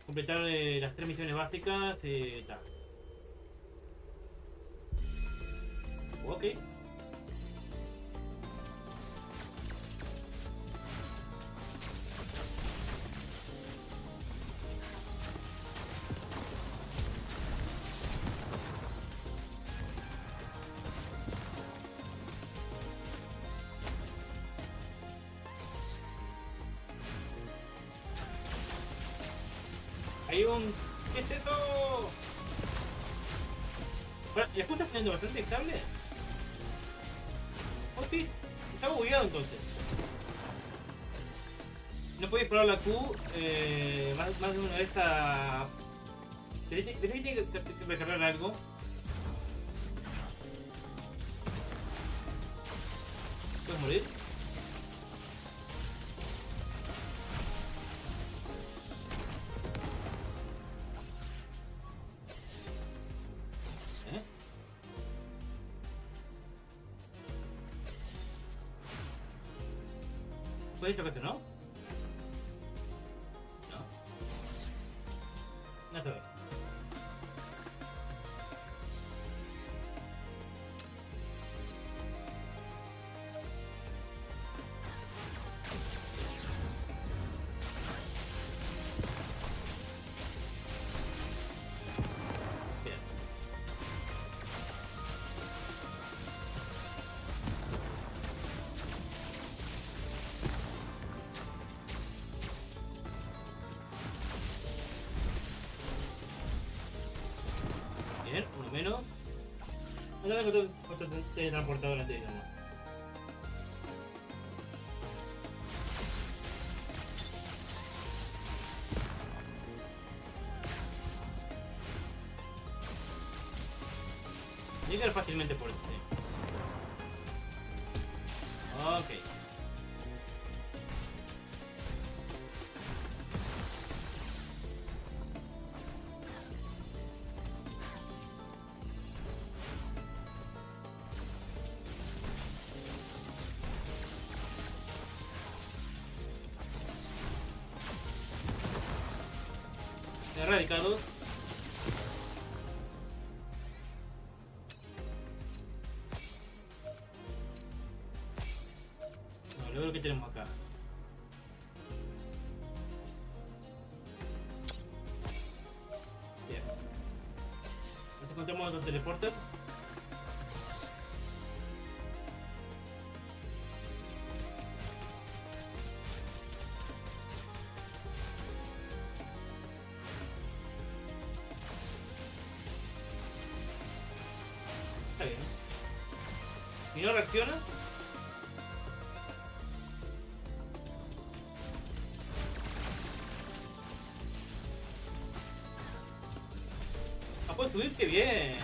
[SPEAKER 1] Completar las 3 misiones básicas. Ta. Ok. Hay un... ¿Qué es esto? Bueno, ¿el juego está siendo bastante estable? Oh, sí. Está bugueado entonces. No puedes probar la Q más de una vez a... Tiene que recargar algo. ¿Puedes morir? ¿Puedes tocar no? No. No se ve. Bien, uno menos. No tengo otro teletransportador antes de irnos. Llegar fácilmente por este. Ok. Erradicados. Bueno, luego lo que tenemos acá. Bien. Nos encontramos otro teleporter. Está bien. Si no reacciona, puedes subir, qué bien.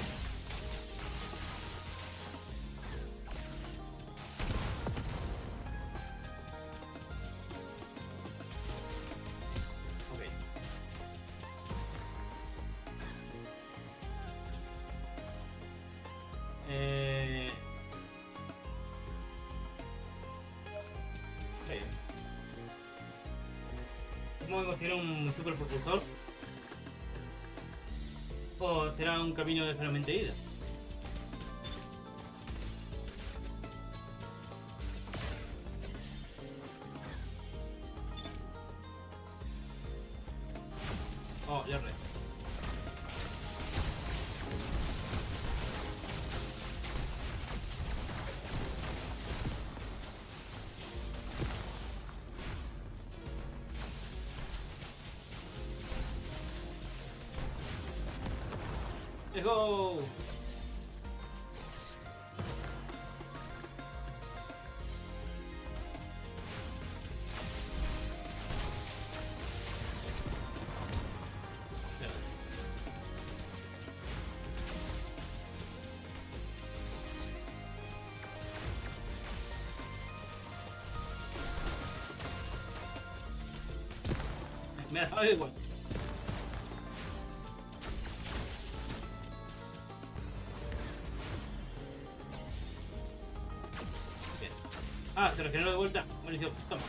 [SPEAKER 1] Ok. que conseguir un super propulsor. O será un camino de solamente ida. Oh, ya re. Let's go. Me ha dado igual. Bien. Ah, se regeneró de vuelta. Buenísimo. Toma.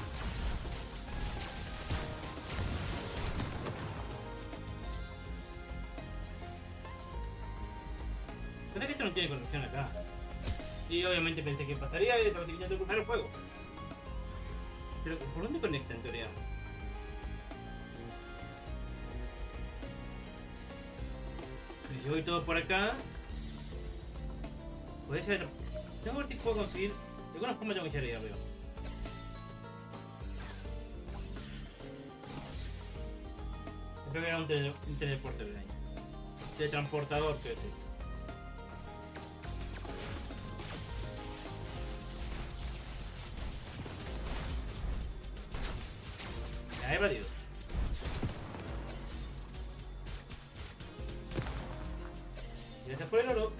[SPEAKER 1] ¿Será que esto no tiene conexión acá? Y obviamente pensé que pasaría y estaba intentando cruzar el fuego. Pero ¿por dónde conecta en teoría? Si voy todo por acá, puede ser. Tengo que ver si puedo conseguir. De alguna forma tengo que llegar ahí arriba. Creo que era un teleporte de ahí. Teletransportador, quiero decir. Ya he evadido. Gracias por el oro.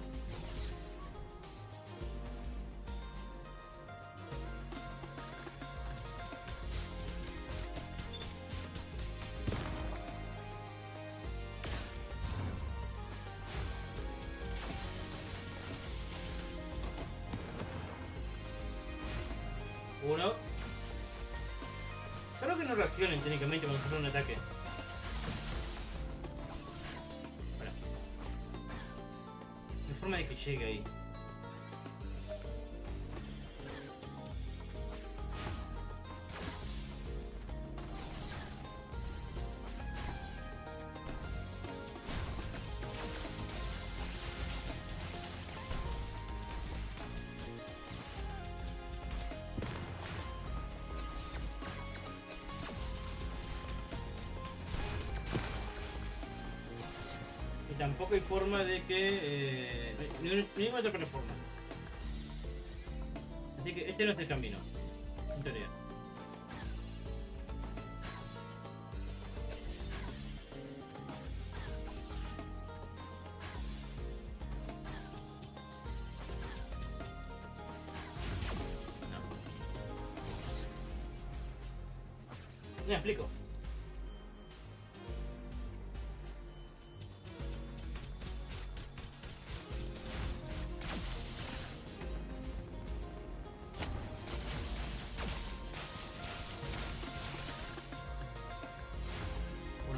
[SPEAKER 1] Uno. Creo que no reaccionen técnicamente cuando sufren un ataque. Forma de que llegue ahí. Y tampoco hay forma de que... ninguna otra forma. Así que este no es el camino, en teoría. No. Me explico.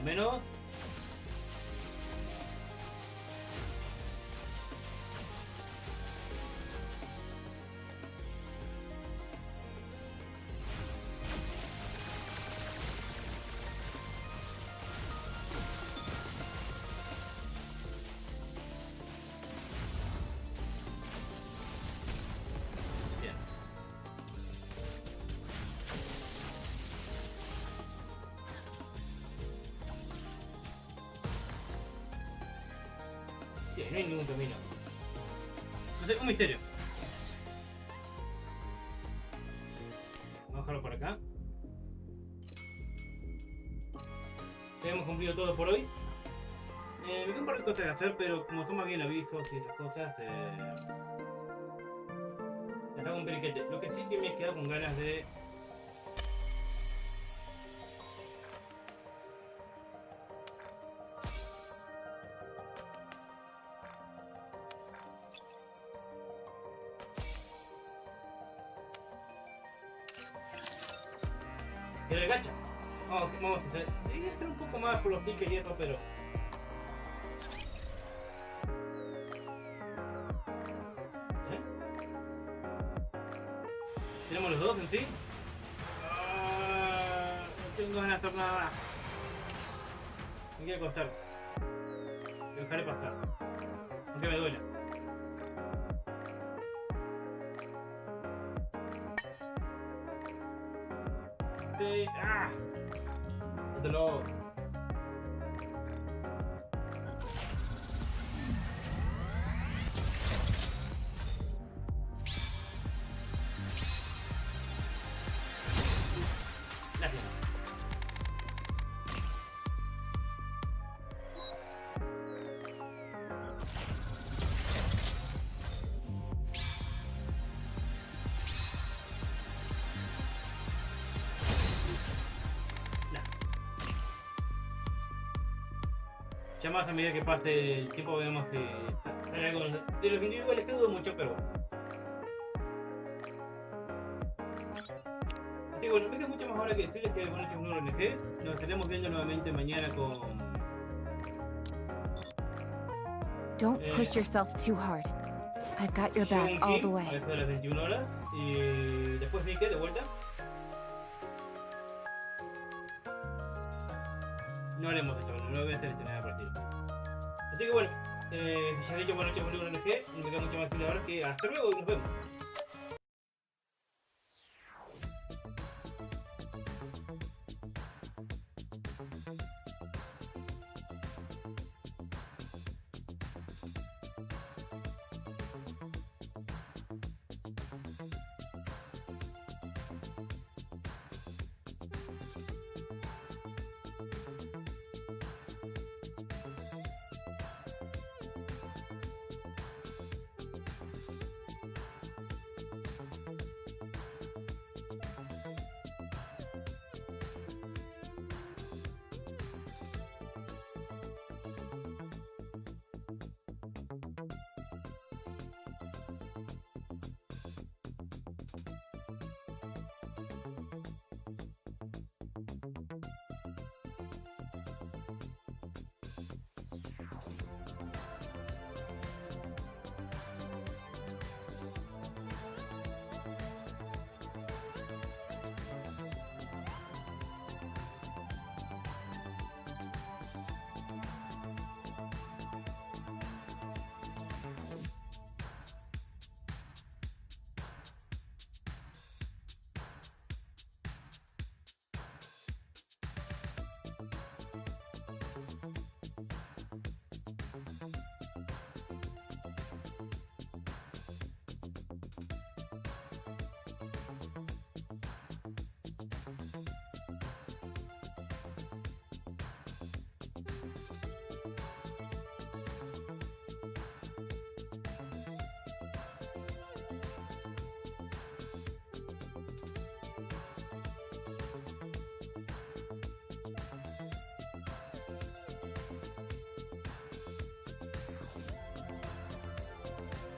[SPEAKER 1] Menos. Bien. No hay ningún camino. No sé, un misterio. Vamos a dejarlo por acá. Ya hemos cumplido todo por hoy. Me quedan un par de cosas que hacer, pero como son más bien avisos y esas cosas, les hago un periquete. Lo que sí que me he quedado con ganas de... Era el gacha. Vamos a hacer. Debería estar un poco más por los Nikkes y eso, pero. ¿Tenemos los dos en sí? No tengo ganas de hacer nada. Me quiero acostar. Lo dejaré pasar. Aunque me duele. ¡Ah! ¡Mételo! Gracias. Ya más a medida que pase el tiempo vemos que sale algo de los individuales que dudo mucho, pero bueno. Así bueno, me queda mucho más ahora que decirles que buenas noches, un nuevo ONG. Nos estaremos viendo nuevamente mañana con...
[SPEAKER 11] Don't push yourself too hard. I've got your back all the way.
[SPEAKER 1] A eso de las 21 horas. Y después Nikke de vuelta. No haremos esto, no voy a hacer nada por estilo. Así que bueno, ya he dicho buenas noches, un nuevo ONG. No me queda mucho más que decir ahora que hasta luego y nos vemos.